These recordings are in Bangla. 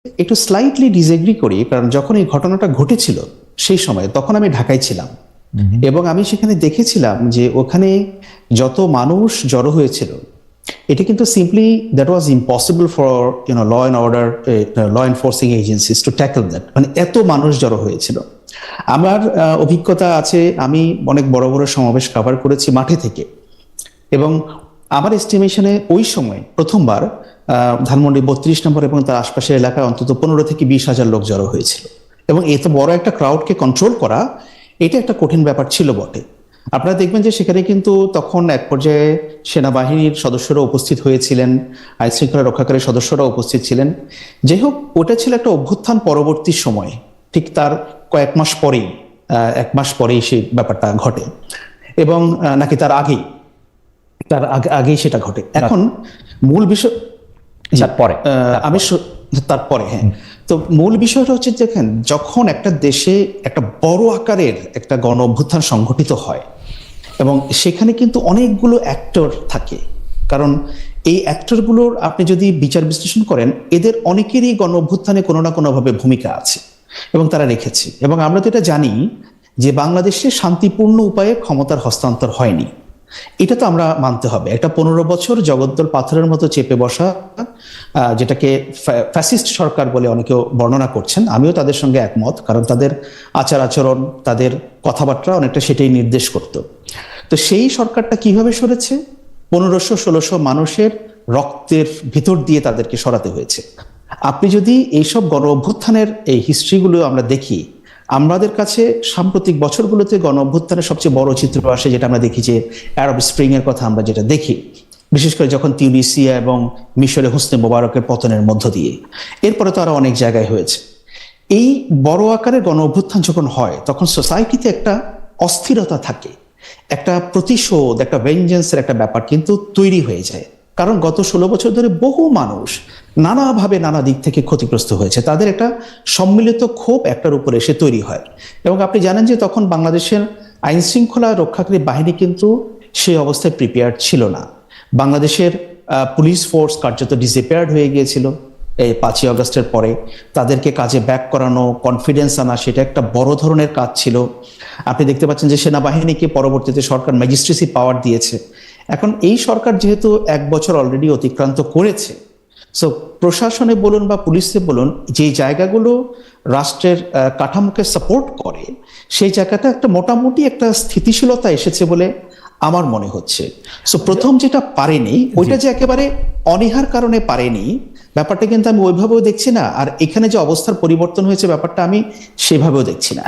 একটু স্লাইটলি ডিসএগ্রি করি, কারণ যখন এই ঘটনাটা ঘটেছিল সেই সময় তখন আমি ঢাকায় ছিলাম এবং আমি সেখানে দেখেছিলাম যে ওখানে যত মানুষ জড়ো হয়েছিল, এটা কিন্তু simply that was impossible for law and order, law enforcing agencies to tackle that. মানে এত মানুষ জড়ো হয়েছিল। আমার অভিজ্ঞতা আছে, আমি অনেক বড় বড় সমাবেশ কভার করেছি মাঠে থেকে, এবং আমার এস্টিমেশনে ওই সময় প্রথমবার ধানমন্ডি 32 নম্বর এবং তার আশপাশের এলাকায় অন্তত 15 থেকে 20,000 লোক জড়ো হয়েছিল। এবং এত বড় একটা ক্রাউডকে কন্ট্রোল করা, এটা একটা কঠিন ব্যাপার ছিল বটে। আপনারা দেখবেন যে সেখানে কিন্তু তখন এক পর্যায়ে সেনাবাহিনীর সদস্যরা উপস্থিত হয়েছিলেন, আইন শৃঙ্খলা রক্ষাকারী সদস্যরা উপস্থিত ছিলেন। যাই হোক, ওটা ছিল একটা অভ্যুত্থান পরবর্তী সময়, ঠিক তার কয়েক মাস পরেই, 1 মাস পরেই সেই ব্যাপারটা ঘটে, এবং নাকি তার আগেই, আগেই সেটা ঘটে। এখন মূল বিষয় তারপরে আমি তারপরে, হ্যাঁ, তো মূল বিষয়টা হচ্ছে, দেখেন, যখন একটা দেশে একটা বড় আকারের একটা গণ অভ্যুত্থান সংঘটিত হয় এবং সেখানে কিন্তু অনেকগুলো অ্যাক্টর থাকে, কারণ এই অ্যাক্টরগুলোর আপনি যদি বিচার বিশ্লেষণ করেন, এদের অনেকেরই গণ অভ্যুত্থানে কোনো না কোনোভাবে ভূমিকা আছে এবং তারা রেখেছে। এবং আমরা তো এটা জানি যে বাংলাদেশে শান্তিপূর্ণ উপায়ে ক্ষমতার হস্তান্তর হয়নি, এটা তো আমরা মানতে হবে। একটা 15 বছর জগদ্দল পাথরের মতো চেপে বসা, যেটাকে ফ্যাসিস্ট সরকার বলে অনেকেও বর্ণনা করছেন, আমিও তাদের সঙ্গে একমত, কারণ তাদের আচার আচরণ, তাদের কথাবার্তা অনেকটা সেটাই নির্দেশ করত। তো সেই সরকারটা কিভাবে সরেছে? 1500-1600 মানুষের রক্তের ভিতর দিয়ে তাদেরকে সরাতে হয়েছে। আপনি যদি এইসব গণ অভ্যুত্থানের এই হিস্ট্রিগুলো আমরা দেখি, আমাদের কাছে সাম্প্রতিক বছরগুলোতে গণ অভ্যুত্থানের সবচেয়ে বড় চিত্র আসে, যেটা আমরা দেখি যে আরব স্প্রিং এর কথা আমরা যেটা দেখি, বিশেষ করে যখন তিউনিসিয়া এবং মিশরে হোসনে মোবারকের পতনের মধ্য দিয়ে। এরপরে তো আরো অনেক জায়গায় হয়েছে। এই বড় আকারের গণ অভ্যুত্থান যখন হয়, তখন সোসাইটিতে একটা অস্থিরতা থাকে, একটা প্রতিশোধ, একটা ভেঞ্জেন্সের একটা ব্যাপার কিন্তু তৈরি হয়ে যায়। কারণ গত 16 বছর ধরে বহু মানুষ নানাভাবে নানা দিক থেকে ক্ষতিগ্রস্ত হয়েছে, তাদের একটা সম্মিলিত ক্ষোভ একটার উপরে এসে তৈরি হয়। এবং আপনি জানেন যে তখন বাংলাদেশের আইন শৃঙ্খলা রক্ষাকারী বাহিনী কিন্তু সেই অবস্থায় প্রিপেয়ার্ড ছিল না। বাংলাদেশের পুলিশ ফোর্স কার্যত ডিসঅ্যাপিয়ার্ড হয়ে গিয়েছিল এই 5ই আগস্টের পরে। তাদেরকে কাজে ব্যাক করানো, কনফিডেন্স আনা, সেটা একটা বড় ধরনের কাজ ছিল। আপনি দেখতে পাচ্ছেন যে সেনাবাহিনীকে পরবর্তীতে সরকার ম্যাজিস্ট্রেসি পাওয়ার দিয়েছে। এখন এই সরকার যেহেতু 1 বছর অলরেডি অতিক্রান্ত করেছে, সো প্রশাসনে বলুন বা পুলিশে বলুন, যে জায়গাগুলো রাষ্ট্রের কাঠামোকে সাপোর্ট করে, সেই জায়গাটা একটা মোটামুটি একটা স্থিতিশীলতা এসেছে বলে আমার মনে হচ্ছে। সো প্রথম যেটা পারেনি, ওইটা যে একেবারে অনীহার কারণে পারেনি, ব্যাপারটা কিন্তু আমি ওইভাবেও দেখছি না। আর এখানে যে অবস্থার পরিবর্তন হয়েছে, ব্যাপারটা আমি সেভাবেও দেখছি না।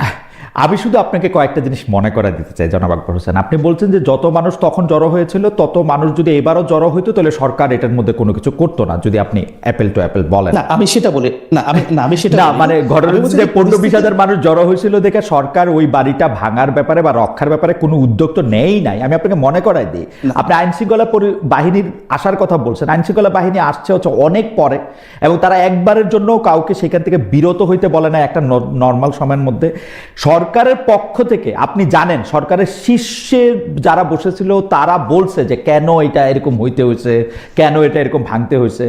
আমি শুধু আপনাকে কয়েকটা জিনিস মনে করা দিতে চাই, জনাব আকবর হোসেন। আপনি বলছেন যে যত মানুষ তখন জড়ো হয়েছিল, তত মানুষ যদি এবারও জড়ো হইতো, তাহলে সরকার এটার মধ্যে কোনো কিছু করতো না, যদি আপনি অ্যাপেল টু অ্যাপেল বলেন। না, আমি সেটা বলি না, আমি সেটা না, মানে ঘরের মধ্যে 15-20 মানুষ জড়ো হয়েছিল দেখে সরকার ওই বাড়িটা ভাঙার ব্যাপারে বা রক্ষার ব্যাপারে কোনো উদ্যোগ তো নেই নাই। আমি আপনাকে মনে করাই দিই, আপনি আইন শৃঙ্খলা বাহিনীর আসার কথা বলছেন। আইন শৃঙ্খলা বাহিনী আসছে হচ্ছে অনেক পরে, এবং তারা একবারের জন্য কাউকে সেখান থেকে বিরত হইতে বলে না একটা নর্মাল সময়ের মধ্যে। সরকারের পক্ষ থেকে আপনি জানেন, সরকারের শীর্ষে যারা বসেছিল তারা বলছে যে কেন এটা এরকম হইতে হয়েছে, কেন এটা এরকম ভাঙতে হয়েছে।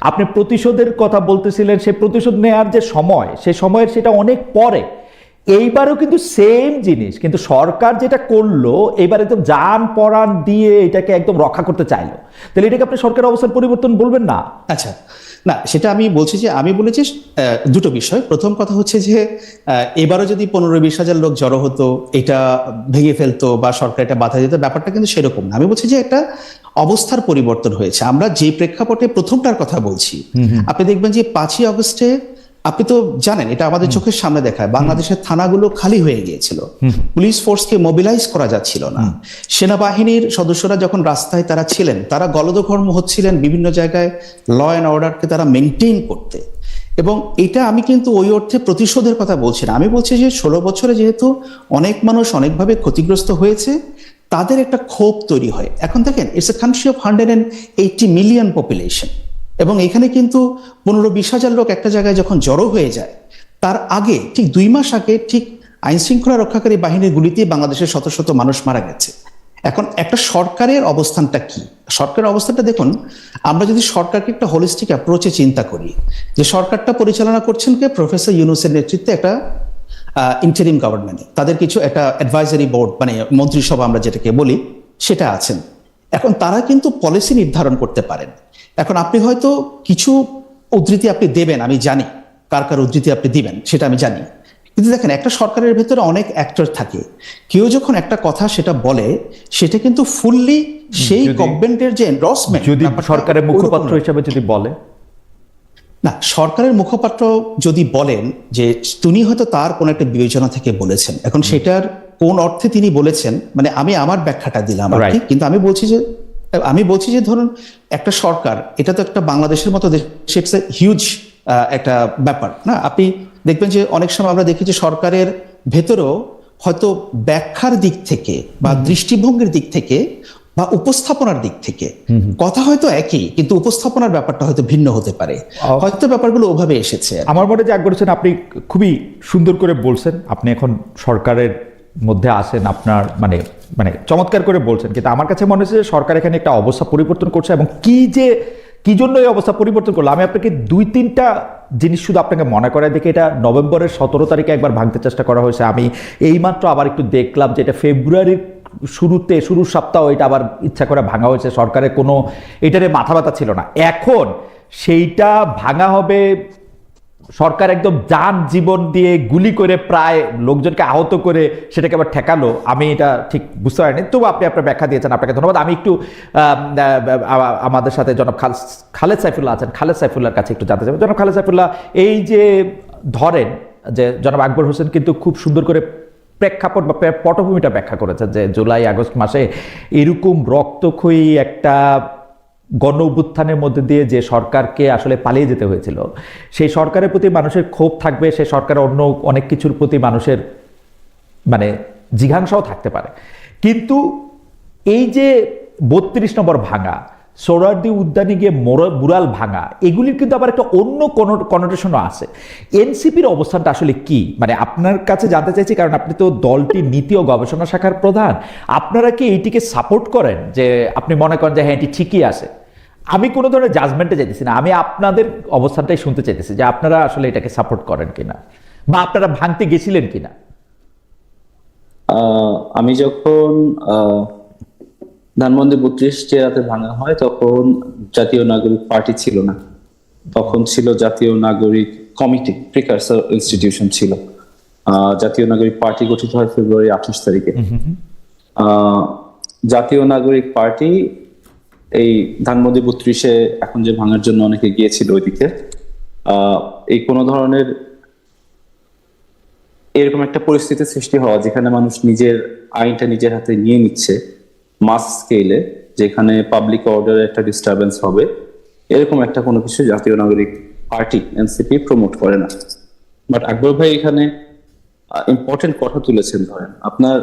আপনি প্রতিশোধের কথা বলতেছিলেন, সেই প্রতিশোধ নেওয়ার যে সময়, সেই সময়ের সেটা অনেক পরে। এইবারও কিন্তু সেম জিনিস, কিন্তু সরকার যেটা করলো, এবার একদম জান পরাণ দিয়ে এটাকে একদম রক্ষা করতে চাইলো। তাহলে এটাকে আপনি সরকারের অবস্থার পরিবর্তন বলবেন না? আচ্ছা, না, সেটা আমি বলছি যে, আমি বলেছি দুটো বিষয়। প্রথম কথা হচ্ছে যে এবারও যদি 15-20 হাজার লোক জড়ো হতো, এটা ভেঙে ফেলতো বা সরকার এটা বাধা দিত, ব্যাপারটা কিন্তু সেরকম না। আমি বলছি যে একটা অবস্থার পরিবর্তন হয়েছে। আমরা যে প্রেক্ষাপটে প্রথমটার কথা বলছি, আপনি দেখবেন যে 5ই আগস্টে, আপনি তো জানেন, এটা আমাদের চোখের সামনে দেখায়, বাংলাদেশের থানাগুলো খালি হয়ে গিয়েছিল, পুলিশ ফোর্সকে মোবিলাইজ করা যাচ্ছিল না। সেনাবাহিনীর সদস্যরা যখন রাস্তায় তারা ছিলেন, তারা গলদঘর্ম হচ্ছিলেন বিভিন্ন জায়গায় ল অ্যান্ড অর্ডারকে তারা মেনটেন করতে। এবং এটা আমি কিন্তু ওই অর্থে প্রতিশোধের কথা বলছি না। আমি বলছি যে 16 বছরে যেহেতু অনেক মানুষ অনেকভাবে ক্ষতিগ্রস্ত হয়েছে, তাদের একটা ক্ষোভ তৈরি হয়। এখন দেখেন, it's a country of 180 million population, এবং এখানে কিন্তু 15-20 হাজার লোক একটা জায়গায় যখন জড়ো হয়ে যায়, তার আগে ঠিক 2 মাস আগে ঠিক আইন শৃঙ্খলা রক্ষাকারী বাহিনীর গুলিতে বাংলাদেশের শত শত মানুষ মারা গেছে। এখন একটা সরকারের অবস্থানটা কি? সরকারের অবস্থানটা দেখুন, আমরা যদি সরকারকে একটা হোলিস্টিক অ্যাপ্রোচে চিন্তা করি, যে সরকারটা পরিচালনা করছেন কে? প্রফেসর ইউনূসের নেতৃত্বে একটা ইন্টারিম গভর্নমেন্টে, তাদের কিছু একটা অ্যাডভাইজারি বোর্ড, মানে মন্ত্রিসভা আমরা যেটাকে বলি, সেটা আছেন। এখন তারা কিন্তু পলিসি নির্ধারণ করতে পারেন। এখন আপনি হয়তো কিছু উদ্ধৃতি আপনি দেবেন, আমি জানি কার কার উদ্ধৃতি আপনি দিবেন সেটা আমি জানি, কিন্তু দেখেন একটা সরকারের ভেতরে অনেক অ্যাক্টর থাকে। কেউ যখন একটা কথা সেটা বলে, সেটা কিন্তু ফুললি সেই গভর্নমেন্টের যে এন্ডোর্সমেন্ট, যদি সরকারের মুখপাত্র হিসেবে যদি বলে, না, সরকারের মুখপাত্র যদি বলেন যে তিনি হয়তো তার কোন একটা বিবেচনা থেকে বলেছেন, এখন সেটার কোন অর্থে তিনি বলেছেন, মানে আমি আমার ব্যাখ্যাটা দিলাম আর কি, কিন্তু আমি বলছি যে ধরুন একটা সরকার, এটা তো একটা বাংলাদেশের মতো দেশে হিউজ একটা ব্যাপার না। আপনি দেখবেন যে অনেক সময় আমরা দেখি যে সরকারের ভেতরেও হয়তো ব্যাখ্যার দিক থেকে বা দৃষ্টিভঙ্গির দিক থেকে বা উপস্থাপনার দিক থেকে কথা হয়তো একই, কিন্তু উপস্থাপনার ব্যাপারটা হয়তো ভিন্ন হতে পারে, হয়তো ব্যাপারগুলো ওভাবে এসেছে। আমার মনে যে করেছেন আপনি খুবই সুন্দর করে বলছেন, আপনি এখন সরকারের মধ্যে আসেন, আপনার মানে মানে চমৎকার করে বলছেন, কিন্তু আমার কাছে মনে হচ্ছে যে সরকার এখানে একটা অবস্থা পরিবর্তন করছে, এবং কি জন্য এই অবস্থা পরিবর্তন করলো আমি আপনাকে 2-3টা জিনিস শুধু আপনাকে মনে করায় দেখে। এটা নভেম্বরের 17 তারিখে একবার ভাঙতে চেষ্টা করা হয়েছে, আমি এইমাত্র আবার একটু দেখলাম যে এটা ফেব্রুয়ারির শুরুর সপ্তাহ এটা আবার ইচ্ছা করে ভাঙা হয়েছে। সরকারের কোনো এটারে মাথা ব্যথা ছিল না, এখন সেইটা ভাঙা হবে। সরকার একদম যান জীবন দিয়ে গুলি করে প্রায় লোকজনকে আহত করে সেটাকে আবার ঠেকালো, আমি এটা ঠিক বুঝতে পারিনি। তবু আপনি আপনার ব্যাখ্যা দিয়েছেন, আপনাকে ধন্যবাদ। আমি একটু আমাদের সাথে জনাব খালেদ সাইফুল্লাহ আছেন, খালেদ সাইফুল্লাহর কাছে একটু জানতে চাই। জনাব খালেদ সাইফুল্লাহ, এই যে ধরেন যে জনাব আকবর হোসেন কিন্তু খুব সুন্দর করে প্রেক্ষাপট বা পটভূমিটা ব্যাখ্যা করেছেন যে জুলাই আগস্ট মাসে এরকম রক্তক্ষয়ী একটা গণ অভ্যুত্থানের মধ্যে দিয়ে যে সরকারকে আসলে পালিয়ে যেতে হয়েছিল, সেই সরকারের প্রতি মানুষের ক্ষোভ থাকবে, সেই সরকারের অন্য অনেক কিছুর প্রতি মানুষের মানে জিঘাংসাও থাকতে পারে। কিন্তু এই যে 32 নম্বর ভাঙা, সোহরাওয়ার্দী উদ্যানে গিয়ে মুরাল ভাঙা, এগুলির কিন্তু আবার একটা অন্য কনোটেশনও আছে। এনসিপির অবস্থানটা আসলে কি, মানে আপনার কাছে জানতে চাইছি, কারণ আপনি তো দলটির নীতি ও গবেষণা শাখার প্রধান। আপনারা কি এইটিকে সাপোর্ট করেন, যে আপনি মনে করেন যে হ্যাঁ এটি ঠিকই আছে? আমি কোনো ধরনের জাজমেন্টে যেতেছি না, আমি আপনাদের অবস্থানটাই শুনতে চাইতেছি যে আপনারা আসলে এটাকে সাপোর্ট করেন কিনা, বা আপনারা ভাঙতে গেছিলেন কিনা। আমি যখন ধানমন্ডি 32 যে রাতে ভাঙা হয়, তখন জাতীয় নাগরিক পার্টি ছিল না, তখন ছিল জাতীয় নাগরিক কমিটি, প্রিকারসর ইনস্টিটিউশন ছিল। জাতীয় নাগরিক পার্টি গঠিত হয় ফেব্রুয়ারি 28 তারিখে। জাতীয় নাগরিক পার্টি এই ধানমন্ডি 32-এ এখন যে ভাঙার জন্য অনেকে গিয়েছিল ওইদিকে, এই কোনো ধরনের এরকম একটা পরিস্থিতি সৃষ্টি হওয়া, যেখানে মানুষ নিজের আইনটা নিজের হাতে নিয়ে নিচ্ছে মাস স্কেলে, যেখানে পাবলিক অর্ডারের একটা ডিস্টারবেন্স হবে, এরকম একটা কোনো কিছু জাতীয় নাগরিক পার্টি এনসিপি প্রমোট করে না। বাট আকবর ভাই এখানে ইম্পর্টেন্ট কথা তুলেছেন। ধরেন আপনার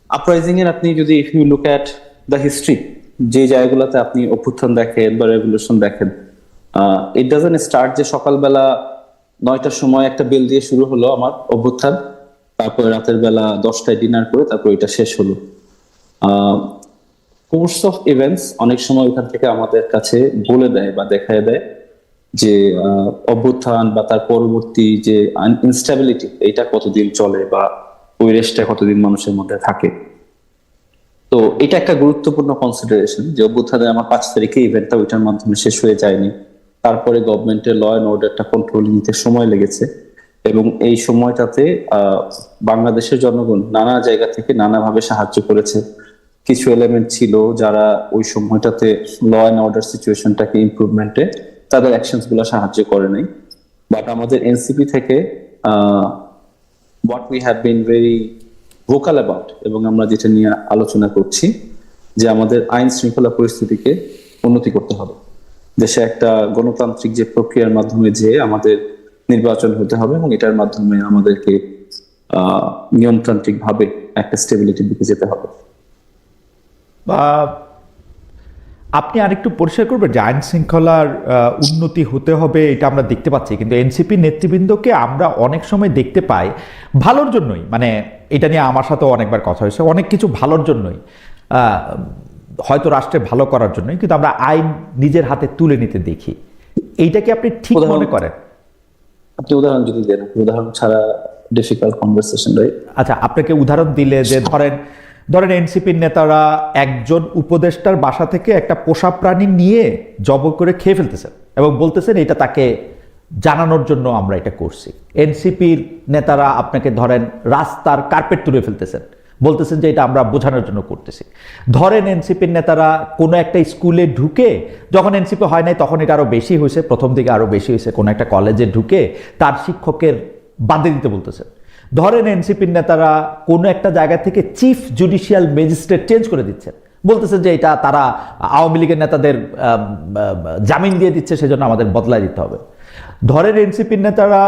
আপরাইজিং এর, আপনি যদি if you look at the history, যে জায়গাগুলোতে আপনি অভ্যুত্থান দেখেন বা রেভলিউশন দেখেন, ইট ডাজন্ট স্টার্ট যে সকালবেলা 9টার সময় একটা বেল দিয়ে শুরু হলো আমার অভ্যুত্থান, তারপরে রাতের বেলা 10টায় ডিনার করে তারপর এটা শেষ হলো। কোর্স অফ ইভেন্টস অনেক সময় ওইখান থেকে আমাদের কাছে বলে দেয় বা দেখায় দেয় যে অভ্যুত্থান বা তার পরবর্তী যে ইনস্টেবিলিটি, এইটা কতদিন চলে বা ওই রেসটা কতদিন মানুষের মধ্যে থাকে। তো এটা একটা গুরুত্বপূর্ণ কনসিডারেশন, যে অভ্যুত্থানে আমার 5 তারিখে ইভেন্টটা ওইটার মাধ্যমে শেষ হয়ে যায়নি, তারপরে গভর্নমেন্টের ল অ্যান্ড অর্ডারটা কন্ট্রোল নিতে সময় লেগেছে, এবং এই সময়টাতে বাংলাদেশের জনগণ নানা জায়গা থেকে নানাভাবে সাহায্য করেছে। কিছু এলিমেন্ট ছিল যারা ওই সময়টাতে ল অ্যান্ড অর্ডার সিচুয়েশনটাকে ইমপ্রুভমেন্টে তাদের অ্যাকশনস গুলো সাহায্য করে নাই। বাট আমাদের এনসিপি থেকে what we have been very vocal about, এবং আমরা যেটা নিয়ে আলোচনা করছি, যে আমাদের আইন শৃঙ্খলা পরিস্থিতিকে উন্নতি করতে হবে। দেশে একটা গণতান্ত্রিক যে প্রক্রিয়ার মাধ্যমে যে আমাদের নির্বাচন হতে হবে, এবং এটার মাধ্যমে আমাদেরকে নিয়মতান্ত্রিক ভাবে একটা স্টেবিলিটির দিকে যেতে হবে। আপনি আরেকটু পরিষ্কার করবেন যে আইন শৃঙ্খলার উন্নতি হতে হবে এটা আমরা দেখতে পাচ্ছি, কিন্তু এনসিপি নেতৃবৃন্দকে আমরা অনেক সময় দেখতে পাই ভালোর জন্যই, মানে এটা নিয়ে আমার সাথেও অনেকবার কথা হয়েছে, অনেক কিছু ভালোর জন্যই, হয়তো রাষ্ট্রে ভালো করার জন্যই, কিন্তু আমরা আইন নিজের হাতে তুলে নিতে দেখি। এইটাকে আপনি ঠিক মনে করেন? আপনি উদাহরণ যদি দেন, উদাহরণ ছাড়া ডিফিকাল্ট কনভারসেশন, রাইট? আচ্ছা, আপনাকে উদাহরণ দিলে যে ধরেন এনসিপির নেতারা একজন উপদেষ্টার বাসা থেকে একটা পোষা প্রাণী নিয়ে জব করে খেয়ে ফেলতেছেন এবং বলতেছেন এটা তাকে জানানোর জন্য আমরা এটা করছি। এনসিপির নেতারা আপনাকে ধরেন রাস্তার কার্পেট তুলে ফেলতেছেন, বলতেছেন যে এটা আমরা বোঝানোর জন্য করতেছি। ধরেন এনসিপির নেতারা কোনো একটা স্কুলে ঢুকে, যখন এনসিপি হয় নাই তখন এটা আরো বেশি হয়েছে, প্রথম দিকে আরো বেশি হয়েছে, কোনো একটা কলেজে ঢুকে তার শিক্ষকের বাদে দিতে বলতেছেন। ধরেন এনসিপির নেতারা কোনো একটা জায়গা থেকে চিফ জুডিশিয়াল ম্যাজিস্ট্রেট চেঞ্জ করে দিচ্ছেন, বলতেছেন যে এটা তারা আওয়ামী লীগের নেতাদের জামিন দিয়ে দিচ্ছে, সেজন্য আমাদের বদলায় দিতে হবে। ধরেন এনসিপির নেতারা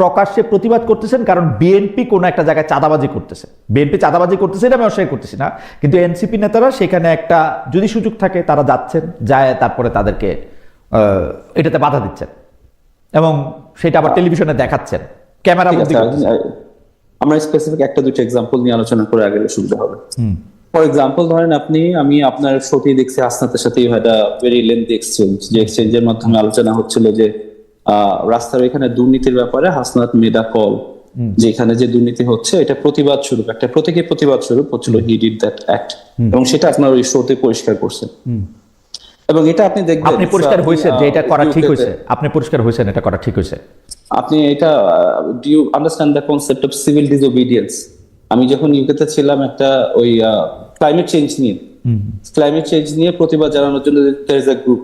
প্রকাশ্যে প্রতিবাদ করতেছেন কারণ বিএনপি কোনো একটা জায়গায় চাঁদাবাজি করতেছে, বিএনপি চাঁদাবাজি করতেছে, এটা আমি অস্বীকার করতেছি না, কিন্তু এনসিপি নেতারা সেখানে একটা যদি সুযোগ থাকে তারা যাচ্ছেন, যায় তারপরে তাদেরকে এটাতে বাধা দিচ্ছেন এবং সেটা আবার টেলিভিশনে দেখাচ্ছেন, ক্যামেরা বন্দি করতেছেন। আমরা স্পেসিফিক একটা দুটো এক্সাম্পল নিয়ে আলোচনা করে আগে সুবিধা হবে। ফর এক্সাম্পল ধরেন আমি আপনার শোতেই দেখছি হাসনাতের সাথে একটা ভেরি লেন্থি এক্সচেঞ্জ, যে এক্সচেঞ্জের মাধ্যমে আলোচনা হচ্ছিল যে রাস্তার এখানে দুর্নীতির ব্যাপারে হাসনাত মেডা কল, যে এখানে যে দুর্নীতি হচ্ছে এটা প্রতিবাদ স্বরূপ, একটা প্রতীকী প্রতিবাদ স্বরূপ হচ্ছিল হি ডিড দ্যাট অ্যাক্ট, এবং সেটা আপনার ওই শোতে পরিষ্কার করছেন। এবং এটা আপনি দেখবেন আপনি পরিষ্কার হয়েছেন যে এটা করা ঠিক হয়েছে, আপনি পরিষ্কার হয়েছেন এটা করা ঠিক হয়েছে। আপনি এটা do you understand the concept of civil disobedience? আমি যখন ইউকেতে ছিলাম একটা ওই ক্লাইমেট চেঞ্জ নিয়ে প্রতিবাদ জানানোর জন্য দেয়ার ইজ আ গ্রুপ,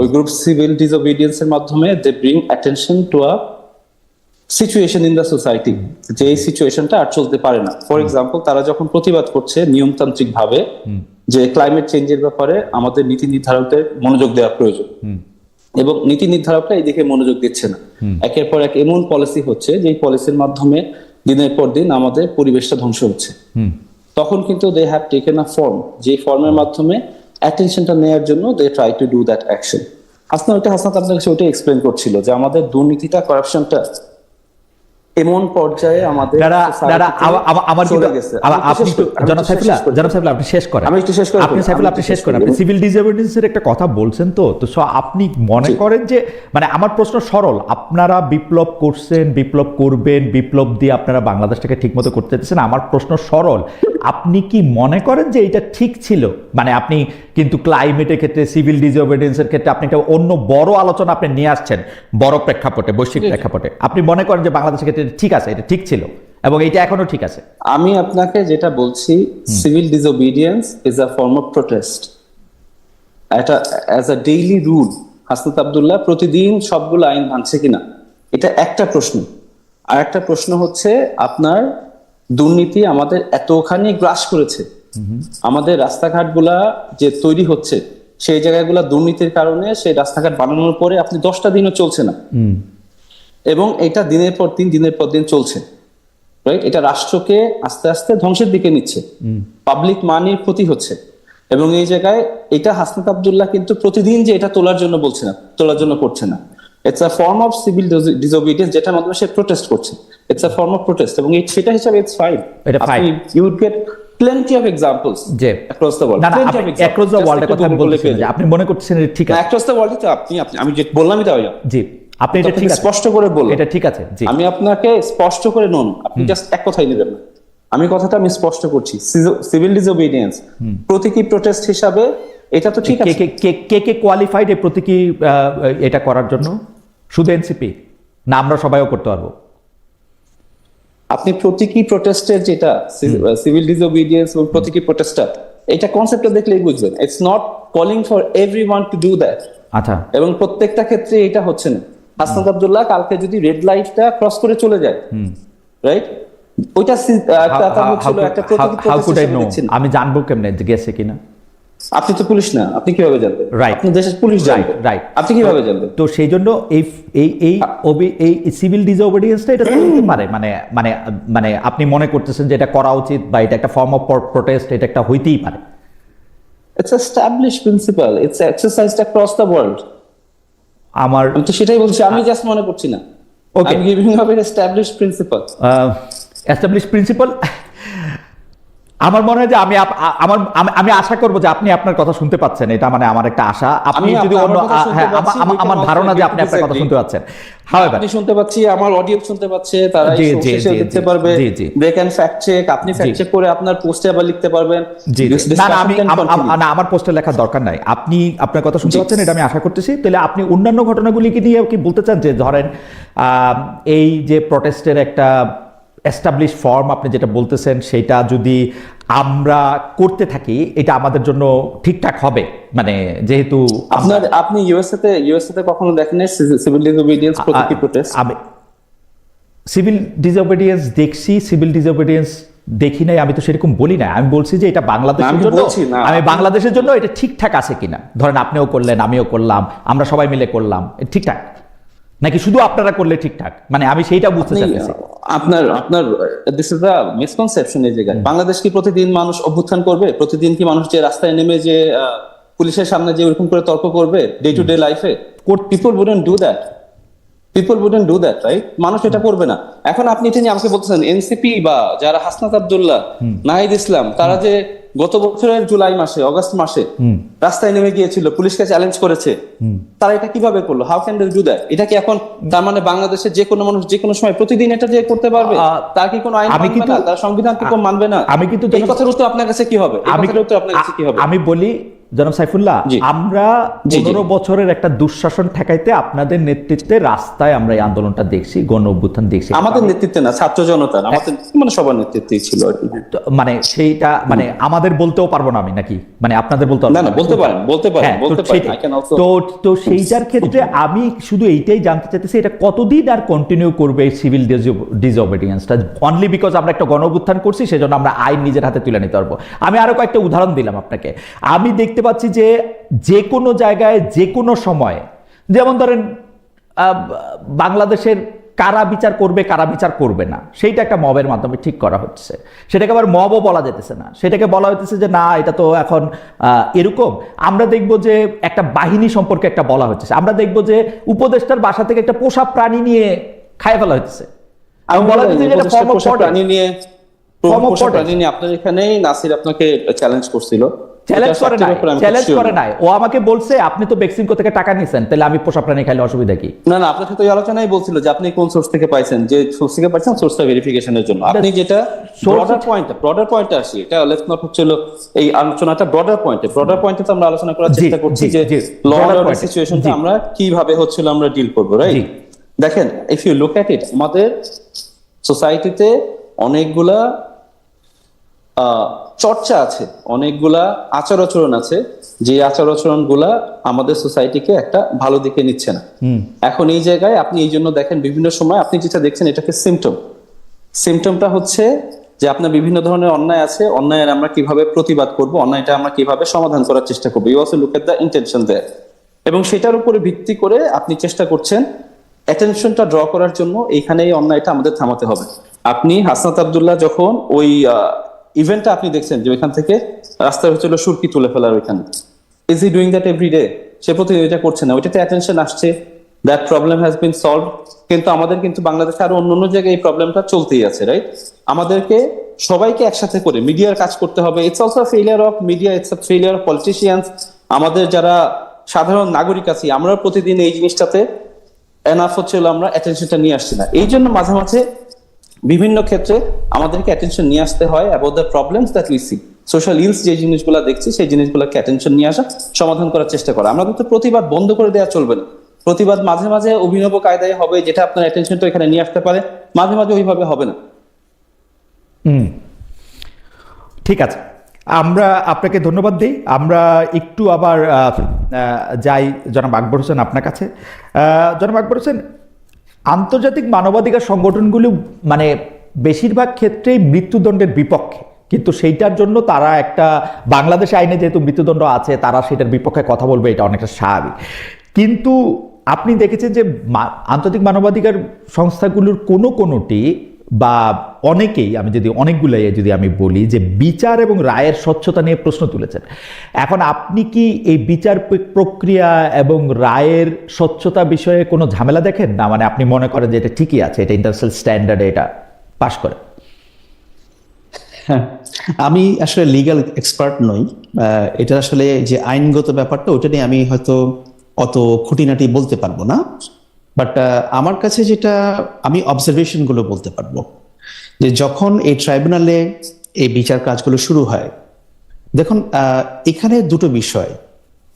ওই গ্রুপ সিভিল ডিসওবিডিয়েন্স এর মাধ্যমে they bring attention to a situation in the society, যে এই সিচুয়েশনটা আর চলতে পারে না। ফর এক্সাম্পল, তারা যখন প্রতিবাদ করছে নিয়মতান্ত্রিক ভাবে যে ক্লাইমেট চেঞ্জের ব্যাপারে আমাদের নীতি নির্ধারকদের মনোযোগ দেওয়া প্রয়োজন, এবং নীতি নির্ধারকরা এই দিকে মনোযোগ দিচ্ছে না। একের পর এক এমন পলিসি হচ্ছে যে পলিসির মাধ্যমে দিনের পর দিন আমাদের পরিবেশটা ধ্বংস হচ্ছে। তখন কিন্তু they have taken a form, যে ফর্মের মাধ্যমে অ্যাটেনশনটা নেওয়ার জন্য they try to do that action. Hasnat আপনার কাছে ওইটা এক্সপ্লেন করছিল যে আমাদের দুর্নীতিটা, কারাপশনটা এমন পর্যায়ে আমাদের আপনি সিভিল ডিসঅবিডিয়েন্সের একটা কথা বলছেন, তো আপনি মনে করেন যে, মানে আমার প্রশ্ন সরল, আপনারা বিপ্লব করছেন, বিপ্লব করবেন, বিপ্লব দিয়ে আপনারা বাংলাদেশটাকে ঠিক মতো করতে চাইছেন, আমার প্রশ্ন সরল, আপনি কি মনে করেন যে এটা ঠিক ছিল? মানে আপনি কিন্তু ক্লাইমেটের ক্ষেত্রে, সিভিল ডিসঅবিডিয়েন্সের ক্ষেত্রে আপনি একটা অন্য বড় আলোচনা আপনি নিয়ে আসছেন, বড় প্রেক্ষাপটে, বৈশ্বিক প্রেক্ষাপটে, আপনি মনে করেন যে বাংলাদেশের ক্ষেত্রে ঠিক আছে, এটা ঠিক ছিল এবং এটা এখনো ঠিক আছে? আমি আপনাকে যেটা বলছি, civil disobedience is a form of protest, এটা as a daily rule. Hasnat Abdullah প্রতিদিন সবগুলো আইন ভাঙছে কিনা, এটা একটা প্রশ্ন। আর একটা প্রশ্ন হচ্ছে আপনার দুর্নীতি আমাদের এতখানি গ্রাস করেছে, আমাদের রাস্তাঘাটগুলা যে তৈরি হচ্ছে সেই জায়গাগুলা দুর্নীতির কারণে সেই রাস্তাঘাট বানানোর পরে আপনি 10টা দিনও চলছে না, এবং এটা দিনের পর দিন চলছে, রাইট? এটা রাষ্ট্রকে আস্তে আস্তে ধ্বংসের দিকে নিচ্ছে, পাবলিক মানির ক্ষতি হচ্ছে। এবং এই জায়গায় এটা হাসনাত আব্দুল্লাহ কিন্তু প্রতিদিন যে এটা তোলার জন্য বলছে না, তোলার জন্য করছে না, it's a form of civil disobedience, যেটার মাধ্যমে সে প্রোটেস্ট করছে। It's a form of protest, এবং সেটা হিসাবে it's fine. You would get plenty of examples যে across the world, না across the world এর কথা আমি বলছি না, আপনি মনে করতেছেন এটা ঠিক আছে across the world, তো আমি যে বললামই তাই, জি আপনি এটা ঠিক আছে স্পষ্ট করে বললেন, এটা ঠিক আছে, জি আমি আপনাকে স্পষ্ট করে নন, আপনি জাস্ট এক কথাই নেবেন না, আমি কথাটা আমি স্পষ্ট করছি। সিভিল ডিসওবিডিয়েন্স প্রতীকী প্রোটেস্ট হিসাবে এটা তো ঠিক আছে। কে কোয়ালিফাইড এই প্রতীকী এটা করার জন্য? শুধু এনসিপি না আমরা সবাইও করতে পারবো? আপনি প্রতীকী প্রোটেস্টের যেটা সিভিল ডিসওবিডিয়েন্স এবং প্রতীকী প্রোটেস্টার, এটা কনসেপ্টটা দেখলেই বুঝবেন। It's not calling for everyone two do that. আচ্ছা, এবং প্রত্যেকটা ক্ষেত্রে এটা হচ্ছে না। হাসনাত আব্দুল্লাহ কালকে যদি রেড লাইটটা ক্রস করে চলে যায়, রাইট, ওইটা একটা প্রতীকী প্রোটেস্ট। আমি জানবো কেমনে গেছে কিনা? আপনি তো পুলিশ না, আপনি কিভাবে জানবেন? আপনি দেশের পুলিশ, রাইট, আপনি কিভাবে জানবেন? তো সেই জন্য এই সিভিল ডিসওবিডিয়েন্সটা এটা চলতে পারে, মানে আপনি মনে করতেছেন যে এটা করা উচিত বা এটা একটা ফর্ম অফ প্রোটেস্ট, এটা একটা হইতেই পারে? It's established principle. It's exercised across the world. আমার আমি তো সেটাই বলছি, আমি জাস্ট মনে করছি না। Okay. I'm giving you an established principle. Establish principal, আমার মনে হয় যে আমি আশা করব যে আপনি আপনার কথা শুনতে পাচ্ছেন, এটা মানে আমার একটা আশা। আপনি যদি আমার অন্য কথা শুনতে হ্যাঁ, পাচ্ছি, আমার ধারণা যে আপনি আপনার কথা শুনতে পাচ্ছেন। However, আপনি শুনতে পাচ্ছি, আমার অডিয়েন্স শুনতে পাচ্ছে, তারা জি, এই জি, সোর্সে জি, দেখতে জি, পারবে। জি, জি। দে ক্যান ফ্যাক্ট চেক, আপনি ফ্যাক্ট চেক করে আপনার পোস্টে আবার লিখতে পারবেন। জি, This জি। না, না, discussion can continue. না, আমার পোস্টে লেখার দরকার নাই। আপনি আপনার কথা শুনতে জি। পাচ্ছেন, এটা আমি আশা করতেছি। তাহলে আপনি অন্যান্য ঘটনাগুলিকে নিয়ে কি বলতে চান, যে ধরেন এই যে প্রটেস্টের একটা এস্টাবলিশ ফর্ম আপনি যেটা বলতেছেন, সেটা যদি আমরা করতে থাকি, এটা আমাদের জন্য ঠিকঠাক হবে? মানে যেহেতু আপনি ইউএসএ তে কখনো দেখেন সিভিল ডিসওবিডিয়েন্স প্রতিটি প্রোটেস্ট? আমি সিভিল ডিসঅবিডিয়েন্স দেখছি, সিভিল ডিসঅবিডিয়েন্স দেখি নাই, আমি তো সেরকম বলি না। আমি বলছি যে এটা বাংলাদেশের আমি জন্য, বলছি না, আমি বাংলাদেশের জন্য এটা ঠিকঠাক আছে কিনা। ধরেন আপনিও করলেন, আমিও করলাম, আমরা সবাই মিলে করলাম, এটা ঠিকঠাক নাকি শুধু আপনারা করলে ঠিকঠাক? মানে আমি সেইটা বুঝতে চাইছি। আপনার দিস ইজ দ্য মিসকনসেপশন এই জায়গায়। বাংলাদেশ কি প্রতিদিন মানুষ অভ্যুত্থান করবে? প্রতিদিন কি মানুষ যে রাস্তায় নেমে যে পুলিশের সামনে যে ওরকম করে তর্ক করবে ডে টু ডে লাইফে? People wouldn't do that. People wouldn't do that, right? মানুষ এটা করবে না। এখন আপনি এটা নিয়ে আমাকে বলতেছেন এনসিপি বা যারা হাসনাত আব্দুল্লাহ, নাহিদ ইসলাম, তারা যে গত বছরের জুলাই মাসে, অগস্ট মাসে রাস্তায় নেমে গিয়েছিল, পুলিশকে চ্যালেঞ্জ করেছে, তারা এটা কিভাবে করলো? How can they do that? এটা কি এখন তার মানে বাংলাদেশের যে কোনো মানুষ যে কোনো সময় প্রতিদিন এটা যে করতে পারবে? তার কি কোনো আইন মানবে না? তার সংবিধান কি কোনো মানবে না? আমি কিন্তু এই কথার উত্তর আপনার কাছে কি হবে? এই কথার উত্তর আপনার কাছে কি হবে? আমি বলি জনাব সাইফুল্লাহ, জি। আমরা জি, জি। 15 বছরের একটা দুঃশাসন ঠেকাইতে আপনাদের নেতৃত্বে রাস্তায় আমরা এই আন্দোলনটা দেখছি, গণ অভ্যুত্থান দেখছি। আমাদের নেতৃত্বে না, ছাত্র জনতার, আমাদের মানে সবার নেতৃত্বেই ছিল আর কি। তো মানে সেইটা মানে আমাদের বলতেও পারবো না আমি, নাকি মানে আপনাদের বলতে না, না, বলতে পারেন, বলতে পারেন, হ্যাঁ, তো বলতে পারেন। সেটাই। I can also- তো সেইটার ক্ষেত্রে আমি শুধু এইটাই জানতে চাইতেছি, এটা কতদিন আর কন্টিনিউ করবে এই সিভিল ডিসঅবিডিয়েন্সটা? অনলি বিকজ আমরা একটা গণ অভ্যুত্থান করছি, সেজন্য আমরা আইন নিজের হাতে তুলে নিতে পারবো? আমি আরো কয়েকটা উদাহরণ দিলাম আপনাকে। আমি দেখতে পাচ্ছি যে কোনো জায়গায় যে কোনো সময়, যেমন ধরেন বাংলাদেশের কারা বিচার করবে, কারা বিচার করবে না, সেইটা একটা মবের মাধ্যমে ঠিক করা হচ্ছে। সেটাকে আবার মবও বলা যেতেছে না, সেটাকে বলা হইতেছে যে না, এটা তো এখন এরকম। আমরা দেখব যে একটা বাহিনী সম্পর্কে একটা বলা হচ্ছে, আমরা দেখব যে উপদেষ্টার বাসা থেকে একটা পোষা প্রাণী নিয়ে খায় ফেলা হচ্ছে। আমি বলা হচ্ছে যে এটা form of পোষা order। প্রাণী নিয়ে Form of পোষা order। প্রাণী নিয়ে আপনার এখানেই নাসির আপনাকে চ্যালেঞ্জ করছিল। চ্যালেঞ্জ এটা করে নাই, সত্যির উপর আমি চ্যালেঞ্জ খুশি করে হলাম। নাই। ও আমাকে বলছে আপনি তো বেক্সিমকো থেকে টাকা নিছেন, তাহলে আমি পোষা প্রাণী খাইলে অসুবিধা কি? না, না, আপনার সাথে ওই আলোচনায় বলছিল যে আপনি কোন সোর্স থেকে পাইছেন, যে সোর্স থেকে পাইছেন সোর্সটা ভেরিফিকেশনের জন্য। আপনি যেটা ব্রডার পয়েন্টে আসি, এটা লেটস নট হচ্ছিল এই আলোচনাটা ব্রডার পয়েন্টে তো আমরা আলোচনা করার জি, চেষ্টা করছি জি, যে জি, ল broader অর্ডার point এ, সিচুয়েশনটা জি। আমরা কিভাবে হচ্ছিল আমরা ডিল করবো, রাইট? জি। দেখেন, ইফ ইউ লুক এট ইট, আমাদের সোসাইটিতে অনেকগুলা চর্চা আছে, অনেকগুলা আচার আচরণ আছে, যে আচার আচরণ গুলা আমাদের সোসাইটিকে একটা ভালো দিকে নিচ্ছে না। এখন এই জায়গায় আপনি এই জন্য দেখেন বিভিন্ন সময় আপনি যেটা দেখছেন এটাকে সিমটমটা হচ্ছে যে আপনার বিভিন্ন ধরনের অন্যায় আছে, অন্যায়ের আমরা কিভাবে প্রতিবাদ করব, অন্যায়টা আমরা কিভাবে সমাধান করার চেষ্টা করবো। You also look at the intention there, এবং সেটার উপরে ভিত্তি করে আপনি চেষ্টা করছেন অ্যাটেনশনটা ড্র করার জন্য। এইখানে এই অন্যায়টা আমাদের থামাতে হবে। আপনি হাসনাত আব্দুল্লাহ যখন ওই ইভেন্টটা আপনি দেখছেন যে ওইখান থেকে রাস্তায় হচ্ছিল সুরকি তুলে ফেলার, ওইখানে is he doing that every day? সে প্রতিদিন এটা করছে না, ওইটাতে অ্যাটেনশন আসছে, that problem has been solve. কিন্তু আমাদের কিন্তু বাংলাদেশে আরো অন্য জায়গায় এই প্রবলেমটা চলতেই আছে, রাইট? আমাদেরকে সবাইকে একসাথে করে মিডিয়ার কাজ করতে হবে। It's also failure of media, it's a failure of politicians. আমাদের যারা সাধারণ নাগরিক আছি, আমরা প্রতিদিন এই জিনিসটাতে এনাফ হচ্ছিল, আমরা অ্যাটেনশনটা নিয়ে আসছি না। এই জন্য মাঝে মাঝে বিভিন্ন ক্ষেত্রে আমাদেরকে অ্যাটেনশন নিয়ে আসতে হয় about the problems that we see. Social else যে জিনিসগুলো দেখছি, সেই জিনিসগুলোকে অ্যাটেনশন নিয়ে আসা, সমাধান করার চেষ্টা করা। আমরা কিন্তু প্রতিবাদ বন্ধ করে দেওয়া চলবে না। প্রতিবাদ মাঝে মাঝে অভিনব কায়দায় হবে, যেটা আপনার অ্যাটেনশনটা এখানে নিয়ে আসতে পারে, মাঝে মাঝে ওইভাবে হবে না। ঠিক আছে, আমরা আপনাকে ধন্যবাদ দিই। আমরা একটু আবার যাই জনাব আকবর হোসেন আপনার কাছে। জনাব আকবর হোসেন, আন্তর্জাতিক মানবাধিকার সংগঠনগুলো মানে বেশিরভাগ ক্ষেত্রেই মৃত্যুদণ্ডের বিপক্ষে, কিন্তু সেইটার জন্য তারা একটা বাংলাদেশ আইনে যেহেতু মৃত্যুদণ্ড আছে, তারা সেটার বিপক্ষে কথা বলবে, এটা অনেকটা স্বাভাবিক। কিন্তু আপনি দেখেছেন যে আন্তর্জাতিক মানবাধিকার সংস্থাগুলোর কোনোটি বা অনেকেই, আমি যদি অনেকগুলাই যদি আমি বলি যে বিচার এবং রায়ের স্বচ্ছতা নিয়ে প্রশ্ন তুলেছেন। এখন আপনি কি এই বিচার প্রক্রিয়া এবং রায়ের স্বচ্ছতা বিষয়ে কোনো ঝামেলা দেখেন না? মানে আপনি মনে করেন যে এটা ঠিকই আছে, এটা ইন্টারন্যাশনাল স্ট্যান্ডার্ডে এটা পাশ করে? হ্যাঁ, আমি আসলে লিগ্যাল এক্সপার্ট নই। এটা আসলে যে আইনগত ব্যাপারটা, ওটা নিয়ে আমি হয়তো অত খুঁটিনাটি বলতে পারবো না। বাট আমার কাছে যেটা, আমি অবজারভেশন গুলো বলতে পারবো যে যখন এই ট্রাইব্যুনালে এই বিচার কাজগুলো শুরু হয়, দেখুন এখানে দুটো বিষয়।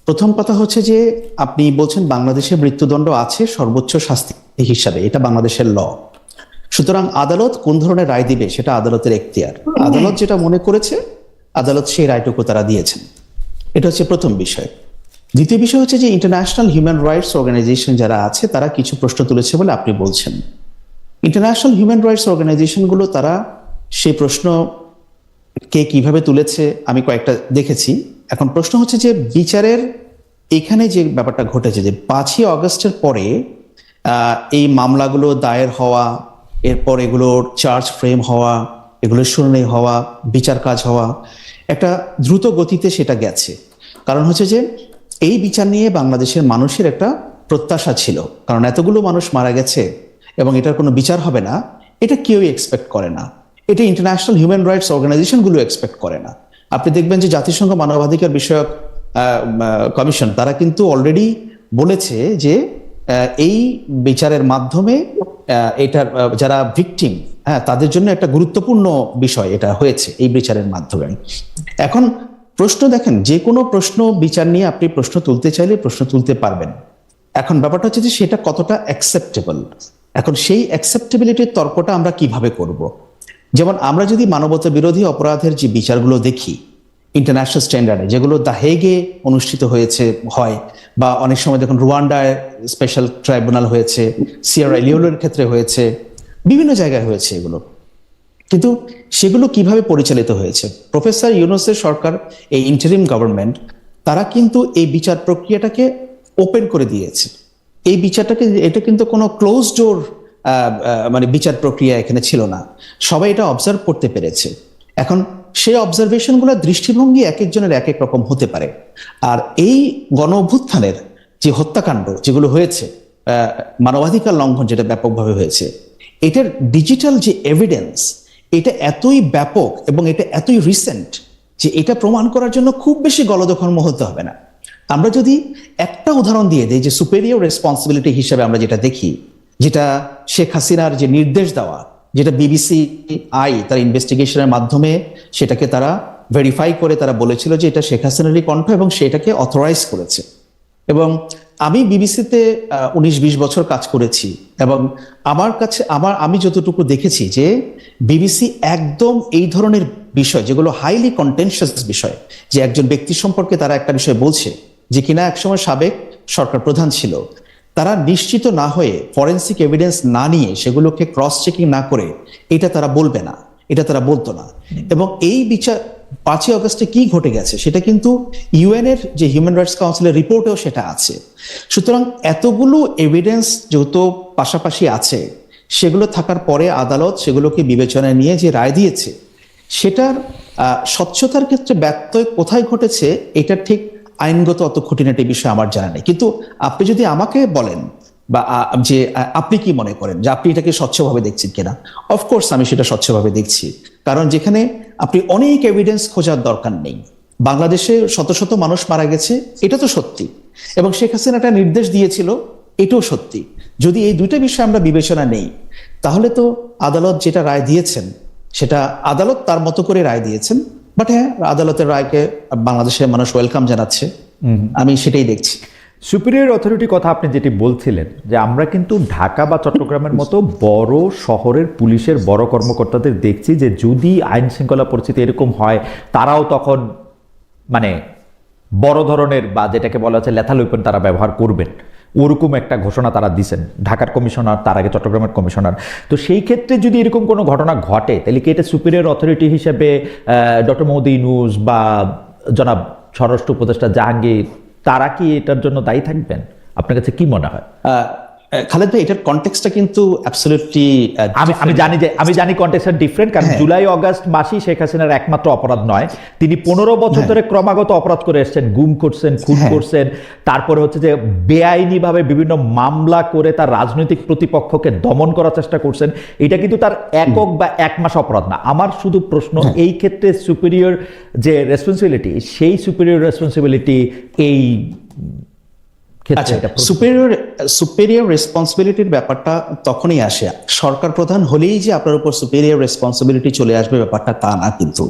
প্রথম কথা হচ্ছে যে আপনি বলছেন বাংলাদেশে মৃত্যুদণ্ড আছে সর্বোচ্চ শাস্তি হিসাবে, এটা বাংলাদেশের ল। সুতরাং আদালত কোন ধরনের রায় দিবে সেটা আদালতের এখতিয়ার। আদালত যেটা মনে করেছে, আদালত সেই রায়টুকু তারা দিয়েছেন। এটা হচ্ছে প্রথম বিষয়। দ্বিতীয় বিষয় হচ্ছে যে ইন্টারন্যাশনাল হিউম্যান রাইটস অর্গানাইজেশন যারা আছে তারা কিছু প্রশ্ন তুলেছে বলে আপনি বলছেন। ইন্টারন্যাশনাল হিউম্যান রাইটস অর্গানাইজেশনগুলো তারা সেই প্রশ্ন কে কিভাবে তুলেছে আমি কয়েকটা দেখেছি। এখন প্রশ্ন হচ্ছে যে বিচারের এখানে যে ব্যাপারটা ঘটেছে যে 5ই অগস্টের পরে এই মামলাগুলো দায়ের হওয়া, এরপর এগুলোর চার্জ ফ্রেম হওয়া, এগুলোর শুনানি হওয়া, বিচার কাজ হওয়া, একটা দ্রুত গতিতে সেটা গেছে। কারণ হচ্ছে যে এই বিচার নিয়ে বাংলাদেশের মানুষের একটা প্রত্যাশা ছিল, কারণ এতগুলো মানুষ মারা গেছে এবং এটার কোনো বিচার হবে না, এটা কেউই এক্সপেক্ট করে না। এটা ইন্টারন্যাশনাল হিউম্যান রাইটস অর্গানাইজেশনগুলো এক্সপেক্ট করে না। আপনি দেখবেন যে জাতিসংঘ মানবাধিকার বিষয়ক কমিশন তারা কিন্তু অলরেডি বলেছে যে এই বিচারের মাধ্যমে এটার যারা ভিকটিম, হ্যাঁ, তাদের জন্য একটা গুরুত্বপূর্ণ বিষয় এটা হয়েছে এই বিচারের মাধ্যমে। এখন প্রশ্ন দেখেন, যে কোনো প্রশ্ন বিচার নিয়ে আপনি প্রশ্ন তুলতে চাইলে প্রশ্ন তুলতে পারবেন। এখন ব্যাপারটা হচ্ছে যে সেটা কতটা অ্যাকসেপ্টেবল। এখন সেই অ্যাকসেপ্টেবিলিটির তর্কটা আমরা কিভাবে করব? যেমন আমরা যদি মানবতা বিরোধী অপরাধের যে বিচারগুলো দেখি ইন্টারন্যাশনাল স্ট্যান্ডার্ডে, যেগুলো দ্য হেগে অনুষ্ঠিত হয়, বা অনেক সময় দেখুন রুয়ান্ডায় স্পেশাল ট্রাইব্যুনাল হয়েছে, সিয়েরা লিওনের ক্ষেত্রে হয়েছে, বিভিন্ন জায়গায় হয়েছে এগুলো, কিন্তু সেগুলো কিভাবে পরিচালিত হয়েছে? প্রফেসর ইউনূসের সরকার, এই ইন্টারিম গভর্নমেন্ট, তারা কিন্তু এই বিচার প্রক্রিয়াটাকে ওপেন করে দিয়েছে। এই বিচারটাকে, এটা কিন্তু কোনো ক্লোজ ডোর মানে বিচার প্রক্রিয়া এখানে ছিল না, সবাই এটা অবজার্ভ করতে পেরেছে। এখন সেই অবজারভেশনগুলোর দৃষ্টিভঙ্গি এক একজনের এক এক রকম হতে পারে। আর এই গণ অভ্যুত্থানের যে হত্যাকাণ্ড যেগুলো হয়েছে, মানবাধিকার লঙ্ঘন যেটা ব্যাপকভাবে হয়েছে, এটার ডিজিটাল যে এভিডেন্স, এটা এতই ব্যাপক এবং এটা এতই রিসেন্ট যে এটা প্রমাণ করার জন্য খুব বেশি গলদঘর্ম হতে হবে না। আমরা যদি একটা উদাহরণ দিয়ে দিই, যে সুপেরিয়র রেসপন্সিবিলিটি হিসেবে আমরা যেটা দেখি, যেটা শেখ হাসিনার যে নির্দেশ দেওয়া, যেটা BBC তার ইনভেস্টিগেশনের মাধ্যমে সেটাকে তারা ভেরিফাই করে তারা বলেছিল যে এটা শেখ হাসিনারই কণ্ঠ এবং সেটাকে অথরাইজ করেছে। এবং আমি বিবিসিতে 19-20 বছর কাজ করেছি এবং আমি যতটুকু দেখেছি যে বিবিসি একদম এই ধরনের বিষয়, যেগুলো হাইলি কন্টেনশিয়াস বিষয়, যে একজন ব্যক্তি সম্পর্কে তারা একটা বিষয় বলছে যে কিনা একসময় সাবেক সরকার প্রধান ছিল, তারা নিশ্চিত না হয়ে, ফরেন্সিক এভিডেন্স না নিয়ে, সেগুলোকে ক্রস চেকিং না করে এটা তারা বলবে না, এটা তারা বলতো না। এবং এই বিচার 5ই অগস্টে কি ঘটে গেছে সেটা কিন্তু UN এর যে হিউম্যান রাইটস কাউন্সিলের রিপোর্টেও সেটা আছে। সুতরাং এতগুলো এভিডেন্স যেহেতু পাশাপাশি আছে, সেগুলো থাকার পরে আদালত সেগুলোকে বিবেচনায় নিয়ে যে রায় দিয়েছে, সেটার স্বচ্ছতার ক্ষেত্রে ব্যত্যয় কোথায় ঘটেছে এটা ঠিক আইনগত অত খুঁটিনাটি বিষয় আমার জানা নেই। কিন্তু আপনি যদি আমাকে বলেন বা যে আপনি কি মনে করেন যে আপনি এটাকে স্বচ্ছভাবে দেখছেন কিনা, অফকোর্স আমি সেটা স্বচ্ছভাবে দেখছি। কারণ যেখানে আপনি অনেক এভিডেন্স খোঁজার দরকার নেই, বাংলাদেশে শত শত মানুষ মারা গেছে, এটা তো সত্যি, এবং শেখ হাসিনা একটা নির্দেশ দিয়েছিল, এটাও সত্যি। যদি এই দুইটা বিষয় আমরা বিবেচনা নেই, তাহলে তো আদালত যেটা রায় দিয়েছেন সেটা আদালত তার মতো করে রায় দিয়েছেন। বাট হ্যাঁ, আদালতের রায়কে বাংলাদেশের মানুষ ওয়েলকাম জানাচ্ছে, আমি সেটাই দেখছি। সুপিরিয়র অথরিটি কথা আপনি যেটি বলছিলেন, যে আমরা কিন্তু ঢাকা বা চট্টগ্রামের মতো বড় শহরের পুলিশের বড় কর্মকর্তাদের দেখছি যে যদি আইন শৃঙ্খলা পরিস্থিতি এরকম হয়, তারাও তখন মানে বড় ধরনের বা যেটাকে বলা হচ্ছে লেথাল ওয়েপন তারা ব্যবহার করবেন, ওরকম একটা ঘোষণা তারা দিছেন, ঢাকার কমিশনার, তার আগে চট্টগ্রামের কমিশনার। তো সেই ক্ষেত্রে যদি এরকম কোনো ঘটনা ঘটে, তাহলে কি এটা সুপিরিয়র অথরিটি হিসেবে ডক্টর মোহাম্মদ ইউনূস বা জনাব স্বরাষ্ট্র উপদেষ্টা জাহাঙ্গীর, তারা কি এটার জন্য দায়ী থাকবেন? আপনার কাছে কি মনে হয়? খালেদ ভাই, এটার কনটেক্সটটা কিন্তু অ্যাবসলিউটলি আমি জানি কন্টেক্সট ডিফারেন্ট, কারণ জুলাই অগাস্ট মাসই শেখ হাসিনার একমাত্র অপরাধ নয়। তিনি 15 বছর ধরে ক্রমাগত অপরাধ করে এসেছেন, গুম করছেন, খুন করছেন, তারপরে হচ্ছে যে বেআইনিভাবে বিভিন্ন মামলা করে তার রাজনৈতিক প্রতিপক্ষকে দমন করার চেষ্টা করছেন। এটা কিন্তু তার একক বা এক মাস অপরাধ না। আমার শুধু প্রশ্ন, এই ক্ষেত্রে সুপিরিয়র যে রেসপন্সিবিলিটি, সেই সুপিরিয়র রেসপন্সিবিলিটি এই সুপেরিয়র রেসপন্সিবিলিটির ব্যাপারটা তখনই আসে, সরকার প্রধান হলেই যে আপনার উপর সুপেরিয়র রেসপন্সিবিলিটি চলে আসবে ব্যাপারটা তা না। কিন্তু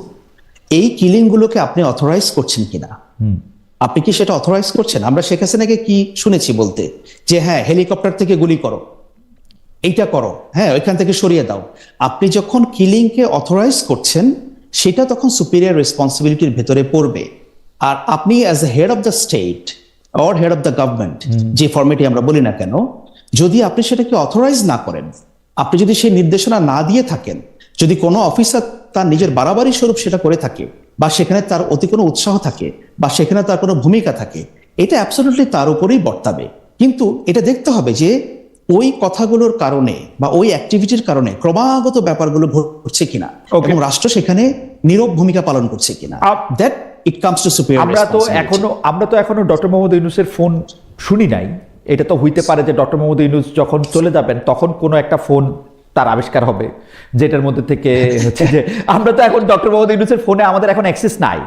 এই কিলিং গুলোকে আপনি অথরাইজ করছেন কিনা, আপনি কি সেটা অথরাইজ করছেন? আমরা শেখ হাসিনাকে কি শুনেছি বলতে যে হ্যাঁ হেলিকপ্টার থেকে গুলি করো, এইটা করো, হ্যাঁ ওইখান থেকে সরিয়ে দাও। আপনি যখন কিলিংকে অথরাইজ করছেন সেটা তখন সুপিরিয়র রেসপন্সিবিলিটির ভেতরে পড়বে। আর আপনি as a head of the state or head of the government, যে ফর্মেটে আমরা বলি না কেন, যদি আপনি সেটাকে অথরাইজ না করেন, আপনি যদি সেই নির্দেশনা না দিয়ে থাকেন, যদি কোনো অফিসার তার নিজের বাড়াবাড়ি স্বরূপ সেটা করে থাকে, বা সেখানে তার অতি কোনো উৎসাহ থাকে, বা সেখানে তার কোনো ভূমিকা থাকে, এটা অ্যাবসলিউটলি তার উপরেই বর্তাবে। কিন্তু এটা দেখতে হবে যে ওই কথাগুলোর কারণে বা ওই অ্যাক্টিভিটির কারণে ক্রমাগত ব্যাপারগুলো ঘটছে কিনা এবং রাষ্ট্র সেখানে নীরব ভূমিকা পালন করছে কিনা। That it comes to superior responsibility. আমরা তো এখনো ডক্টর মোহাম্মদ ইউনূসের ফোন শুনি নাই। এটা তো হইতে পারে যে ডক্টর মোহাম্মদ ইউনূস যখন চলে যাবেন তখন কোনো একটা ফোন তার আবিষ্কার হবে, যেটার মধ্যে থেকে হচ্ছে যে আমরা তো এখন ডক্টর মোহাম্মদ ইউনূসের ফোনে আমাদের এখন অ্যাক্সেস নাই।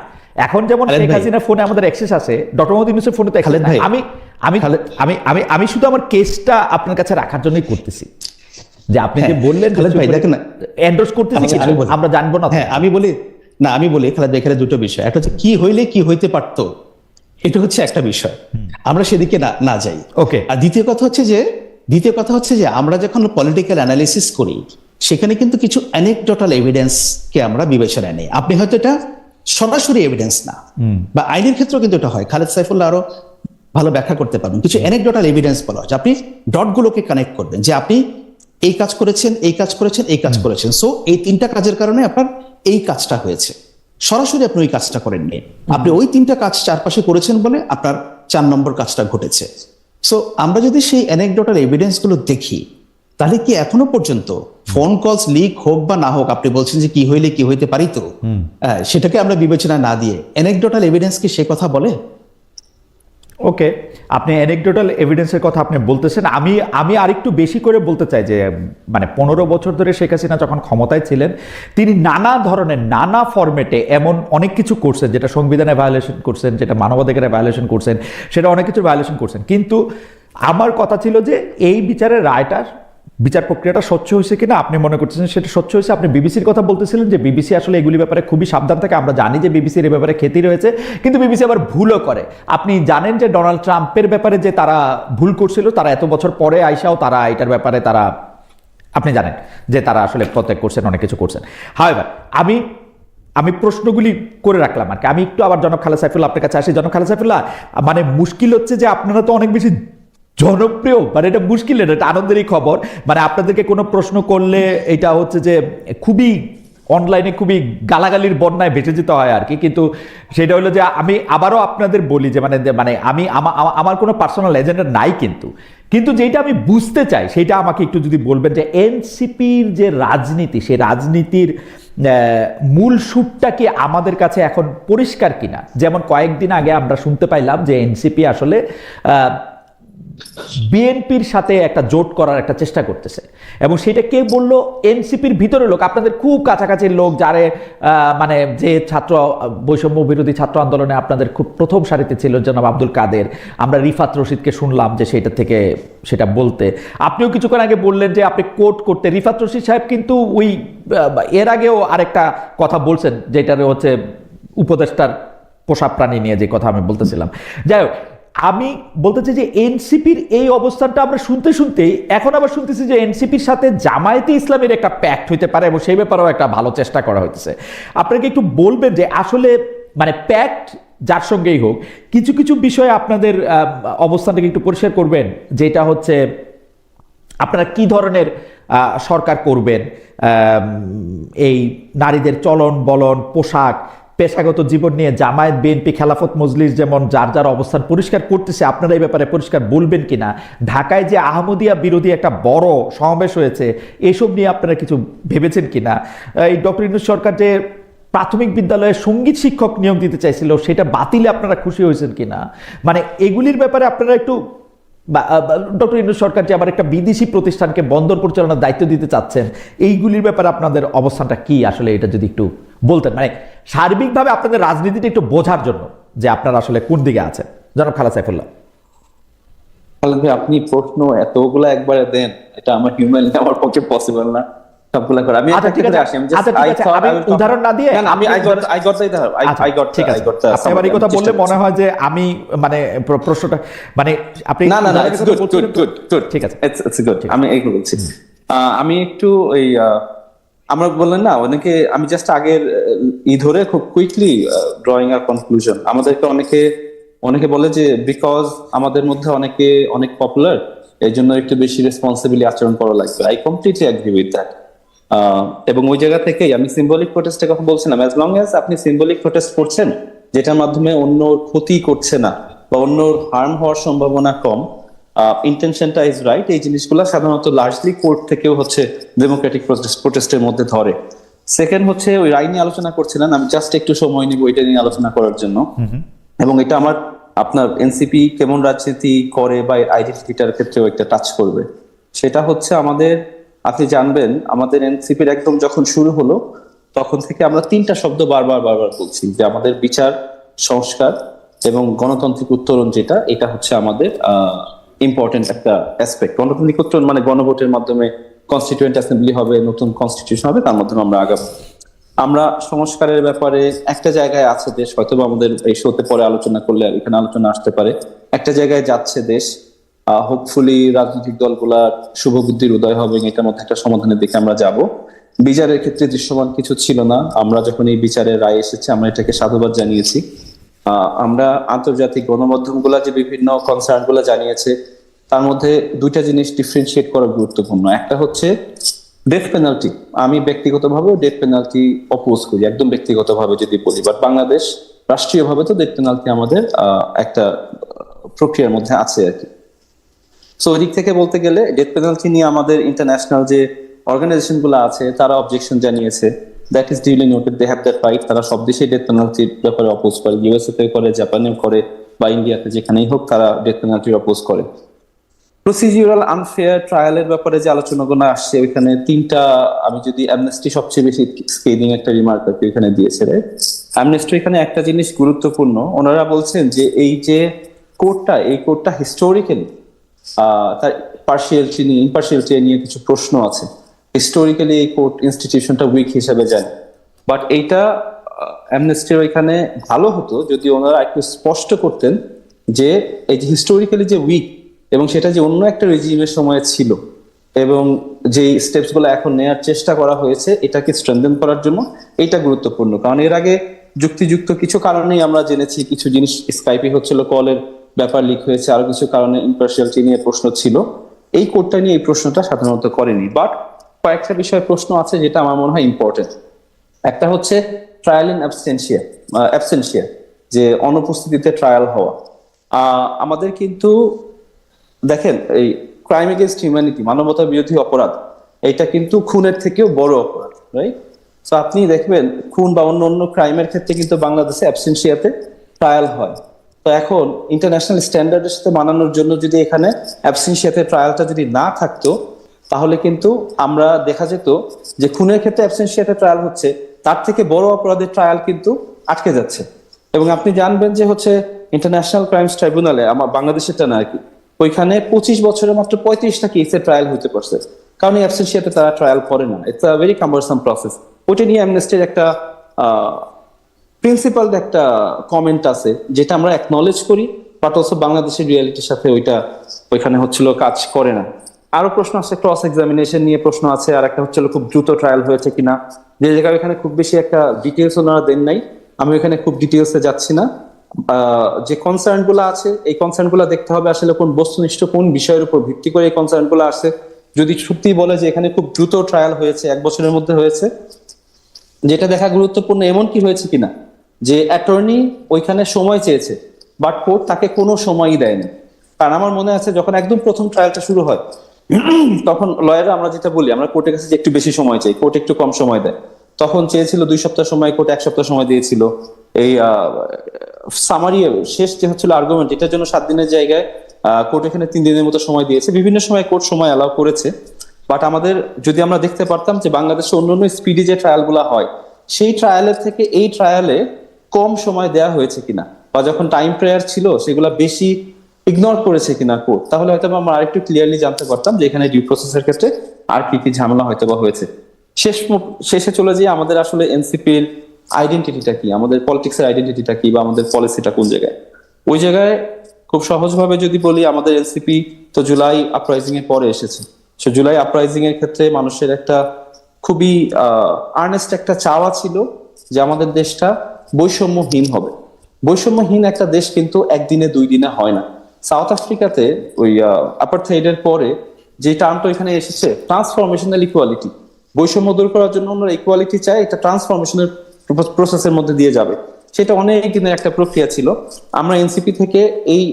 এখন যেমন শেখ হাসিনার ফোনে আমাদের অ্যাক্সেস আছে, ডক্টর মোহাম্মদ ইউনূসের ফোনে তো অ্যাক্সেস নাই। আমি শুধু আমার কেসটা আপনার কাছে রাখার জন্যই করতেছি, যে আপনি যে বললেন এন্ডোর্স করতেছি, আমরা জানবো না। হ্যাঁ আমি বলি খালেদ ভাই, এখানে দুটো বিষয়, একটা হচ্ছে কি হইলে কি হইতে পারতো, এটা হচ্ছে একটা বিষয়, আমরা সেদিকে না যাই। ওকে। আর দ্বিতীয় কথা হচ্ছে যে আমরা যখন পলিটিক্যাল অ্যানালিসিস করি সেখানে কিন্তু কিছু অ্যানেকডোটাল এভিডেন্স কে আমরা বিবেচনায় নেই। আপনি হয়তো এটা সরাসরি এভিডেন্স না, বা আইনের ক্ষেত্রেও কিন্তু এটা হয়, খালেদ সাইফুল্লাহ আরো ভালো ব্যাখ্যা করতে পারবেন, কিছু অ্যানেকডোটাল এভিডেন্স বলা হয়, আপনি ডটগুলোকে কানেক্ট করবেন যে আপনি এই কাজ করেছেন, এই কাজ করেছেন, এই কাজ করেছেন, সো এই তিনটা কাজের কারণে আপনার এই কাজটা হয়েছে। সরাসরি আপনি ওই কাজটা করেননি, আপনি ওই তিনটা কাজ চারপাশে করেছেন বলে আপনার 4 নম্বর কাজটা ঘটেছে। সো আমরা যদি সেই অ্যানেকডোটাল এভিডেন্স গুলো দেখি, তাহলে কি এখনো পর্যন্ত ফোন কলস লিক হোক বা না হোক, আপনি বলছেন যে কি হইলে কি হইতে পারি, তো সেটাকে আমরা বিবেচনা না দিয়ে অ্যানেকডোটাল এভিডেন্স কি সে কথা বলে? ওকে, আপনি অ্যানেকডোটাল এভিডেন্সের কথা আপনি বলতেছেন। আমি আরেকটু বেশি করে বলতে চাই যে মানে 15 বছর ধরে শেখ হাসিনা যখন ক্ষমতায় ছিলেন, তিনি নানা ধরনের নানা ফরম্যাটে এমন অনেক কিছু করছেন, যেটা সংবিধানে ভায়োলেশন করছেন, যেটা মানবাধিকারে ভায়োলেশন করছেন, সেটা অনেক কিছু ভায়োলেশন করছেন। কিন্তু আমার কথা ছিল যে এই বিচারের রায়টা, বিচার প্রক্রিয়াটা স্বচ্ছ হয়েছে কিনা আপনি মনে করতেছেন সেটা স্বচ্ছ হয়েছে। আপনি বিবিসির কথা বলতেছিলেন যে বিবিসি আসলে এগুলি ব্যাপারে খুবই সাবধান থাকে। আমরা জানি যে বিবিসির এই ব্যাপারে খ্যাতি রয়েছে, কিন্তু বিবিসি আবার ভুলও করে। আপনি জানেন যে ডোনাল্ড ট্রাম্পের ব্যাপারে যে তারা ভুল করছিল, তারা এত বছর পরে আইসাও তারা এটার ব্যাপারে আপনি জানেন যে তারা আসলে প্রত্যেক করছেন, অনেক কিছু করছেন। হাওয়েভার আমি প্রশ্নগুলি করে রাখলাম আর কি। আমি একটু আবার জনাব খালেদ সাইফুল্লাহ আপনার কাছে আসি। জনাব খালেদ সাইফুল্লাহ, মানে মুশকিল হচ্ছে যে আপনারা তো অনেক বেশি জনপ্রিয়, মানে এটা মুশকিল, এটা আনন্দেরই খবর। মানে আপনাদেরকে কোনো প্রশ্ন করলে এটা হচ্ছে যে খুবই অনলাইনে খুবই গালাগালির বন্যায় ভেসে যেতে হয় আর কি। কিন্তু সেটা হলো যে আমি আবারও আপনাদের বলি যে মানে আমি আমার কোনো পার্সোনাল এজেন্ডা নাই, কিন্তু যেটা আমি বুঝতে চাই সেটা আমাকে একটু যদি বলবেন যে এনসিপির যে রাজনীতি, সেই রাজনীতির মূল সুরটা কি আমাদের কাছে এখন পরিষ্কার কিনা। যেমন কয়েকদিন আগে আমরা শুনতে পাইলাম যে এনসিপি আসলে বিএনপির সাথে একটা জোট করার একটা চেষ্টা করতেছে, এবং সেটা কে বললো? এনসিপির ভিতরে লোক, আপনাদের খুব কাছাকাছির লোক, যারে মানে যে ছাত্র বৈষম্য বিরোধী ছাত্র আন্দোলনে আপনাদের খুব প্রথম সারিতে ছিল জনাব আব্দুল কাদের। আমরা রিফাত রশিদকে শুনলাম যে সেটা বলতে। আপনিও কিছুক্ষণ আগে বললেন যে আপনি কোট করতে। রিফাত রশিদ সাহেব কিন্তু ওই এর আগেও আরেকটা কথা বলছেন, যেটার হচ্ছে উপদেষ্টার পোষা প্রাণী নিয়ে যে কথা আমি বলতেছিলাম। যাই হোক, আমি বলতে চাই যে এনসিপির এই অবস্থানটা আমরা শুনতেই এখন আবার শুনতেছি যে এনসিপির সাথে জামায়াতে ইসলামের একটা প্যাক্ট হইতে পারে, এবং সেই ব্যাপারেও একটা ভালো চেষ্টা করা হইতেছে। আপনাকে একটু বলবেন যে আসলে মানে প্যাক্ট যার সঙ্গেই হোক, কিছু কিছু বিষয়ে আপনাদের অবস্থানটাকে একটু পরিষ্কার করবেন, যেটা হচ্ছে আপনারা কি ধরনের সরকার করবেন, এই নারীদের চলন বলন, পোশাক, পেশাগত জীবন নিয়ে জামায়াত, বিএনপি, খেলাফত মজলিস যেমন যার যার অবস্থান পরিষ্কার করতেছে, আপনারা এই ব্যাপারে পরিষ্কার বলবেন কিনা? ঢাকায় যে আহমদিয়া বিরোধী একটা বড় সমাবেশ হয়েছে, এসব নিয়ে আপনারা কিছু ভেবেছেন কিনা? এই ডক্টর ইউনূস সরকার যে প্রাথমিক বিদ্যালয়ে সঙ্গীত শিক্ষক নিয়োগ দিতে চাইছিল, সেটা বাতিলে আপনারা খুশি হয়েছেন কিনা? মানে এগুলির ব্যাপারে আপনারা একটু, ডক্টর ইউনূস সরকার যে আবার একটা বিদেশি প্রতিষ্ঠানকে বন্দর পরিচালনার দায়িত্ব দিতে চাচ্ছেন, এইগুলির ব্যাপারে আপনাদের অবস্থানটা কি আসলে, এটা যদি একটু বলতেন, মানে সার্বিকভাবে আপনাদের রাজনীতিটা একটু বোঝার জন্য যে আপনারা আসলে কোন দিকে আছেন। জনাব খালেদ সাইফুল্লাহ। খালেদ ভাই, আপনি প্রশ্ন এতগুলা একবারে দেন, এটা আমার হিউম্যানলি আমার পক্ষে পসিবল না সবগুলা করে। আমি আচ্ছা, ঠিক আছে, আসি, আমি আচ্ছা, ঠিক আছে, আমি উদাহরণ না দিয়ে আমি I got ঠিক আছে, আপনি আবার এই কথা বললে মনে হয় যে আমি মানে প্রশ্নটা মানে আপনি না উদাহরণের কথা বলছিলেন তো? গুড ঠিক আছে, ইটস গুড। আমি এইগুলো বলছি। আমি একটু ওই আমরা বললেন না অনেকে, আমি জাস্ট আগের ধরে খুব কুইকলি ড্রয়িং আর কনক্লুশন। আমাদেরকে অনেকে বলে যে বিকজ আমাদের মধ্যে অনেকে অনেক পপুলার, এই জন্য একটু বেশি রেসপন্সিবিলি আচরণ করা লাগবে। I completely agree with that. এবং ওই জায়গা থেকেই আমি সিম্বলিক প্রোটেস্টের কথা বলছিলাম। অ্যাজ লং অ্যাজ আপনি সিম্বলিক প্রোটেস্ট করছেন, যেটার মাধ্যমে অন্যর ক্ষতি করছে না বা অন্যর হার্ম হওয়ার সম্ভাবনা কম, ইন্টেনশনটা ইজ রাইট, এই জিনিসগুলো সাধারণত লার্জলি কোর্ট থেকেও হচ্ছে ডেমোক্রেটিক প্রোটেস্টের মধ্যে ধরে। সেকেন্ড হচ্ছে ওই রায় নিয়ে আলোচনা করছিলেন, আমি জাস্ট একটু সময় নিব এটা নিয়ে আলোচনা করার জন্য। এবং এটা আমার আপনার এনসিপি কেমন রাজনীতি করে বা আইডেন্টিটিটার ক্ষেত্রেও একটা টাচ করবে। সেটা হচ্ছে আমাদের, আপনি জানবেন আমাদের এনসিপির একদম যখন শুরু হলো তখন থেকে আমরা তিনটা শব্দ বারবার বলছি যে আমাদের বিচার, সংস্কার এবং গণতান্ত্রিক উত্তরণ, যেটা এটা হচ্ছে আমাদের ইম্পর্টেন্ট একটা অ্যাসপেক্ট। গণতান্ত্রিক উত্তরণ মানে গণভোটের মাধ্যমে কনস্টিটিউয়েন্ট অ্যাসেম্বলি হবে, নতুন কনস্টিটিউশন হবে, তার মাধ্যমে আমরা আগাবো। আমরা সংস্কারের ব্যাপারে একটা জায়গায় আছে দেশ, হয়তো আমাদের এই শোতে পরে আলোচনা করলে এখানে আলোচনা আসতে পারে, একটা জায়গায় যাচ্ছে দেশ। হোপফুলি রাজনৈতিক দলগুলার শুভ বুদ্ধির উদয় হবে, এটার মধ্যে একটা সমাধানের দিকে আমরা যাব। বিচারের ক্ষেত্রে দৃশ্যমান কিছু ছিল না, আমরা যখন এই বিচারের রায় এসেছে আমরা এটাকে সাধুবাদ জানিয়েছি। আমরা আন্তর্জাতিক গণমাধ্যমগুলা যে বিভিন্ন কনসার্ন গুলা জানিয়েছে, তার মধ্যে দুইটা জিনিস ডিফারেন্সিয়েট করা গুরুত্বপূর্ণ। একটা হচ্ছে ডেথ পেনাল্টি। আমি ব্যক্তিগতভাবে ডেথ পেনাল্টি অপোজ করি, একদম ব্যক্তিগতভাবে যদি বলি, বাট বাংলাদেশ রাষ্ট্রীয়ভাবে তো ডেথ পেনাল্টি আমাদের একটা প্রক্রিয়ার মধ্যে আছে আর কি। সো ওই দিক থেকে বলতে গেলে ডেথ পেনাল্টি নিয়ে আমাদের ইন্টারন্যাশনাল যে অর্গানাইজেশন গুলো আছে তারা অবজেকশন জানিয়েছে। That is duly noted, they have that right. তারা সব দেশেই ডেথ পেনাল্টির ব্যাপারে অপোজ করে, ইউএসএ তে করে, জাপানেও করে, বা ইন্ডিয়াতে যেখানেই হোক তারা ডেথ পেনাল্টির অপোজ করে। প্রসিডিউরাল আনফেয়ার ট্রায়ালের ব্যাপারে যে আলোচনাগুলো আসছে ওইখানে তিনটা, আমি যদি অ্যামনেস্টি সবচেয়ে বেশি স্কেলিং একটা রিমার্ক আর কি এখানে দিয়েছে। অ্যামনেস্টি এখানে একটা জিনিস গুরুত্বপূর্ণ, ওনারা বলছেন যে এই যে কোর্টটা হিস্টোরিক্যালি তার ইম্পার্শিয়ালিটি নিয়ে কিছু প্রশ্ন আছে। হিস্টোরিক্যালি এই কোর্ট ইনস্টিটিউশনটা উইক হিসেবে জানে, বাট এইটা অ্যামনেস্টির ওইখানে ভালো হতো যদি ওনারা একটু স্পষ্ট করতেন যে এই যে হিস্টোরিক্যালি যে উইক এবং সেটা যে অন্য একটা রেজিমের সময় ছিল, এবং যে স্টেপস গুলো এখন নেওয়ার চেষ্টা করা হয়েছে এটাকে স্ট্রেনথেন করার জন্য, এটা গুরুত্বপূর্ণ। কারণ এর আগে যুক্তিযুক্ত কিছু কারণেই আমরা জেনেছি কিছু জিনিস স্কাইপে হচ্ছিল, কলের ব্যাপার লিক হয়েছে, আরো কিছু কারণে ইম্পার্শিয়ালিটি নিয়ে প্রশ্ন ছিল। এই কোর্টটা নিয়ে এই প্রশ্নটা সাধারণত করেনি, বাট কয়েকটা বিষয়ে প্রশ্ন আছে যেটা আমার মনে হয় ইম্পর্টেন্ট। একটা হচ্ছে ট্রায়াল ইন অ্যাবসেন্সিয়া, যে অনুপস্থিতিতে ট্রায়াল হওয়া। আমাদের কিন্তু দেখেন এই ক্রাইম এগেইনস্ট হিউম্যানিটি, মানবতা বিরোধী অপরাধ, এটা কিন্তু খুনের থেকেও বড় অপরাধ, রাইট? তো আপনি দেখবেন খুন বা অন্য ক্রাইমের ক্ষেত্রে কিন্তু বাংলাদেশে অ্যাবসেন্সিয়াতে ট্রায়াল হয়। তো এখন ইন্টারন্যাশনাল স্ট্যান্ডার্ডের সাথে মানানোর জন্য যদি এখানে অ্যাবসেন্সিয়াতে ট্রায়ালটা যদি না থাকতো, তাহলে কিন্তু আমরা দেখা যেত যে খুনের ক্ষেত্রে অ্যাবসেন্সিয়াতে ট্রায়াল হচ্ছে, তার থেকে বড় অপরাধের ট্রায়াল কিন্তু আটকে যাচ্ছে। এবং আপনি জানবেন যে হচ্ছে ইন্টারন্যাশনাল ক্রাইমস ট্রাইব্যুনালে, আমার বাংলাদেশেরটা না আর কি, ওইখানে 25 বছরে মাত্র 35টা কেসে ট্রায়াল হতে পারছে, কারণ এই অ্যাবসেন্সিয়াতে তারা ট্রায়াল করে না। It's a very কাম্বারসাম process. ওইটা নিয়ে অ্যামনেস্টির একটা প্রিন্সিপাল একটা কমেন্ট আছে যেটা আমরা অ্যাকনলেজ করি, বাট অলসো বাংলাদেশের রিয়ালিটির সাথে ওইখানে হচ্ছিল কাজ করে না। আরো প্রশ্ন আছে, ক্রস এক্সামিনেশন নিয়ে প্রশ্ন আছে, আর একটা হচ্ছিল খুব দ্রুত ট্রায়াল হয়েছে কিনা, যে জায়গায় এখানে খুব বেশি একটা ডিটেলস ওনারা দেন নাই। আমি এখানে খুব ডিটেলসে যাচ্ছি না। যে কনসার্ন গুলো আছে এই কনসার্ন গুলো দেখতে হবে আসলে কোন বস্তুনিষ্ঠ কোন বিষয়ের উপর ভিত্তি করে এই কনসার্ন গুলো আসছে। যদি সত্যি বলে যে এখানে খুব দ্রুত ট্রায়াল হয়েছে, 1 বছরের মধ্যে হয়েছে, যেটা দেখা গুরুত্বপূর্ণ এমন কি হয়েছে কিনা, যে অ্যাটর্নি ওইখানে সময় চেয়েছে, বাট কোর্ট তাকে কোনো সময়ই দেয়নি। কারণ আমার মনে আছে যখন একদম প্রথম ট্রায়ালটা শুরু হয় তখন লয়াররা আমরা যেটা বলি, আমরা কোর্টের কাছে যে একটু বেশি সময় চাই, কোর্ট একটু কম সময় দেয়। তখন চেয়েছিল 2 সপ্তাহ সময়, কোর্ট 1 সপ্তাহ সময় দিয়েছিল। এই সামারি শেষ যে হচ্ছিল আর্গুমেন্ট, এটার জন্য 7 দিনের জায়গায় কোর্ট এখানে 3 দিনের মতো সময় দিয়েছে। বিভিন্ন সময় কোর্ট সময় অ্যালাউ করেছে, বাট আমাদের যদি আমরা দেখতে পারতাম যে বাংলাদেশে অন্যান্য স্পিডি যে ট্রায়ালগুলো হয় সেই ট্রায়ালের থেকে এই ট্রায়ালে কম সময় দেয়া হয়েছে কিনা, বা যখন টাইম প্রেয়ার ছিল সেগুলো বেশি ইগনোর করেছে কিনা কোর্ট, তাহলে হয়তো আমরা আরেকটু ক্লিয়ারলি জানতে পারতাম যে এখানে ডিউ প্রসেসের ক্ষেত্রে আর কি কি ঝামেলা হয়তো বা হয়েছে। শেষে চলে যেয়ে আমাদের আসলে এনসিপির আইডেন্টিটিটা কি, আমাদের পলিটিক্সের আইডেন্টিটিটা কি, বা আমাদের পলিসিটা কোন জায়গায়। ওই জায়গায় খুব সহজভাবে যদি বলি, আমাদের এনসিপি তো জুলাই আপরাইজিং এর পরে এসেছে। সো জুলাই আপরাইজিং এর ক্ষেত্রে মানুষের একটা খুবই আর্নেস্ট একটা চাওয়া ছিল যে আমাদের দেশটা বৈষম্যহীন হবে। বৈষম্যহীন একটা দেশ কিন্তু একদিনে 2 দিনে হয় না। সাউথ আফ্রিকাতে ওই অ্যাপারথাইডের পরে যে টার্মটা এখানে এসেছে, ট্রান্সফরমেশনাল ইকুয়ালিটি, বৈষম্য দূর করার জন্য ওনারা ইকুয়ালিটি চায়, এটা ট্রান্সফরমেশনের প্রসেসের মধ্যে দিয়ে যাবে। সেটা অনেক দিনের একটা প্রক্রিয়া ছিল। আমরা এনসিপি থেকে এই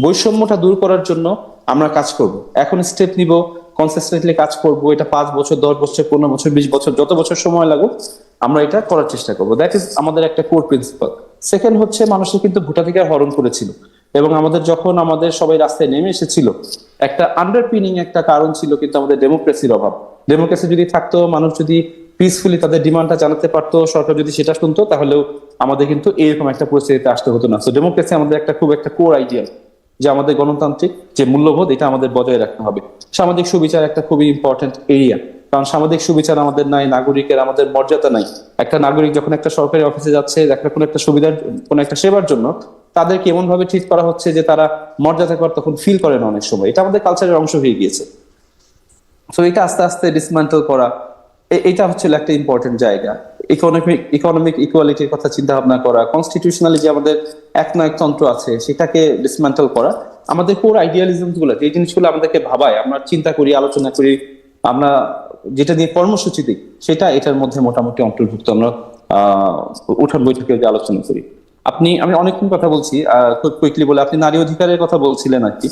বৈষম্যটা দূর করার জন্য আমরা কাজ করব, এখন স্টেপ নিব, কনসিস্টেন্টলি কাজ করব। এটা 5 বছর, 10 বছর, 15 বছর, 20 বছর, যত বছর সময় লাগুক আমরা এটা করার চেষ্টা করব। দ্যাট ইজ আমাদের একটা কোর প্রিন্সিপাল। সেকেন্ড হচ্ছে, মানুষের কিন্তু ভোটাধিকার হরণ করেছিল, এবং আমাদের যখন আমাদের সবাই রাস্তায় নেমে এসেছিল, একটা আন্ডারপিনিং একটা কারণ ছিল কিন্তু আমাদের ডেমোক্রেসির অভাব। ডেমোক্রেসি যদি থাকতো, মানুষ যদি পিসফুলি তাদের ডিমান্ডটা জানাতে পারতো, সরকার যদি সেটা শুনতো, তাহলেও আমাদের কিন্তু এরকম একটা পরিস্থিতিতে আসতে হতো না। সো ডেমোক্রেসি আমাদের একটা খুব একটা কোর আইডিয়াল, যে আমাদের গণতান্ত্রিক যে মূল্যবোধ, এটা আমাদের বজায় রাখতে হবে। সামাজিক সুবিচার একটা খুবই ইম্পর্টেন্ট এরিয়া, কারণ সামাজিক সুবিচার আমাদের নাই, নাগরিকের আমাদের মর্যাদা নাই। একটা নাগরিক যখন একটা সরকারি অফিসে যাচ্ছে, একটা কোনো একটা সুবিধার, কোনো একটা সেবার জন্য, তাদেরকে এমন ভাবে ট্রিট করা হচ্ছে যে তারা মর্যাদাকর তখন ফিল করে না অনেক সময়। এটা আমাদের কালচারের অংশ হয়ে গিয়েছে। তো এটা আস্তে আস্তে ডিসম্যান্টল করা, এটা হচ্ছে একটা ইম্পর্টেন্ট জায়গা। ইকোনমিক ইকুয়ালিটির কথা চিন্তা ভাবনা করা, কনস্টিটিউশনালি যে আমাদের একনায়কতন্ত্র আছে সেটাকে ডিসম্যান্টল করা, আমাদের কোর আইডিয়ালিজম গুলো, এই জিনিসগুলো আমাদেরকে ভাবায়, আমরা চিন্তা করি, আলোচনা করি, আমরা যেটা নিয়ে কর্মসূচি দিই সেটা এটার মধ্যে মোটামুটি অন্তর্ভুক্ত। আমরা উঠান বৈঠকে যে আলোচনা করি। আমি অনেকক্ষণ কথা বলছি, খুব কুইকলি বলে, আপনি নারী অধিকারের কথা বলছিলেন আর কি।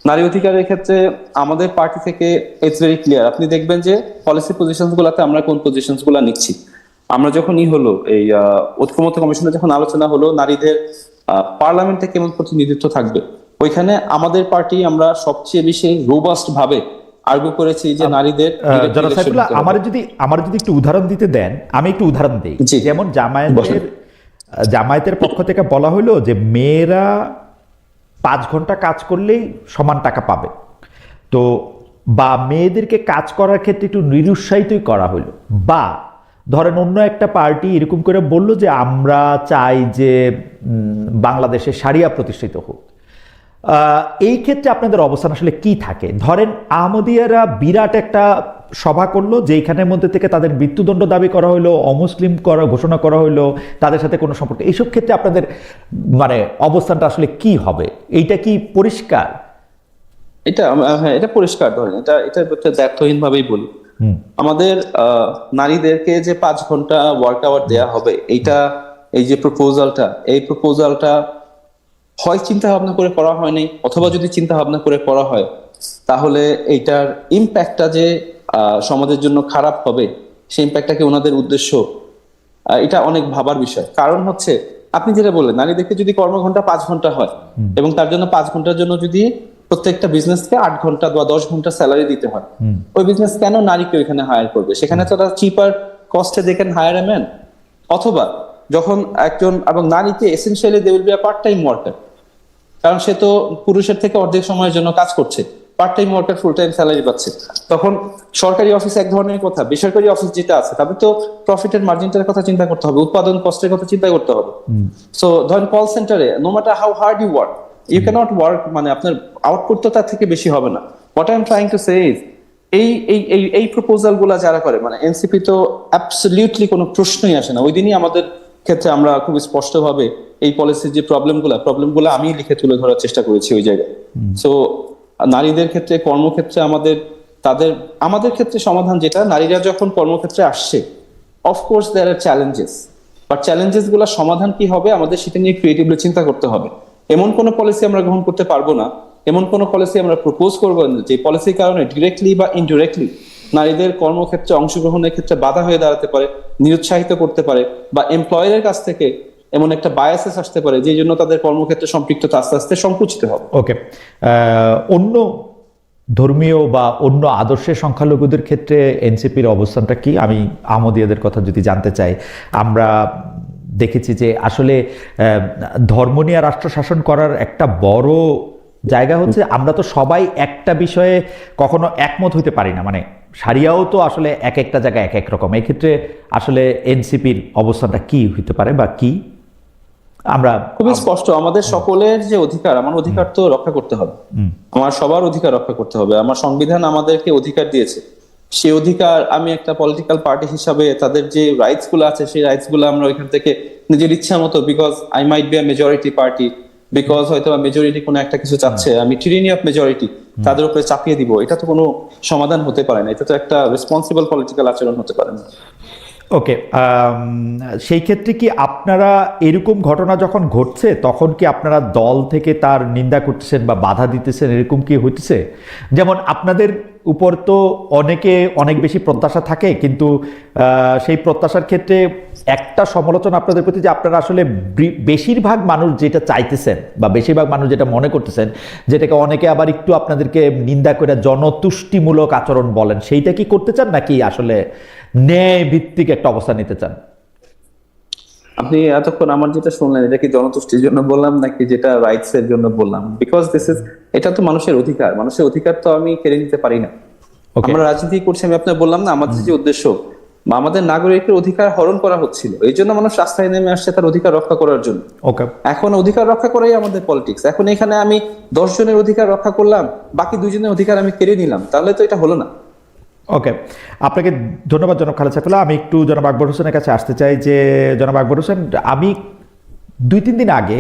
নারী অধিকারের ক্ষেত্রে আমাদের পার্টি থেকে ইটস ভেরি ক্লিয়ার। আপনি দেখবেন যে পলিসি পজিশনস গুলাতে আমরা কোন পজিশনস গুলা নিচ্ছি। আমরা যখনই হলো এই ঐক্যমত্য কমিশনে যখন আলোচনা হলো নারীদের পার্লামেন্টে কেমন প্রতিনিধিত্ব থাকবে, ওইখানে আমাদের পার্টি আমরা সবচেয়ে বেশি রোবাস্ট ভাবে আর্গু করেছি যে নারীদের জনাব সাইফুল্লাহ, আমার যদি একটু উদাহরণ দিতে দেন, আমি একটু উদাহরণ দিই। জি। যেমন জামায়াতের পক্ষ থেকে বলা হলো যে মেয়েরা 5 ঘন্টা কাজ করলেই সমান টাকা পাবে, তো বা মেয়েদেরকে কাজ করার ক্ষেত্রে একটু নিরুৎসাহিতই করা হলো। বা ধরেন অন্য একটা পার্টি এরকম করে বললো যে আমরা চাই যে বাংলাদেশে শারিয়া প্রতিষ্ঠিত হোক। এই ক্ষেত্রে আপনাদের অবস্থান আসলে কি থাকে? ধরেন আহমদিয়ারা বিরাট একটা সভা করলো, যেখানের মধ্যে থেকে তাদের মৃত্যুদণ্ড দাবি করা হলো, অমুসলিম ঘোষণা করা হলো, তাদের সাথে কোনো সম্পর্ক, এইসব ক্ষেত্রে আপনাদের মানে অবস্থানটা আসলে কি হবে? এইটা কি পরিষ্কার? হ্যাঁ, এটা পরিষ্কার। ধরেন এটা দ্ব্যর্থহীন ভাবেই বলি, আমাদের নারীদেরকে যে 5 ঘন্টা ওয়ার্ক আওয়ার দেওয়া হবে, এই যে প্রপোজালটা হয় চিন্তা ভাবনা করে করা হয়নি, অথবা যদি চিন্তা ভাবনা করে করা হয় তাহলে এইটার ইম্প্যাক্টটা যে সমাজের জন্য খারাপ হবে, সেই ইম্প্যাক্টটাকে ওনাদের উদ্দেশ্য, এটা অনেক ভাবার বিষয়। কারণ হচ্ছে আপনি যেটা বললেন, নারীদেরকে যদি কর্মঘন্টা 5 ঘন্টা হয়, এবং তার জন্য 5 ঘন্টার জন্য যদি প্রত্যেকটা বিজনেসকে 8 ঘন্টা বা 10 ঘন্টা স্যালারি দিতে হয়, ওই বিজনেস কেন নারীকে ওইখানে হায়ার করবে? সেখানে তো তারা চিপার কস্টে they can hire a man. অথবা যখন একজন, এবং নারীকে essentially they will be a part time worker, কারণ সে তো পুরুষের থেকে অর্ধেক সময়ের জন্য কাজ করছে, part time worker, full time salary পাচ্ছে। তখন সরকারি অফিস এক ধরনের কথা, বেসরকারি অফিস যেটা আছে তাদের তো প্রফিটের মার্জিনটার কথা চিন্তা করতে হবে, উৎপাদন কষ্টের কথা চিন্তা করতে হবে। সো ধরেন কল সেন্টারে no matter how hard you work, you can't work, মানে আপনার আউটপুট তো তার থেকে বেশি হবে না। What I am trying to say is এই প্রপোজাল গুলা যারা করে, মানে এনসিপি তো অ্যাবসলিউটলি কোনো প্রশ্নই আসে না। ওই দিনই আমাদের ক্ষেত্রে আমরা খুব স্পষ্টভাবে এই পলিসির যে প্রবলেমগুলো আমি লিখে তুলে ধরার চেষ্টা করেছি ওই জায়গায়। সো নারীদের ক্ষেত্রে, কর্মক্ষেত্রে আমাদের ক্ষেত্রে সমাধান যেটা, নারীরা যখন কর্মক্ষেত্রে আসছে, of course there are challenges, but challenges গুলো সমাধান কি হবে আমাদের সেটা নিয়ে ক্রিয়েটিভলি চিন্তা করতে হবে। এমন কোনো পলিসি আমরা গ্রহণ করতে পারবো না, এমন কোনো পলিসি আমরা প্রপোজ করবো না যে পলিসির কারণে ডিরেক্টলি বা ইনডিরেক্টলি নারীদের কর্মক্ষেত্রে অংশগ্রহণের ক্ষেত্রে বাধা হয়ে দাঁড়াতে পারে, নিরুৎসাহিত করতে পারে, বা এমপ্লয়ারের কাছ থেকে এমন একটা বায়াসেস আসতে পারে যে জন্য তাদের কর্মক্ষেত্রে সম্পৃক্ততা আস্তে আস্তে সংকুচিত হবে। ওকে, অন্য ধর্মীয় বা অন্য আদর্শের সংখ্যালঘুদের ক্ষেত্রে এনসিপির অবস্থানটা কি? আমি আহমদিয়াদের কথা যদি জানতে চাই, আমরা দেখেছি যে আসলে ধর্ম নিয়ে রাষ্ট্র শাসন করার একটা বড় জায়গা হচ্ছে আমরা তো সবাই একটা বিষয়ে কখনো একমত হইতে পারি না, মানে সারিয়াও তো আসলে এক একটা জায়গায় এক এক রকম। এক্ষেত্রে আসলে এনসিপির অবস্থানটা কি হইতে পারে বা কি? আমরা খুবই স্পষ্ট, আমাদের সকলের যে অধিকার, আমার অধিকার তো রক্ষা করতে হবে, আমার সবার অধিকার রক্ষা করতে হবে। আমার সংবিধান আমাদেরকে অধিকার দিয়েছে, সেই অধিকার আমি একটা পলিটিক্যাল পার্টি হিসাবে তাদের যে রাইটস গুলো আছে সেই রাইটস গুলো আমরা ওইখান থেকে নিজের ইচ্ছা মতো, because I might be a majority party, because হয়তো মেজরিটি কোনো একটা কিছু চাচ্ছে, আমি টিরানি অফ মেজরিটি তাদের উপরে চাপিয়ে দিব, এটা তো কোনো সমাধান হতে পারে না, এটা তো একটা রেসপন্সিবল পলিটিক্যাল আচরণ হতে পারে না। ওকে, সেই ক্ষেত্রে কি আপনারা এরকম ঘটনা যখন ঘটছে তখন কি আপনারা দল থেকে তার নিন্দা করতেছেন বা বাধা দিতেছেন, এরকম কি হইতেছে? যেমন আপনাদের উপর তো অনেকে অনেক বেশি প্রত্যাশা থাকে, কিন্তু সেই প্রত্যাশার ক্ষেত্রে একটা সমালোচনা আপনাদের প্রতি যে আপনারা আসলে বেশিরভাগ মানুষ যেটা চাইতেছেন বা বেশিরভাগ মানুষ যেটা মনে করতেছেন, যেটাকে অনেকে আবার একটু আপনাদেরকে নিন্দা করে জনতুষ্টিমূলক আচরণ বলেন, সেইটা কি করতে চান নাকি আসলে ন্যায় ভিত্তিক একটা অবস্থান নিতে চান? আপনি এতক্ষণ আমার যেটা শুনলেন এটা কি জনতুষ্টির জন্য বললাম নাকি যেটা রাইটস এর জন্য বললাম? বিকজ এটা তো মানুষের অধিকার, মানুষের অধিকার তো আমি কেড়ে নিতে পারি না। আমরা রাজনীতি করছি, আমি আপনাকে বললাম না আমাদের যে উদ্দেশ্য, আমাদের নাগরিকের অধিকার হরণ করা হচ্ছিল, এই জন্য মানুষ রাস্তায় নেমে আসছে তার অধিকার রক্ষা করার জন্য। ওকে, এখন অধিকার রক্ষা করাই আমাদের পলিটিক্স। এখন এখানে আমি 10 জনের অধিকার রক্ষা করলাম, বাকি 2 জনের অধিকার আমি কেড়ে নিলাম, তাহলে তো এটা হলো না। ওকে, আপনাকে ধন্যবাদ জনাব খালেদ সাইফুল্লাহ। আমি একটু জনাব আকবর হোসেনের কাছে আসতে চাই যে জনাব আকবর হোসেন, আমি 2-3 দিন আগে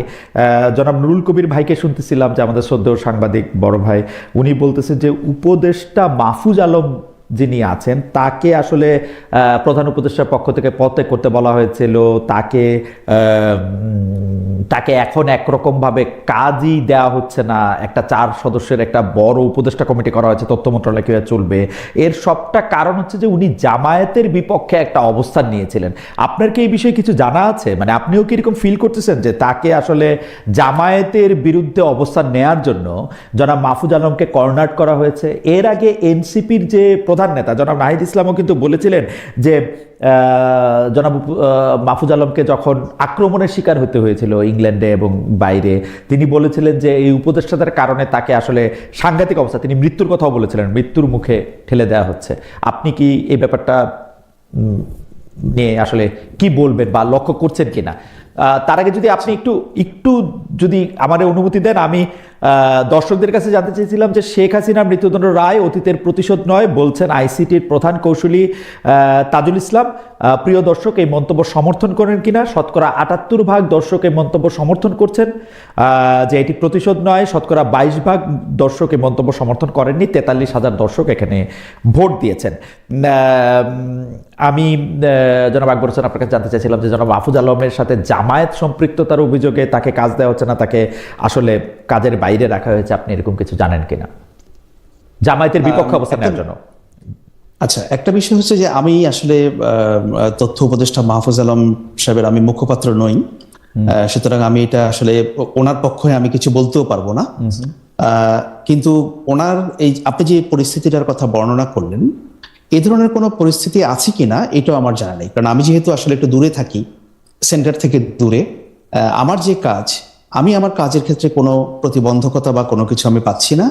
জনাব নুরুল কবির ভাইকে শুনতেছিলাম যে আমাদের শ্রদ্ধেয় সাংবাদিক বড় ভাই, উনি বলতেছেন যে উপদেষ্টা মাহফুজ আলম যিনি আছেন তাকে আসলে প্রধান উপদেষ্টার পক্ষ থেকে পদত্যাগ করতে বলা হয়েছিল, তাকে এখন একরকমভাবে কাজই দেওয়া হচ্ছে না, একটা 4 সদস্যের একটা বড় উপদেষ্টা কমিটি করা হয়েছে, তথ্য মন্ত্রণালয় কিভাবে চলবে। এর সবটা কারণ হচ্ছে যে উনি জামায়াতের বিপক্ষে একটা অবস্থান নিয়েছিলেন। আপনার কি এই বিষয়ে কিছু জানা আছে? মানে আপনিও কি এরকম ফিল করতেছেন যে তাকে আসলে জামায়াতের বিরুদ্ধে অবস্থান নেয়ার জন্য জনাব মাহফুজ আলমকে কর্নার করা হয়েছে? এর আগে এনসিপির যে প্রধান নেতা জনাব নাহিদ ইসলামও কিন্তু বলেছিলেন যে জনাব মাহফুজ আলমকে যখন আক্রমণের শিকার হতে হয়েছিল ইংল্যান্ডে এবং বাইরে, তিনি বলেছিলেন যে এই উপদেষ্টাদের কারণে তাকে আসলে সাংঘাতিক অবস্থা, তিনি মৃত্যুর কথাও বলেছিলেন, মৃত্যুর মুখে ঠেলে দেওয়া হচ্ছে। আপনি কি এই ব্যাপারটা নিয়ে আসলে কি বলবেন বা লক্ষ্য করছেন কিনা? তার আগে যদি আপনি একটু যদি আমাদের অনুমতি দেন, আমি দর্শকদের কাছে জানতে চেয়েছিলাম যে শেখ হাসিনার মৃত্যুদণ্ড রায় অতীতের প্রতিশোধ নয় বলছেন আইসিটির প্রধান কৌশলী তাজুল ইসলাম। প্রিয় দর্শক, এই মন্তব্য সমর্থন করেন কিনা? শতকরা 78% দর্শক এই মন্তব্য সমর্থন করছেন যে এটি প্রতিশোধ নয়। শতকরা 22% দর্শক এই মন্তব্য সমর্থন করেননি। 43,000 দর্শক এখানে ভোট দিয়েছেন। আমি জনাব আকবর হোসেন আপনার কাছে জানতে চাইছিলাম যে জনাব মাহফুজ আলমের সাথে জামায়াত সম্পৃক্ততার অভিযোগে তাকে কাজ দেওয়া হচ্ছে না, তাকে আসলে কাজের বাইরে রাখা হয়েছে, আপনি এরকম কিছু জানেন কিনা জামায়াতের বিপক্ষে অবস্থান নেওয়ার জন্য? আচ্ছা, একটা বিষয় হচ্ছে যে আমি আসলে তথ্য উপদেষ্টা মাহফুজ আলম সাহেবের আমি মুখপাত্র নই, সুতরাং আমি এটা আসলে ওনার পক্ষে আমি কিছু বলতেও পারবো না। কিন্তু ওনার এই আপনি যে পরিস্থিতিটার কথা বর্ণনা করলেন, এই ধরনের কোনো পরিস্থিতি আছে কিনা এটাও আমার জানা নেই, কারণ আমি যেহেতু আসলে একটু দূরে থাকি, সেন্টার থেকে দূরে, আমার যে কাজ, আমি আমার কাজের ক্ষেত্রে কোনো প্রতিবন্ধকতা বা কোনো কিছু আমি পাচ্ছি না।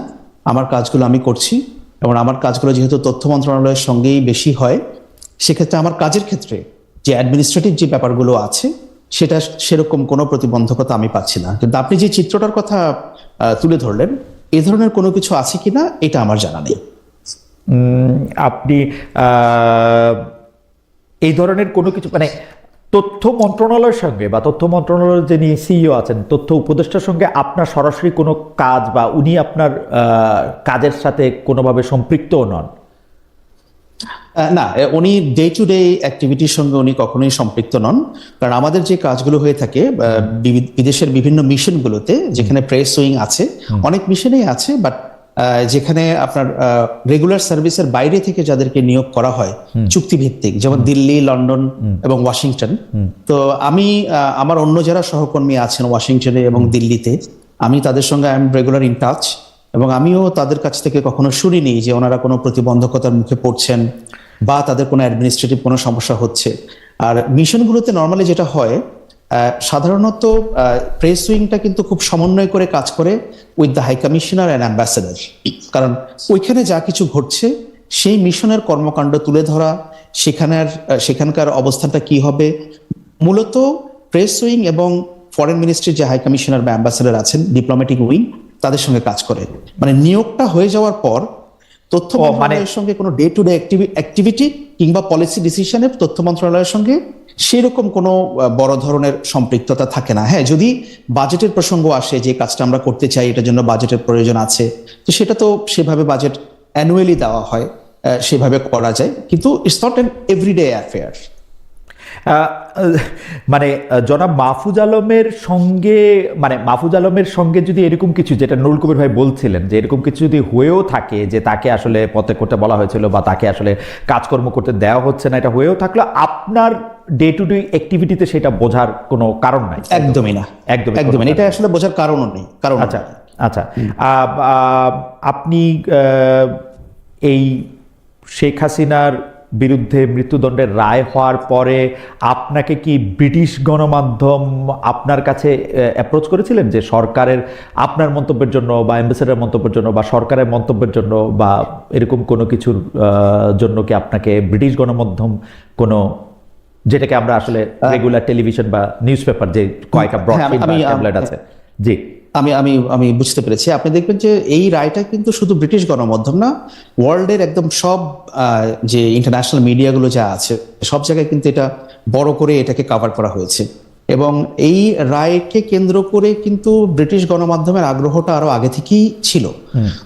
আমার কাজগুলো আমি করছি এবং আমার কাজগুলো যেহেতু তথ্য মন্ত্রণালয়ের সঙ্গেই বেশি হয়, সেক্ষেত্রে আমার কাজের ক্ষেত্রে যে অ্যাডমিনিস্ট্রেটিভ যে ব্যাপারগুলো আছে সেটা সেরকম কোনো প্রতিবন্ধকতা আমি পাচ্ছি না। কিন্তু আপনি যে চিত্রটার কথা তুলে ধরলেন, এই ধরনের কোনো কিছু আছে কিনা এটা আমার জানা নেই। আপনি এই ধরনের কোনো কিছু মানে তথ্য মন্ত্রণালয়ের সঙ্গে বা তথ্য মন্ত্রণালয়ের যিনি সিইও আছেন, তথ্য উপদেষ্টার সঙ্গে আপনার সরাসরি কোনো কাজ বা উনি আপনার কাজের সাথে কোনোভাবে সম্পৃক্তও নন? না, উনি ডে টু ডে অ্যাক্টিভিটির সঙ্গে উনি কখনোই সম্পৃক্ত নন। কারণ আমাদের যে কাজগুলো হয়ে থাকে বিদেশের বিভিন্ন মিশনগুলোতে, যেখানে প্রেস উইং আছে, অনেক মিশনেই আছে, বাট যেখানে আপনার রেগুলার সার্ভিসের বাইরে থেকে যাদেরকে নিয়োগ করা হয় চুক্তিভিত্তিক, যেমন দিল্লি, লন্ডন এবং ওয়াশিংটন। তো আমি আমার অন্য যারা সহকর্মী আছেন ওয়াশিংটনে এবং দিল্লিতে, আমি তাদের সঙ্গে I am regular in touch, এবং আমিও তাদের কাছ থেকে কখনো শুনিনি যে ওনারা কোনো প্রতিবন্ধকতার মুখে পড়ছেন বা তাদের কোনো অ্যাডমিনিস্ট্রেটিভ কোনো সমস্যা হচ্ছে। আর মিশনগুলোতে নর্মালি যেটা হয়, সাধারণত প্রেস উইংটা কিন্তু খুব সমন্বয় করে কাজ করে with the high commissioner and ambassador. কারণ ওইখানে যা কিছু ঘটছে সেই মিশনের কর্মকাণ্ড তুলে ধরা, সেখানকার অবস্থানটা কি হবে, মূলত প্রেস উইং এবং ফরেন মিনিস্ট্রির যে হাই কমিশনার বা অ্যাম্বাসেডার আছেন, ডিপ্লোম্যাটিক উইং, তাদের সঙ্গে কাজ করে। মানে নিয়োগটা হয়ে যাওয়ার পর তথ্য মন্ত্রণালয়ের সঙ্গে কোনো ডে টু ডে অ্যাক্টিভিটি কিংবা পলিসি ডিসিশনে তথ্য মন্ত্রণালয়ের সঙ্গে সেরকম কোনো বড় ধরনের সম্পৃক্ততা থাকে না। হ্যাঁ, যদি বাজেটের প্রসঙ্গ আসে, যে কাজটা আমরা করতে চাই এটার জন্য বাজেটের প্রয়োজন আছে, তো সেটা তো সেভাবে বাজেট অ্যানুয়ালি দেওয়া হয়, সেভাবে করা যায়, কিন্তু it's not an everyday affair. মানে জনাব মাহফুজ আলমের সঙ্গে, মানে মাহফুজ আলমের সঙ্গে যদি এরকম কিছু, যেটা নুরুল কবির ভাই বলছিলেন, যে এরকম কিছু যদি হয়েও থাকে, যে তাকে আসলে পথে করতে বলা হয়েছিল বা তাকে আসলে কাজকর্ম করতে দেওয়া হচ্ছে না, এটা হয়েও থাকলো, আপনার ডে টু ডে অ্যাক্টিভিটিতে সেটা বোঝার কোনো কারণ নাই? একদমই না, একদমই না, এটা আসলে বোঝার কারণও নেই। আচ্ছা আচ্ছা, আপনি এই শেখ হাসিনার বিরুদ্ধে মৃত্যুদণ্ডের রায় হওয়ার পরে আপনাকে কি ব্রিটিশ গণমাধ্যম আপনার কাছে অ্যাপ্রোচ করেছিলেন যে সরকারের আপনার মন্তব্যের জন্য বা অ্যাম্বাসেডার মন্তব্যের জন্য বা সরকারের মন্তব্যের জন্য বা এরকম কোনো কিছুর জন্য কি আপনাকে ব্রিটিশ গণমাধ্যম কোনো, যেটাকে আমরা আসলে রেগুলার টেলিভিশন বা নিউজ পেপার যে কয়েকটা ব্রডশিট বা ট্যাবলেট আছে? জি, আমি বুঝতে পেরেছি। আপনি দেখবেন যে এই রায়টা কিন্তু শুধু ব্রিটিশ গণমাধ্যম না, ওয়ার্ল্ডের একদম সব যে ইন্টারন্যাশনাল মিডিয়াগুলো যা আছে সব জায়গায় কিন্তু এটা বড় করে এটাকে কভার করা হয়েছে। এবং এই রায়কে কেন্দ্র করে কিন্তু ব্রিটিশ গণমাধ্যমের আগ্রহটা আরো আগে থেকেই ছিল।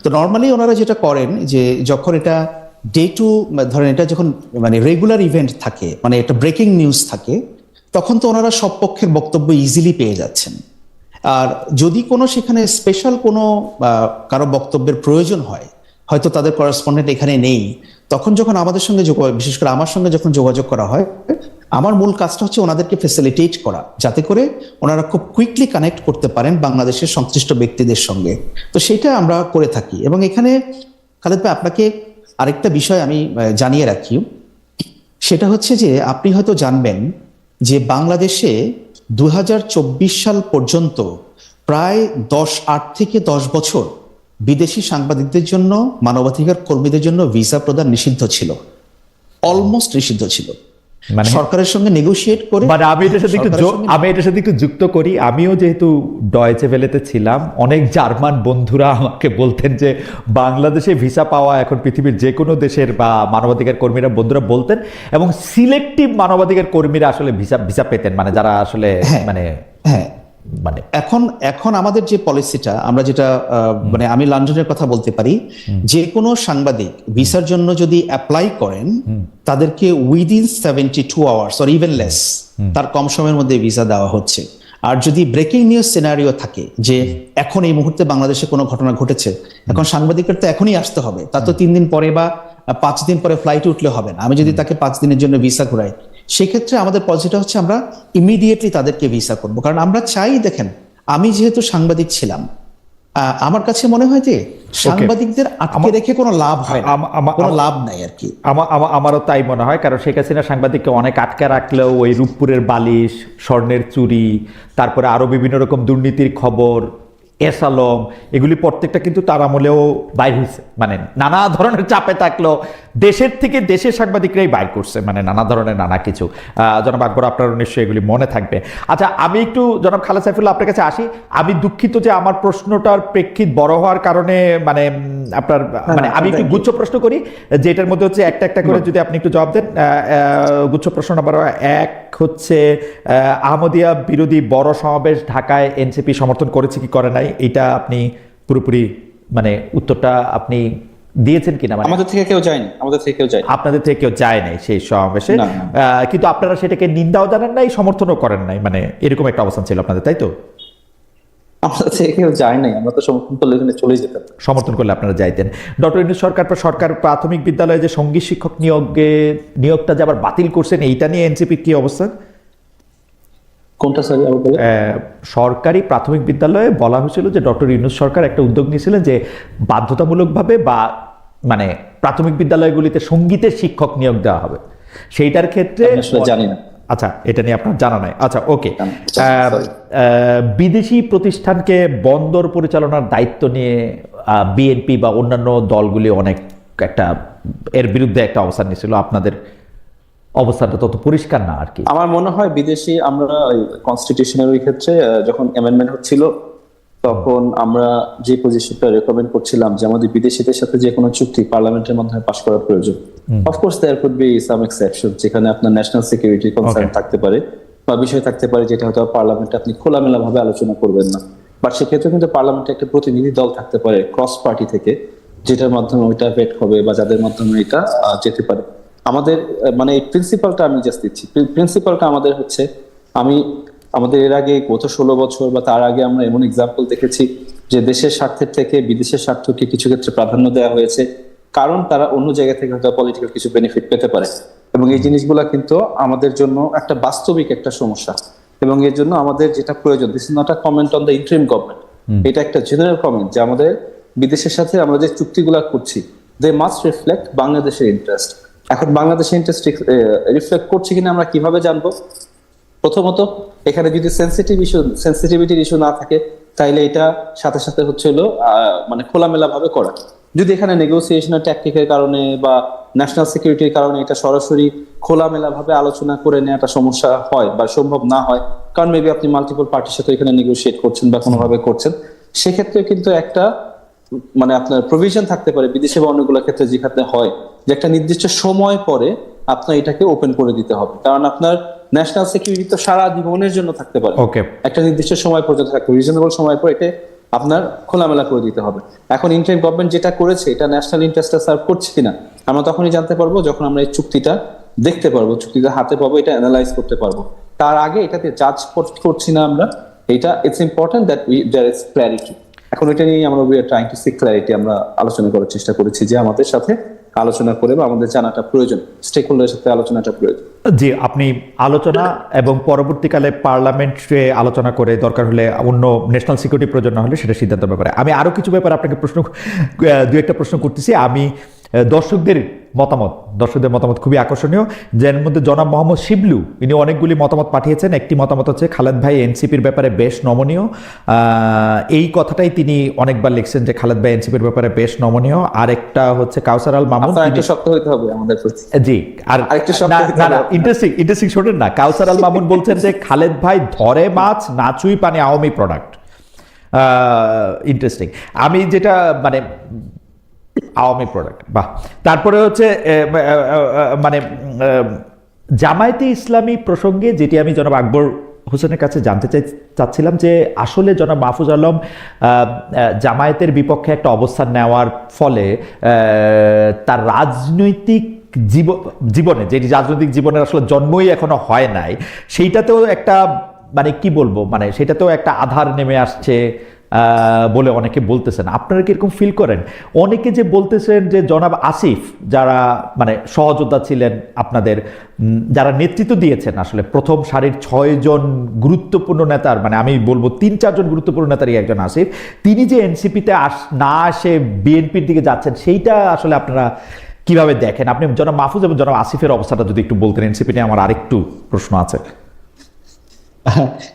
তো নর্মালি ওনারা যেটা করেন, যে যখন এটা ডে টু, ধরেন এটা যখন মানে রেগুলার ইভেন্ট থাকে, মানে এটা ব্রেকিং নিউজ থাকে, তখন তো ওনারা সব পক্ষের বক্তব্য ইজিলি পেয়ে যাচ্ছেন। আর যদি কোনো সেখানে স্পেশাল কোনো কারো বক্তব্যের প্রয়োজন হয়, হয়তো তাদের করেসপন্ডেন্ট এখানে নেই, তখন যখন আমাদের সঙ্গে বিশেষ করে আমার সঙ্গে যখন যোগাযোগ করা হয়, আমার মূল কাজটা হচ্ছে ওনাদেরকে ফ্যাসিলিটেট করা, যাতে করে ওনারা খুব কুইকলি কানেক্ট করতে পারেন বাংলাদেশের সংশ্লিষ্ট ব্যক্তিদের সঙ্গে। তো সেটা আমরা করে থাকি। এবং এখানে খালেদ ভাই, আপনাকে আরেকটা বিষয় আমি জানিয়ে রাখি, সেটা হচ্ছে যে আপনি হয়তো জানবেন যে বাংলাদেশে 2024 সাল পর্যন্ত প্রায় 8 থেকে 10 বছর বিদেশি সাংবাদিকদের জন্য, মানবাধিকার কর্মীদের জন্য ভিসা প্রদান নিষিদ্ধ ছিল, অলমোস্ট নিষিদ্ধ ছিল। মানে সরকারের সঙ্গে নেগোশিয়েট করে, মানে আমি এটার সাথে একটু যুক্ত করি, আমিও যেহেতু ডয়েচে ভেলেতে ছিলাম, অনেক জার্মান বন্ধুরা আমাকে বলতেন যে বাংলাদেশে ভিসা পাওয়া এখন পৃথিবীর যে কোনো দেশের, বা মানবাধিকার কর্মীরা বন্ধুরা বলতেন, এবং সিলেক্টিভ মানবাধিকার কর্মীরা আসলে ভিসা পেতেন, মানে যারা আসলে মানে এখন আমাদের যে পলিসিটা, আমরা যেটা মানে আমি লন্ডনের কথা বলতে পারি, যে কোনো সাংবাদিক ভিসার জন্য যদি অ্যাপ্লাই করেন, তাদেরকে within 72 hours or even less, তার কম সময়ের মধ্যে ভিসা দেওয়া হচ্ছে। আর যদি ব্রেকিং নিউজ সিনারিও থাকে, যে এখন এই মুহূর্তে বাংলাদেশে কোনো ঘটনা ঘটেছে, এখন সাংবাদিকের তো এখনই আসতে হবে, তা তো 3 দিন পরে বা 5 দিন পরে ফ্লাইটে উঠলে হবে না। আমি যদি তাকে 5 দিনের জন্য ভিসা ঘুরাই, সেক্ষেত্রে আমাদের পলিসিটা হচ্ছে আমরা ইমিডিয়েটলি তাদেরকে ভিসা করব। কারণ আমরা চাই, দেখেন, আমি যেহেতু সাংবাদিক ছিলাম, আমার কাছে মনে হয় যে সাংবাদিকদের আটকে রেখে কোনো লাভ হয় না, কোনো লাভ নাই আর কি। আমারও তাই মনে হয়। কারণ শেখ হাসিনা সাংবাদিককে অনেক আটকে রাখলেও ওই রূপপুরের বালিশ, স্বর্ণের চুরি, তারপরে আরো বিভিন্ন রকম দুর্নীতির খবর, এসালম, এগুলি প্রত্যেকটা কিন্তু তার আমলেও বাইর হয়েছে। মানে নানা ধরনের চাপে থাকলেও দেশের থেকে দেশের সাংবাদিকরাই বাইর করছে, মানে নানা ধরনের নানা কিছু। জনাব আকবর, আপনারও নিশ্চয়ই এগুলি মনে থাকবে। আচ্ছা, আমি একটু জনাব খালেদ সাইফুল্লাহ আপনার কাছে আসি। আমি দুঃখিত যে আমার প্রশ্নটার প্রেক্ষিত বড় হওয়ার কারণে মানে আপনার মানে আমি একটু গুচ্ছ প্রশ্ন করি, যে এটার মধ্যে হচ্ছে একটা একটা করে যদি আপনি একটু জবাব দেন। গুচ্ছ প্রশ্ন নাম্বার 1 হচ্ছে, আহমদিয়া বিরোধী বড় সমাবেশ ঢাকায় এনসিপি সমর্থন করেছে কি করে নাই, এটা আপনি পুরোপুরি মানে উত্তরটা আপনি দিয়েছেন কিনা, মানে আমাদের থেকে কেউ যায়নি, আমাদের থেকে কেউ যায়নি। আপনাদের থেকে কেউ যায় নাই সেই সমাবেশে, না, না। কিন্তু আপনারা সেটাকে নিন্দাও জানান নাই, সমর্থনও করেন নাই, মানে এরকম একটা অবস্থান ছিল আপনাদের, তাই তো? আমাদের থেকে কেউ যায় নাই, আমরা তো সমর্থন করলে এখানে চলে যেতাম। সমর্থন করলে আপনারা যাইতেন। ডক্টর ইউনূস সরকার প্রাথমিক বিদ্যালয়ে যে সঙ্গীত শিক্ষক নিয়োগটা যে আবার বাতিল করছেন, এইটা নিয়ে এনসিপির কি অবস্থা? কোনটা স্যার আবার বলেন? সরকারি প্রাথমিক বিদ্যালয়ে বলা হয়েছিল যে ডক্টর ইউনূস সরকার একটা উদ্যোগ নিয়েছিলেন যে বাধ্যতামূলকভাবে বা মানে প্রাথমিক বিদ্যালয়গুলিতে সঙ্গীতের শিক্ষক নিয়োগ দেওয়া হবে, সেইটার ক্ষেত্রে আমি আসলে জানি না। আচ্ছা, এটা নিয়ে আপনার জানা নাই। আচ্ছা, ওকে। sorry. বিদেশি প্রতিষ্ঠানকে বন্দর পরিচালনার দায়িত্ব নিয়ে বিএনপি বা অন্যান্য দলগুলি অনেক একটা এর বিরুদ্ধে একটা অবস্থান নিয়েছিল, আপনাদের অবস্থানটা তত পরিষ্কার না আর কি। আমার মনে হয় বিদেশি, আমরা কনস্টিটিউশনের ওই ক্ষেত্রে যখন অ্যামেন্ডমেন্ট হচ্ছিল তখন আমরা যে পজিশনটা রেকমেন্ড করছিলাম যে আমাদের বিদেশিদের সাথে যে কোনো চুক্তি পার্লামেন্টের মাধ্যমে পাশ করা প্রয়োজন। Of course there could be some exception, যেখানে আপনার ন্যাশনাল সিকিউরিটি কনসার্ন থাকতে পারে বা বিষয় থাকতে পারে যেটা হয়তো পার্লামেন্টে আপনি খোলামেলা ভাবে আলোচনা করবেন না, বাট সেক্ষেত্রে কিন্তু পার্লামেন্টে একটা প্রতিনিধি দল থাকতে পারে ক্রস পার্টি থেকে, যেটার মাধ্যমে ওইটা ভেট হবে বা যাদের মাধ্যমে এটা যেতে পারে। আমাদের মানে এই প্রিন্সিপালটা আমি জাস্ট দিচ্ছি, প্রিন্সিপালটা আমাদের হচ্ছে, আমাদের এর আগে গত 16 বছর বা তার আগে আমরা এমন এক্সাম্পল দেখেছি যে দেশের স্বার্থের থেকে বিদেশের স্বার্থকে কিছু ক্ষেত্রে প্রাধান্য দেওয়া হয়েছে, কারণ তারা অন্য জায়গা থেকে হয়তো পলিটিক্যাল কিছু বেনিফিট পেতে পারে, এবং এই জিনিসগুলা কিন্তু আমাদের জন্য একটা বাস্তবিক একটা সমস্যা, এবং এর জন্য আমাদের যেটা প্রয়োজন, this is not a comment on the interim government, এটা একটা জেনারেল কমেন্ট যে আমাদের বিদেশের সাথে আমরা যে চুক্তিগুলা করছি দে মাস্ট রিফ্লেক্ট বাংলাদেশের ইন্টারেস্ট। এখন বাংলাদেশের ইন্টারেস্ট রিফ্লেক্ট করছে কিনা আমরা কিভাবে জানবো? প্রথমত এখানে যদি সেন্সিটিভিটির ইস্যু না থাকে তাইলে এটা সাথে সাথে হচ্ছে হলো মানে খোলামেলা ভাবে করা। যদি এখানে নেগোসিয়েশনের ট্যাকটিকের কারণে বা ন্যাশনাল সিকিউরিটির কারণে এটা সরাসরি খোলামেলা ভাবে আলোচনা করে নেওয়াটা সমস্যা হয় বা সম্ভব না হয়, কারণ মেবি আপনি মাল্টিপল পার্টির সাথে এখানে নেগোসিয়েট করছেন বা কোনোভাবে করছেন, সেক্ষেত্রে কিন্তু একটা মানে আপনার প্রভিশন থাকতে পারে বিদেশি বা অন্যগুলোর ক্ষেত্রে যেখানে হয় যে একটা নির্দিষ্ট সময় পরে আপনার এটাকে ওপেন করে দিতে হবে, কারণ আপনার ন্যাশনাল সিকিউরিটি তো সারা জীবনের জন্য থাকতে পারে, একটা নির্দিষ্ট সময় পর্যন্ত থাকবে, রিজনেবল সময় পর এটা আপনার খোলামেলা করে দিতে হবে। এখন ইন্টারিম গভর্নমেন্ট যেটা করেছে এটা ন্যাশনাল ইন্টারেস্টটা সার্ভ করছে কিনা আমরা তখনই জানতে পারবো যখন আমরা এই চুক্তিটা দেখতে পারবো, চুক্তিটা হাতে পাবো, এটা অ্যানালাইজ করতে পারবো। তার আগে এটাতে জাজ করছি না আমরা, এটা it's important that there is clarity. এখন এটা নিয়ে আমরা we are trying to seek clarity, আমরা আলোচনা করার চেষ্টা করেছি যে আমাদের সাথে আলোচনা করে বা আমাদের জানাটা প্রয়োজন, স্টেক হোল্ডারের সাথে আলোচনাটা প্রয়োজন। জি, আপনি আলোচনা এবং পরবর্তীকালে পার্লামেন্টে আলোচনা করে দরকার হলে অন্য ন্যাশনাল সিকিউরিটি প্রয়োজন না হলে সেটা সিদ্ধান্ত ব্যাপারে। আমি আরো কিছু ব্যাপারে আপনাকে দু একটা প্রশ্ন করতেছি। আমি দর্শকদের মতামত খুবই আকর্ষণীয়, যার মধ্যে জনাব মোহাম্মদ শিবলু ইনি অনেকগুলি মতামত পাঠিয়েছেন। একটি মতামত হচ্ছে খালেদ ভাই এনসিপির ব্যাপারে বেশ নমনীয়, এই কথাটাই তিনি অনেকবার লিখছেন যে খালেদ ভাই এনসিপির ব্যাপারে বেশ নমনীয়। আরেকটা হচ্ছে কাউসার আল মামুন, একটু শক্ত হইতে হবে আমাদের প্রতি। জি, আর না ইন্টারেস্টিং শোনেন না, কাউসার আল মামুন বলছেন যে খালেদ ভাই ধরে মাছ না চুই পানি আওয়ামী প্রোডাক্ট। ইন্টারেস্টিং। আমি যেটা মানে আওয়ামী প্রোডাক্ট, বাহ। তারপরে হচ্ছে মানে জামায়াতে ইসলামী প্রসঙ্গে যেটি আমি জনাব আকবর হোসেনের কাছে জানতে চাচ্ছিলাম যে আসলে জনাব মাহফুজ আলম জামায়াতের বিপক্ষে একটা অবস্থান নেওয়ার ফলে তার রাজনৈতিক জীবনে, যেটি রাজনৈতিক জীবনের আসলে জন্মই এখনো হয় নাই, সেইটাতেও একটা মানে কি বলবো, মানে সেটাতেও একটা আধার নেমে আসছে বলে অনেকে বলতেছেন। আপনারা কি এরকম ফিল করেন? অনেকে যে বলতেছেন যে জনাব আসিফ, যারা মানে সহযোদ্ধা ছিলেন আপনাদের, যারা নেতৃত্ব দিয়েছেন আসলে প্রথম সারির 6 জন গুরুত্বপূর্ণ নেতার, মানে আমি বলবো 3-4 জন গুরুত্বপূর্ণ নেতারই একজন আসিফ, তিনি যে এনসিপিতে না আসে বিএনপির দিকে যাচ্ছেন, সেইটা আসলে আপনারা কিভাবে দেখেন? আপনি জনাব মাহফুজ এবং জনাব আসিফের অবস্থাটা যদি একটু বলতেন। এনসিপি নিয়ে আমার আরেকটু প্রশ্ন আছে।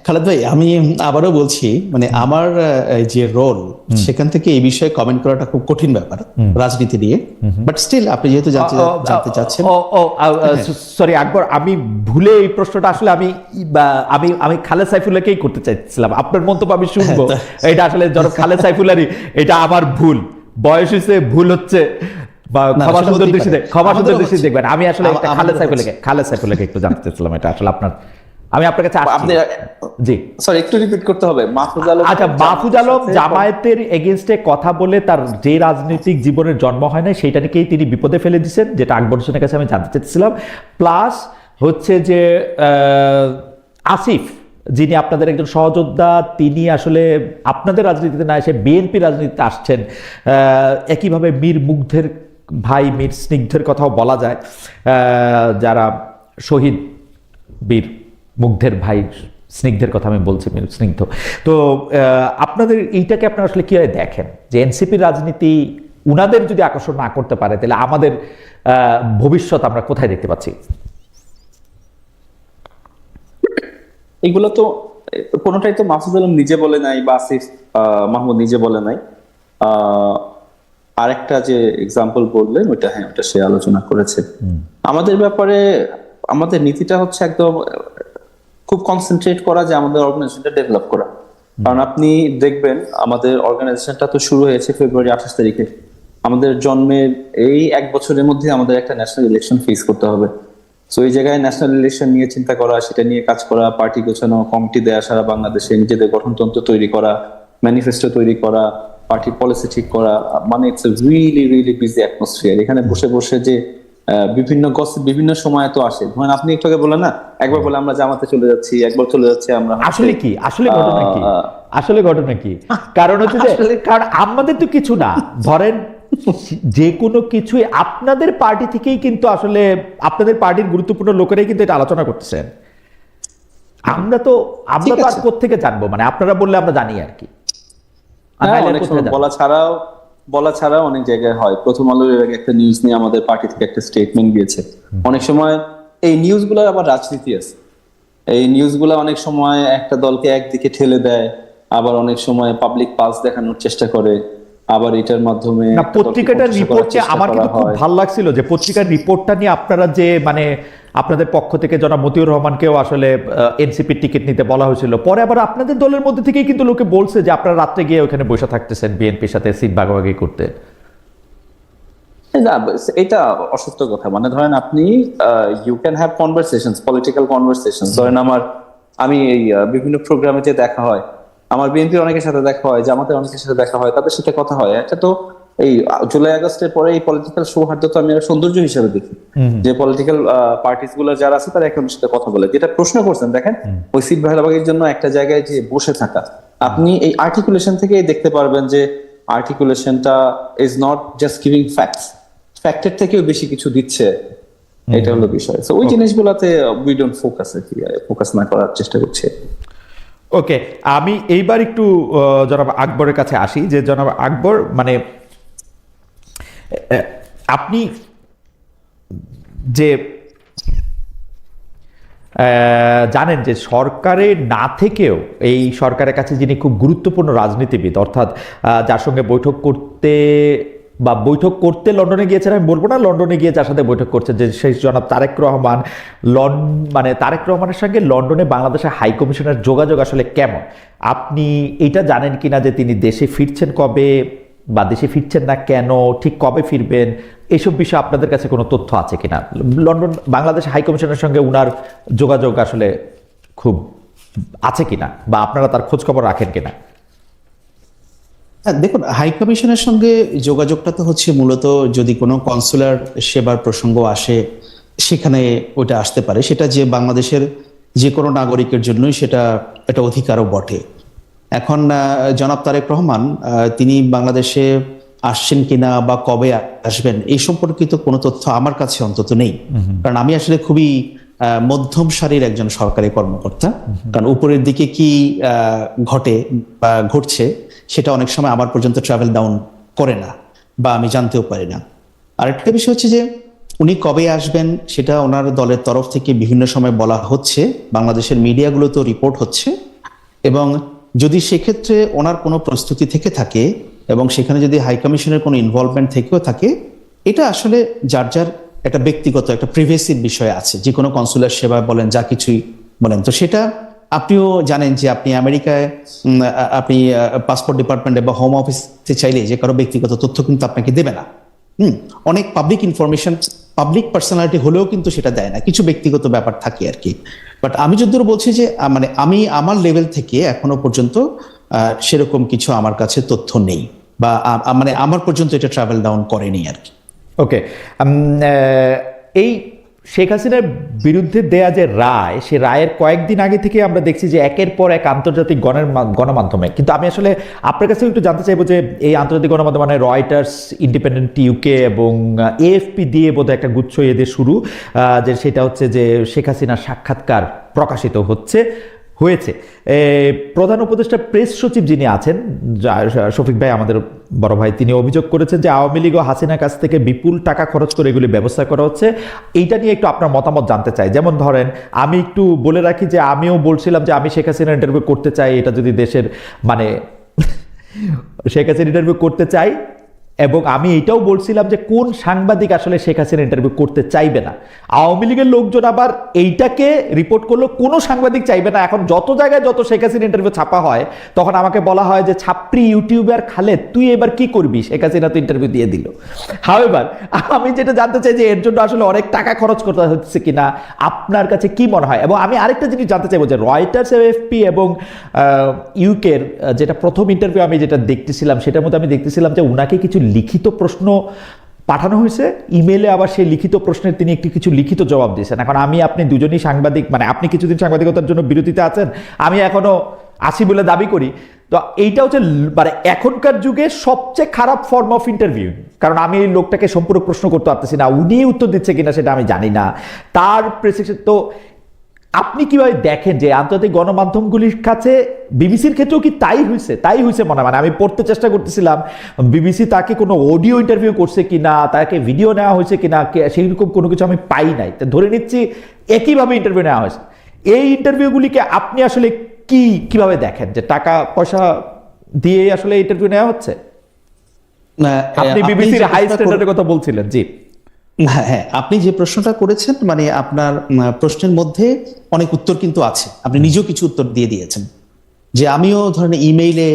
খালেদ ভাই, আমি আবারও বলছি, মানে আমার যে রোল সেখান থেকে এই বিষয়ে কমেন্ট করাটা খুব কঠিন ব্যাপার রাজনীতি নিয়ে, বাট স্টিল আপনি যেহেতু জানতে চাচ্ছেন। সরি আকবর, আমি ভুলে এই প্রশ্নটা আসলে আমি খালেদ সাইফুল্লাহকেই করতে চাইছিলাম। আপনার মন্তব্য আমি শুনবো, এটা আসলে জনাব খালেদ সাইফুল্লাহরই, এটা আমার ভুল, বয়স হয়েছে, ভুল হচ্ছে, বা ক্ষমা সুন্দর দৃষ্টিতে দেখবেন। আমি আসলে খালেদ সাইফুল্লাহকে একটু জানতে চাইছিলাম, এটা আসলে আপনার আমি আপনার কাছে আসছি। আপনি জি, সরি একটু রিপিট করতে হবে। মাহফুজ আলম, আচ্ছা, মাহফুজ আলম জামায়াতের এগেনস্টে কথা বলে তার যে রাজনৈতিক জীবনের জন্ম হয় না সেইটা নিয়েই তিনি বিপদে ফেলে দিচ্ছেন, যেটা আকবর হোসেনের কাছে আমি জানতে চাইছিলাম। প্লাস হচ্ছে যে আসিফ, যিনি আপনাদের একজন সহযোদ্ধা, তিনি আসলে আপনাদের রাজনীতিতে না এসে বিএনপি রাজনীতিতে আসছেন। একইভাবে মীর মুগ্ধের ভাই মীর স্নিগ্ধের কথাও বলা যায়, যারা শহীদ বীর মুগ্ধের ভাই স্নিগ্ধের কথা আমি বলছি, মীর স্নিগ্ধ। তো আপনাদের এইটাকে আপনারা আসলে কিভাবে দেখেন যে এনসিপির রাজনীতি উনাদের যদি আকর্ষণ না করতে পারে, তাহলে আমাদের ভবিষ্যৎ আমরা কোথায় দেখতে পাচ্ছি? এগুলো তো কোনোটাই তো মাহফুজ আলম নিজে বলে নাই বা আসিফ মাহমুদ নিজে বলে নাই। আরেকটা যে এক্সাম্পল বললেন ওটা, হ্যাঁ ওটা সে আলোচনা করেছে। আমাদের ব্যাপারে আমাদের নীতিটা হচ্ছে একদম খুব কনসেন্ট্রেট করা, যে আমাদের অর্গানাইজেশনটা ডেভেলপ করা। কারণ আপনি দেখবেন আমাদের অর্গানাইজেশনটা তো শুরু হয়েছে ফেব্রুয়ারি 28 তারিখে। আমাদের জন্মের এই 1 বছরের মধ্যে আমাদের একটা ন্যাশনাল ইলেকশন ফেস করতে হবে। সো এই জায়গায় ন্যাশনাল ইলেকশন নিয়ে চিন্তা করা, সেটা নিয়ে কাজ করা, পার্টি গোছানো, কমিটি দেয়া, সারা বাংলাদেশে নিজেদের গঠনতন্ত্র তৈরি করা, ম্যানিফেস্টো তৈরি করা, পার্টি পলিসি ঠিক করা, মানে it's a really really busy atmosphere. এখানে বসে বসে যে বিভিন্ন গসিপ বিভিন্ন সময় তো আসে। ধরেন আপনি একটু আগে বললেন না, একবার বলে আমরা জামাতে চলে যাচ্ছি, একবার চলে যাচ্ছে আমরা। আসলে কি, আসলে ঘটনা কি, আসলে ঘটনা কি? কারণ হচ্ছে যে, কারণ আমাদের তো কিছু না, ধরেন যে কোনো কিছুই আপনাদের পার্টি থেকেই কিন্তু আসলে আপনাদের পার্টির গুরুত্বপূর্ণ লোকেরাই কিন্তু এটা আলোচনা করতেছেন। আমরা তো আর কোত্থেকে জানবো? মানে আপনারা বললে আমরা জানি আর কি। অনেক সময় বলা ছাড়াও অনেক জায়গায় হয়। প্রথম আলোর এর আগে একটা নিউজ নিয়ে আমাদের পার্টি থেকে একটা স্টেটমেন্ট দিয়েছে। অনেক সময় এই নিউজগুলো আবার রাজনীতি আছে। এই নিউজগুলো অনেক সময় একটা দলকে একদিকে ঠেলে দেয়, আবার অনেক সময় পাবলিক পালস দেখানোর চেষ্টা করে, আবার এটার মাধ্যমে পত্রিকাটার রিপোর্টে আমার কিন্তু খুব ভালো লাগছিল যে পত্রিকার রিপোর্টটা নিয়ে আপনারা যে মানে আপনাদের পক্ষ থেকে জনাব মতিউর রহমানকেও আসলে এনসিপির টিকিট নিতে বলা হয়েছিল, পরে আবার আপনাদের দলের মধ্যে থেকেই কিন্তু লোকে বলছে যে আপনারা রাত্রে গিয়ে ওখানে বসে থাকতেছেন বিএনপির সাথে সিট ভাগাভাগি করতে। না, এটা অসত্য কথা। মানে ধরেন আপনি you can have conversations, political conversations. ধরেন আমি এই বিভিন্ন প্রোগ্রামে যে দেখা হয়, আমার বিএনপির অনেকের সাথে দেখা হয়, জামাতের অনেকের সাথে দেখা হয়, তাদের সাথে কথা হয়। এটা তো এই জুলাই আগস্টের পরে এই পলিটিক্যাল সৌহার্দ্য তো আমি সৌন্দর্য হিসেবে দেখি, যে পলিটিক্যাল পার্টিস গুলো যারা আছে তারা একে অন্যের সাথে কথা বলে। যেটা প্রশ্ন করছেন, দেখেন ওই সিট ভাগাভাগির জন্য একটা জায়গায় যে বসে থাকা, আপনি এই আর্টিকুলেশন থেকেই দেখতে পারবেন যে আর্টিকুলেশনটা is not just giving facts, ফ্যাক্টের থেকেও বেশি কিছু দিচ্ছে। এটা হলো বিষয়। তো ওই জিনিসগুলোতে উই ডোন্ট ফোকাস, ফোকাস না করার চেষ্টা করছি। ওকে, আমি এইবার একটু জনাব আকবরের কাছে আসি, যে জনাব আকবর, মানে আপনি যে জানেন যে সরকারে না থেকেও এই সরকারের কাছে যিনি খুব গুরুত্বপূর্ণ রাজনীতিবিদ, অর্থাৎ যার সঙ্গে বৈঠক করতে লন্ডনে গিয়েছেন, আমি বলবো না লন্ডনে গিয়ে যার সাথে বৈঠক করছেন, যে সেই জনাব তারেক রহমান, মানে তারেক রহমানের সঙ্গে লন্ডনে বাংলাদেশের হাই কমিশনের যোগাযোগ আসলে কেমন? আপনি এটা জানেন কিনা যে তিনি দেশে ফিরছেন কবে, বা দেশে ফিরছেন না কেন, ঠিক কবে ফিরবেন, এইসব বিষয়ে আপনাদের কাছে কোনো তথ্য আছে কিনা? লন্ডন বাংলাদেশ হাই কমিশনের সঙ্গে উনার যোগাযোগ আসলে খুব আছে কিনা, বা আপনারা তার খোঁজ খবর রাখেন কিনা? দেখুন, হাই কমিশনের সঙ্গে যোগাযোগটা তো হচ্ছে মূলত যদি কোনো কনসুলার সেবার প্রসঙ্গ আসে সেখানে ওটা আসতে পারে। সেটা যে বাংলাদেশের যে কোনো নাগরিকের জন্যই সেটা একটা অধিকারও বটে। এখন জনাব তারেক রহমান তিনি বাংলাদেশে আসছেন কিনা বা কবে আসবেন এই সম্পর্কিত কোনো তথ্য আমার কাছে অন্তত নেই। কারণ আমি আসলে খুবই মধ্যম সারির একজন সরকারি কর্মকর্তা। কারণ উপরের দিকে কি ঘটে বা ঘটছে সেটা অনেক সময় আমার পর্যন্ত ট্রাভেল ডাউন করে না, বা আমি জানতেও পারি না। আরেকটা বিষয় হচ্ছে যে উনি কবে আসবেন সেটা ওনার দলের তরফ থেকে বিভিন্ন সময় বলা হচ্ছে, বাংলাদেশের মিডিয়াগুলোতেও রিপোর্ট হচ্ছে। এবং যদি সেক্ষেত্রে ওনার কোনো প্রস্তুতি থেকে থাকে এবং সেখানে যদি হাই কমিশনের কোনো ইনভলভমেন্ট থেকেও থাকে, এটা আসলে যার যার একটা ব্যক্তিগত একটা প্রিভেসির বিষয় আছে। যে কোনো কনসুলার সেবা বলেন, যা কিছুই বলেন, তো সেটা আপনিও জানেন যে আপনি আমেরিকায় আপনি পাসপোর্ট ডিপার্টমেন্টে বা হোম অফিসে চাইলে যে কারো ব্যক্তিগত তথ্য কিন্তু আপনাকে দেবে না। অনেক পাবলিক ইনফরমেশন পাবলিক পার্সোনালিটি হলেও কিন্তু সেটা দেয় না, কিছু ব্যক্তিগত ব্যাপার থাকে আর কি। বাট আমি যদ্দূর বলছি যে মানে আমি আমার লেভেল থেকে এখনো পর্যন্ত সেরকম কিছু আমার কাছে তথ্য নেই, বা মানে আমার পর্যন্ত এটা ট্রাভেল ডাউন করেনি আর কি। ওকে, এই শেখ হাসিনার বিরুদ্ধে দেয়া যে রায়, সে রায়ের কয়েকদিন আগে থেকে আমরা দেখছি যে একের পর এক আন্তর্জাতিক গণমাধ্যমে, কিন্তু আমি আসলে আপনার কাছে একটু জানতে চাইবো যে এই আন্তর্জাতিক গণমাধ্যম মানে রয়টার্স, ইন্ডিপেন্ডেন্ট ইউকে এবং এএফপি দিয়ে বোধহয় একটা গুচ্ছ এদের শুরু, যে সেটা হচ্ছে যে শেখ হাসিনার সাক্ষাৎকার প্রকাশিত হয়েছে। প্রধান উপদেষ্টা প্রেস সচিব যিনি আছেন শফিক ভাই, আমাদের বড় ভাই, তিনি অভিযোগ করেছেন যে আওয়ামী লীগ ও হাসিনার কাছ থেকে বিপুল টাকা খরচ করে এগুলি ব্যবস্থা করা হচ্ছে। এইটা নিয়ে একটু আপনার মতামত জানতে চাই। যেমন ধরেন, আমি একটু বলে রাখি যে আমিও বলছিলাম যে আমি শেখ হাসিনার ইন্টারভিউ করতে চাই, এটা যদি দেশের মানে শেখ হাসিনা ইন্টারভিউ করতে চাই, এবং আমি এটাও বলছিলাম যে কোন সাংবাদিক আসলে শেখ হাসিনা ইন্টারভিউ করতে চাইবে না। আওয়ামী লীগের লোকজন আবার এইটাকে রিপোর্ট করলো কোনো সাংবাদিক চাইবে না। এখন যত জায়গায় যত শেখ হাসিনা ইন্টারভিউ ছাপা হয়, তখন আমাকে বলা হয় যে ছাত্রী ইউটিউবার খালেদ, তুই এবার কি করবি, শেখ হাসিনা তো ইন্টারভিউ দিয়ে দিল। হাওয়েভার, আমি যেটা জানতে চাই যে এর জন্য আসলে অনেক টাকা খরচ করতে হচ্ছে কিনা, আপনার কাছে কি মনে হয়? এবং আমি আরেকটা জিনিস জানতে চাইবো যে রয়টার্স, এএফপি এবং ইউকের যেটা প্রথম ইন্টারভিউ আমি যেটা দেখতেছিলাম, সেটার মধ্যে আমি দেখতেছিলাম যে উনাকে কিছু লিখিত প্রশ্ন পাঠানো হয়েছে ইমেলে, আবার সেই লিখিত প্রশ্নের তিনি কিছু লিখিত জবাব দিয়েছেন। এখন আপনি দুজনই সাংবাদিক, মানে আপনি কিছুদিন সাংবাদিকতার জন্য বিরতিতে আছেন, আমি এখনো আছি বলে দাবি করি। তো এইটা হচ্ছে মানে এখনকার যুগে সবচেয়ে খারাপ ফর্ম অফ ইন্টারভিউ, কারণ আমি এই লোকটাকে সম্পূর্ণ প্রশ্ন করতে পারতেছি না, উনি উত্তর দিচ্ছে কিনা সেটা আমি জানি না, তার প্রেসক্রিপশন। তো আপনি কিভাবে দেখেন যে আন্তর্জাতিক গণমাধ্যমগুলির কাছে বিবিসির ক্ষেত্রেও কি তাই হয়েছে মনে হয়? আমি পড়তে চেষ্টা করতেছিলাম বিবিসি তাকে কোনো অডিও ইন্টারভিউ করছে কিনা, তাকে ভিডিও নেওয়া হয়েছে কিনা, সেইরকম কোনো কিছু আমি পাই নাই। তো ধরে নিচ্ছি একইভাবে ইন্টারভিউ নেওয়া হয়েছে। এই ইন্টারভিউগুলিকে আপনি আসলে কিভাবে দেখেন, যে টাকা পয়সা দিয়ে আসলে ইন্টারভিউ নেওয়া হচ্ছে? আপনি বিবিসির হাই স্ট্যান্ডার্ডের কথা বলছিলেন। জি হ্যাঁ, আপনি যে প্রশ্নটা করেছেন, মানে আপনার প্রশ্নের মধ্যে অনেক উত্তর কিন্তু আছে, আপনি নিজেও কিছু উত্তর দিয়ে দিয়েছেন। যে আমিও ধরেন ইমেইলে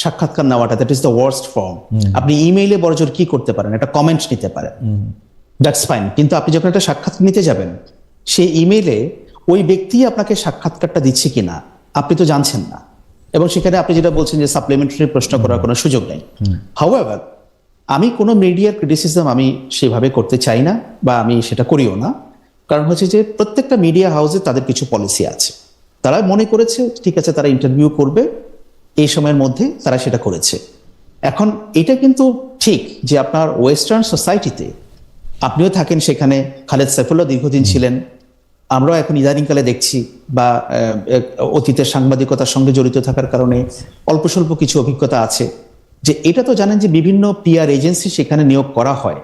সাক্ষাৎকার নেওয়াটা, that is the worst form. আপনি ইমেইলে বড়জোর কি করতে পারেন, একটা কমেন্ট নিতে পারেন, দ্যাটস ফাইন। কিন্তু আপনি যখন একটা সাক্ষাৎ নিতে যাবেন, সেই ইমেইলে ওই ব্যক্তি আপনাকে সাক্ষাৎকারটা দিচ্ছে কিনা আপনি তো জানছেন না, এবং সেখানে আপনি যেটা বলছেন যে সাপ্লিমেন্টারি প্রশ্ন করার কোনো সুযোগ নেই। হাউএভার, আমি কোনো মিডিয়ার ক্রিটিসিজম আমি সেভাবে করতে চাই না, বা আমি সেটা করিও না। কারণ হচ্ছে যে প্রত্যেকটা মিডিয়া হাউসে তাদের কিছু পলিসি আছে, তারা মনে করেছে ঠিক আছে তারা ইন্টারভিউ করবে, এই সময়ের মধ্যে তারা সেটা করেছে। এখন এটা কিন্তু ঠিক যে আপনার ওয়েস্টার্ন সোসাইটিতে আপনিও থাকেন, সেখানে খালেদ সাইফুল্লাহ দীর্ঘদিন ছিলেন, আমরাও এখন ইদানিংকালে দেখছি, বা অতীতের সাংবাদিকতার সঙ্গে জড়িত থাকার কারণে অল্প স্বল্প কিছু অভিজ্ঞতা আছে, যে এটা তো জানেন যে বিভিন্ন পিআর এজেন্সি সেখানে নিয়োগ করা হয়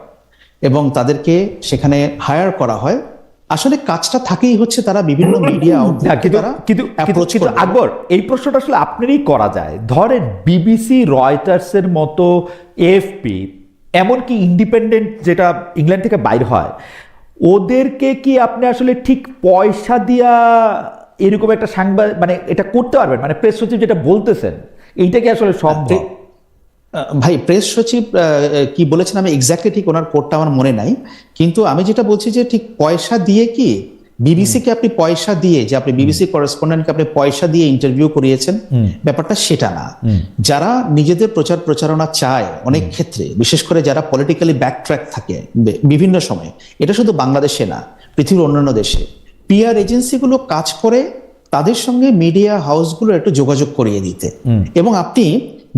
এবং তাদেরকে সেখানে হায়ার করা হয়। আসলে কাজটা থাকেই হচ্ছে তারা বিভিন্ন মিডিয়া কিন্তু আকবর, এই প্রশ্নটা আসলে আপনারই করা যায়। ধরেন বিবিসি, রয়টার্সের মতো, এএফপি, এমনকি ইন্ডিপেন্ডেন্ট যেটা ইংল্যান্ড থেকে বাইর হয়, ওদেরকে কি আপনি আসলে ঠিক পয়সা দিয়া এরকম একটা মানে এটা করতে পারবেন? মানে প্রেস সচিব যেটা বলতেছেন, এইটা কি আসলে সম্ভব? ভাই, প্রেস সচিব কি বলেছেন আমি এক্স্যাক্টলি ঠিক ওনার কোডটা আমার মনে নাই, কিন্তু আমি যেটা বলছি যে ঠিক পয়সা দিয়ে কি বিবিসিকে আপনি পয়সা দিয়ে, যে আপনি বিবিসি করেসপন্ডেন্টকে আপনি পয়সা দিয়ে ইন্টারভিউ করিয়েছেন, ব্যাপারটা সেটা না। যারা নিজেদের প্রচার প্রচারণা চায় অনেক ক্ষেত্রে, বিশেষ করে যারা পলিটিক্যালি ব্যাকট্র্যাক থাকে বিভিন্ন সময়, এটা শুধু বাংলাদেশে না, পৃথিবীর অন্যান্য দেশে পিআর এজেন্সিগুলো কাজ করে তাদের সঙ্গে মিডিয়া হাউসগুলো একটু যোগাযোগ করিয়ে দিতে। এবং আপনি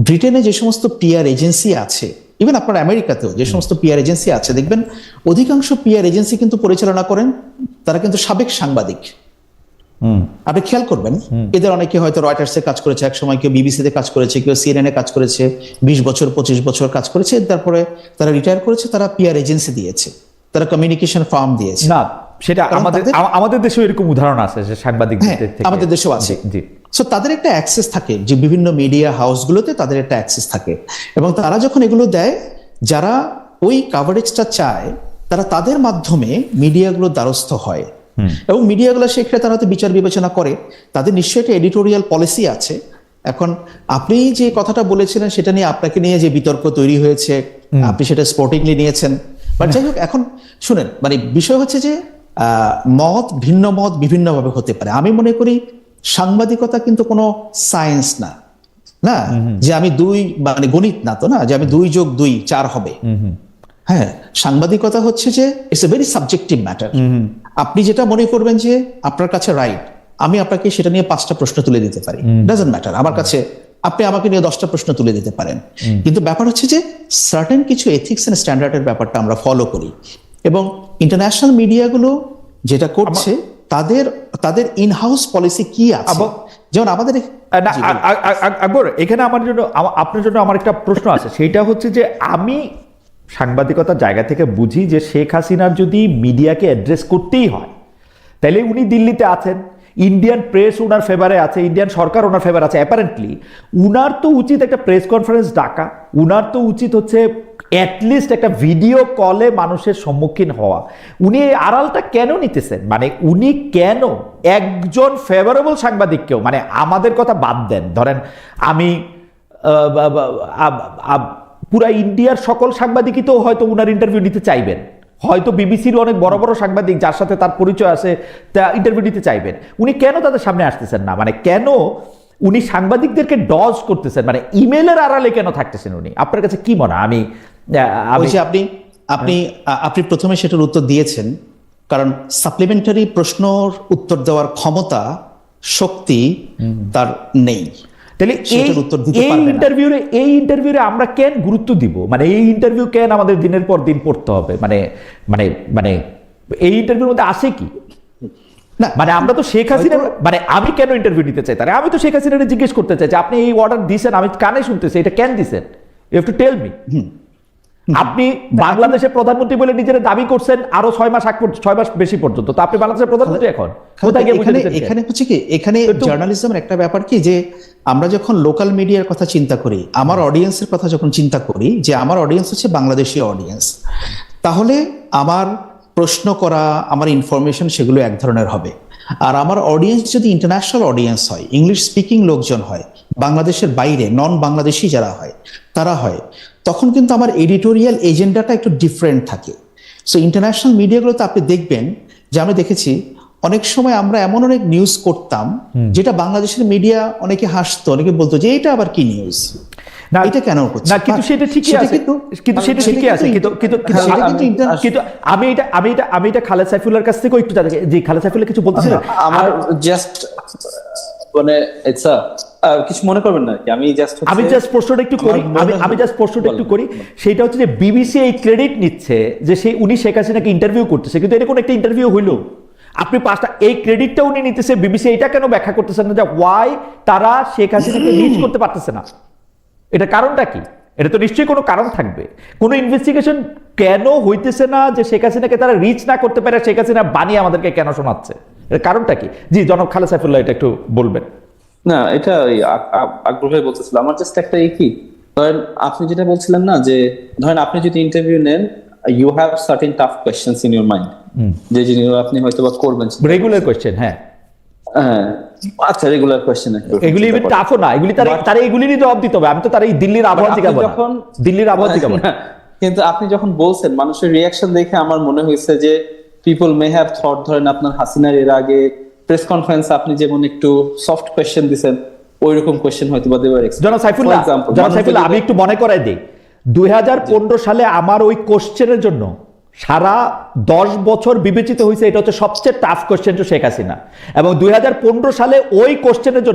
ব্রিটেনে যে সমস্ত পিআর এজেন্সি আছে, ইভেন আপনার আমেরিকাতেও যে সমস্ত পিআর এজেন্সি আছে, দেখবেন অধিকাংশ পিআর এজেন্সি কিন্তু পরিচালনা করেন তারা কিন্তু সাবেক সাংবাদিক। আপনি খেয়াল করবেন, এদের অনেকে হয়তো রয়টার্সে কাজ করেছে এক সময়, কেউ বিবিসিতে কাজ করেছে, কেউ সিএনএন কাজ করেছে, 20 বছর 25 বছর কাজ করেছে, তারপরে তারা রিটায়ার করেছে, তারা পিআর এজেন্সি দিয়েছে, তারা কমিউনিকেশন ফার্ম দিয়েছে। না, সেটা আমাদের দেশেও এরকম উদাহরণ আছে যে সাংবাদিকদের থেকে, আমাদের দেশেও আছে। সো তাদের একটা অ্যাক্সেস থাকে, যে বিভিন্ন মিডিয়া হাউসগুলোতে তাদের একটা অ্যাক্সেস থাকে, এবং তারা যখন এগুলো দেয়, যারা ওই কাভারেজটা চায় তারা তাদের মাধ্যমে মিডিয়াগুলোর দ্বারস্থ হয়, এবং মিডিয়াগুলো সেক্ষেত্রে তারা তো বিচার বিবেচনা করে, তাদের নিশ্চয়ই একটা এডিটোরিয়াল পলিসি আছে। এখন আপনি যে কথাটা বলেছিলেন সেটা নিয়ে, আপনাকে নিয়ে যে বিতর্ক তৈরি হয়েছে আপনি সেটা স্পোর্টিংলি নিয়েছেন, বাট যাই হোক এখন শুনেন, মানে বিষয় হচ্ছে যে মত ভিন্ন মত বিভিন্নভাবে হতে পারে। আমি মনে করি সাংবাদিকতা কিন্তু কোনো সায়েন্স না, না যে আমি মানে গণিত না তো, না যে আমি 2 + 2 4 হবে। হ্যাঁ, সাংবাদিকতা হচ্ছে যে it's a very subjective matter. আপনি যেটা মনে করবেন যে আপনার কাছে রাইট, আমি আপনাকে সেটা নিয়ে 5টা প্রশ্ন তুলে দিতে পারি, ডাজন্ট ম্যাটার। আমার কাছে আপনি আমাকে নিয়ে 10টা প্রশ্ন তুলে দিতে পারেন, কিন্তু ব্যাপার হচ্ছে যে সার্টেন কিছু এথিক্স এন্ড স্ট্যান্ডার্ডের ব্যাপারটা আমরা ফলো করি। এবং ইন্টারন্যাশনাল মিডিয়াগুলো যেটা করছে তাদের ইন হাউস পলিসি কি আছে, যেমন আমাদের আকবর, এখানে আপনার জন্য আমার একটা প্রশ্ন আছে। সেটা হচ্ছে যে আমি সাংবাদিকতার জায়গা থেকে বুঝি যে শেখ হাসিনার যদি মিডিয়াকে অ্যাড্রেস করতেই হয়, তাহলে উনি দিল্লিতে আছেন, ইন্ডিয়ান প্রেস ওনার ফেভারে আছে, ইন্ডিয়ান সরকার ওনার ফেভার আছে, অ্যাপারেন্টলি উনার তো উচিত একটা প্রেস কনফারেন্স ডাকা, উনার তো উচিত হচ্ছে অ্যাটলিস্ট একটা ভিডিও কলে মানুষের সম্মুখীন হওয়া। উনি এই আড়ালটা কেন নিতেছেন? মানে উনি কেন একজন ফেভারেবল সাংবাদিককেও, মানে আমাদের কথা বাদ দেন, ধরেন আমি পুরা ইন্ডিয়ার সকল সাংবাদিকই তো হয়তো উনার ইন্টারভিউ নিতে চাইবেন, হয়তো বিবিসির অনেক বড় বড় সাংবাদিক যার সাথে তার পরিচয় আছে তা ইন্টারভিউ দিতে চাইবেন, উনি কেন তাদের সামনে আসতেছেন না? মানে কেন উনি সাংবাদিকদেরকে ডজ করতেছেন? মানে ইমেলের আড়ালে কেন থাকতেছেন উনি? আপনার কাছে কি মনে হয়? আপনি প্রথমে সেটার উত্তর দিয়েছেন, কারণ সাপ্লিমেন্টারি প্রশ্নর উত্তর দেওয়ার ক্ষমতা, শক্তি তার নেই। তাহলে এই ইন্টারভিউরে আমরা কেন গুরুত্ব দিব? মানে এই ইন্টারভিউ কেন আমাদের দিনের পর দিন পড়তে হবে? মানে মানে মানে এই ইন্টারভিউর মধ্যে আসে কি? না মানে আমরা তো শেখ হাসিনা, মানে আমি কেন ইন্টারভিউ নিতে চাই? তাহলে আমি তো শেখ হাসিনাকে জিজ্ঞেস করতে চাই যে আপনি এই অর্ডার দিয়েছেন, আমি কানে শুনতেছি, এটা কেন দিয়েছেন? You have to tell me. আপনি বাংলাদেশের প্রধানমন্ত্রী বলে নিজেরা দাবি করছেন আরো 6 মাস বেশি পর্যন্ত, তো আপনি বাংলাদেশের প্রধানমন্ত্রী এখন কোথায় গিয়ে বুঝেছেন? এখানে হচ্ছে কি, এখানে জার্নালিজমের একটা ব্যাপার কি, যে আমরা যখন লোকাল মিডিয়ার কথা চিন্তা করি, আমার অডিয়েন্সের কথা যখন চিন্তা করি, যে আমার অডিয়েন্স হচ্ছে বাংলাদেশি অডিয়েন্স, তাহলে আমার প্রশ্ন করা, আমার ইনফরমেশন সেগুলো এক ধরনের হবে। আর আমার অডিয়েন্স যদি ইন্টারন্যাশনাল অডিয়েন্স হয়, ইংলিশ স্পিকিং লোকজন হয়, বাংলাদেশের বাইরে নন বাংলাদেশি যারা হয় তারা হয়, তখন কিন্তু আমার এডিটোরিয়াল এজেন্ডাটা একটু ডিফারেন্ট থাকে। সো ইন্টারন্যাশনাল মিডিয়াগুলোতে আপনি দেখবেন যে আমি দেখেছি অনেক সময় আমরা এমন অনেক নিউজ করতাম যেটা বাংলাদেশের মিডিয়া অনেকে হাসতো, অনেকে বলতো যে এটা আবার কি নিউজ, না এটা কেন করছে না, কিন্তু সেটা ঠিকই আছে, কিন্তু সেটা ঠিকই আছে, কিন্তু আমি এটা খালেদ সাইফুল্লাহর কাছ থেকে একটু জানি যে খালেদ সাইফুল্লাহ কিছু বলতেছিলেন। আমার জাস্ট মানে কিছু মনে করবেন না, আমি জাস্ট প্রশ্নটা একটু করি, সেটা হচ্ছে যে বিবিসি এই ক্রেডিট নিচ্ছে যে উনি শেখ হাসিনাকে ইন্টারভিউ করতেছে, কিন্তু এটা কোন একটা ইন্টারভিউ হইলো? আপনি 5টা এই ক্রেডিটটা উনি নিতেছে, বিবিসি এটা কেন ব্যাখ্যা করতেছেন না যে ওয়াই তারা শেখ হাসিনাকে রিচ করতে পারতেছে না? এটা কারণটা কি? এটা তো নিশ্চয়ই কোনো কারণ থাকবে। কোনো ইনভেস্টিগেশন কেন হইতেছে না যে শেখ হাসিনাকে তারা রিচ না করতে পারে, শেখ হাসিনা বানিয়ে আমাদেরকে কেন শোনাচ্ছে? এর কারণটা কি? জি জনাব খালেদ সাইফুল্লাহ এটা একটু বলবেন। না, এটা আগ্রহ হয়ে বলতেছিলাম। আমার জাস্ট একটা কি, ধরেন আপনি যেটা বলছিলেন না, যে ধরেন আপনি যদি ইন্টারভিউ নেন, you have certain tough questions in your mind, যে জিনিসগুলো আপনি হয়তো বা করবেন, রেগুলার কোয়েশ্চেন। হ্যাঁ আচ্ছা, রেগুলার কোয়েশ্চেন, এগুলি ইভেন টাফও না, এগুলি তারা এগুলিরই জবাব দিতে হবে। আমি তো তার এই দিল্লির আবহাওয়া থেকে কিন্তু আপনি যখন বলছেন মানুষের রিয়াকশন দেখে আমার মনে হয়েছে যে পিপল মে হ্যাভ থট, ধরেন আপনার হাসিনার এর আগে প্রেস কনফারেন্সে আপনি যেমন একটু সফট কোয়েশ্চেন দিবেন, ওইরকম কোয়েশ্চেন হয়তো বা দেওয়ার জনাব সাইফুল্লাহ আমি একটু মনে করাই দিই, 2015 সালে আমার ওই কোশ্চেনের জন্য সারা 10 বছর বিবেচিত হয়েছে এটা হচ্ছে সবচেয়ে tough question to Sheikh Hasina, এবং 2015 সালে ওই কোশ্চেনের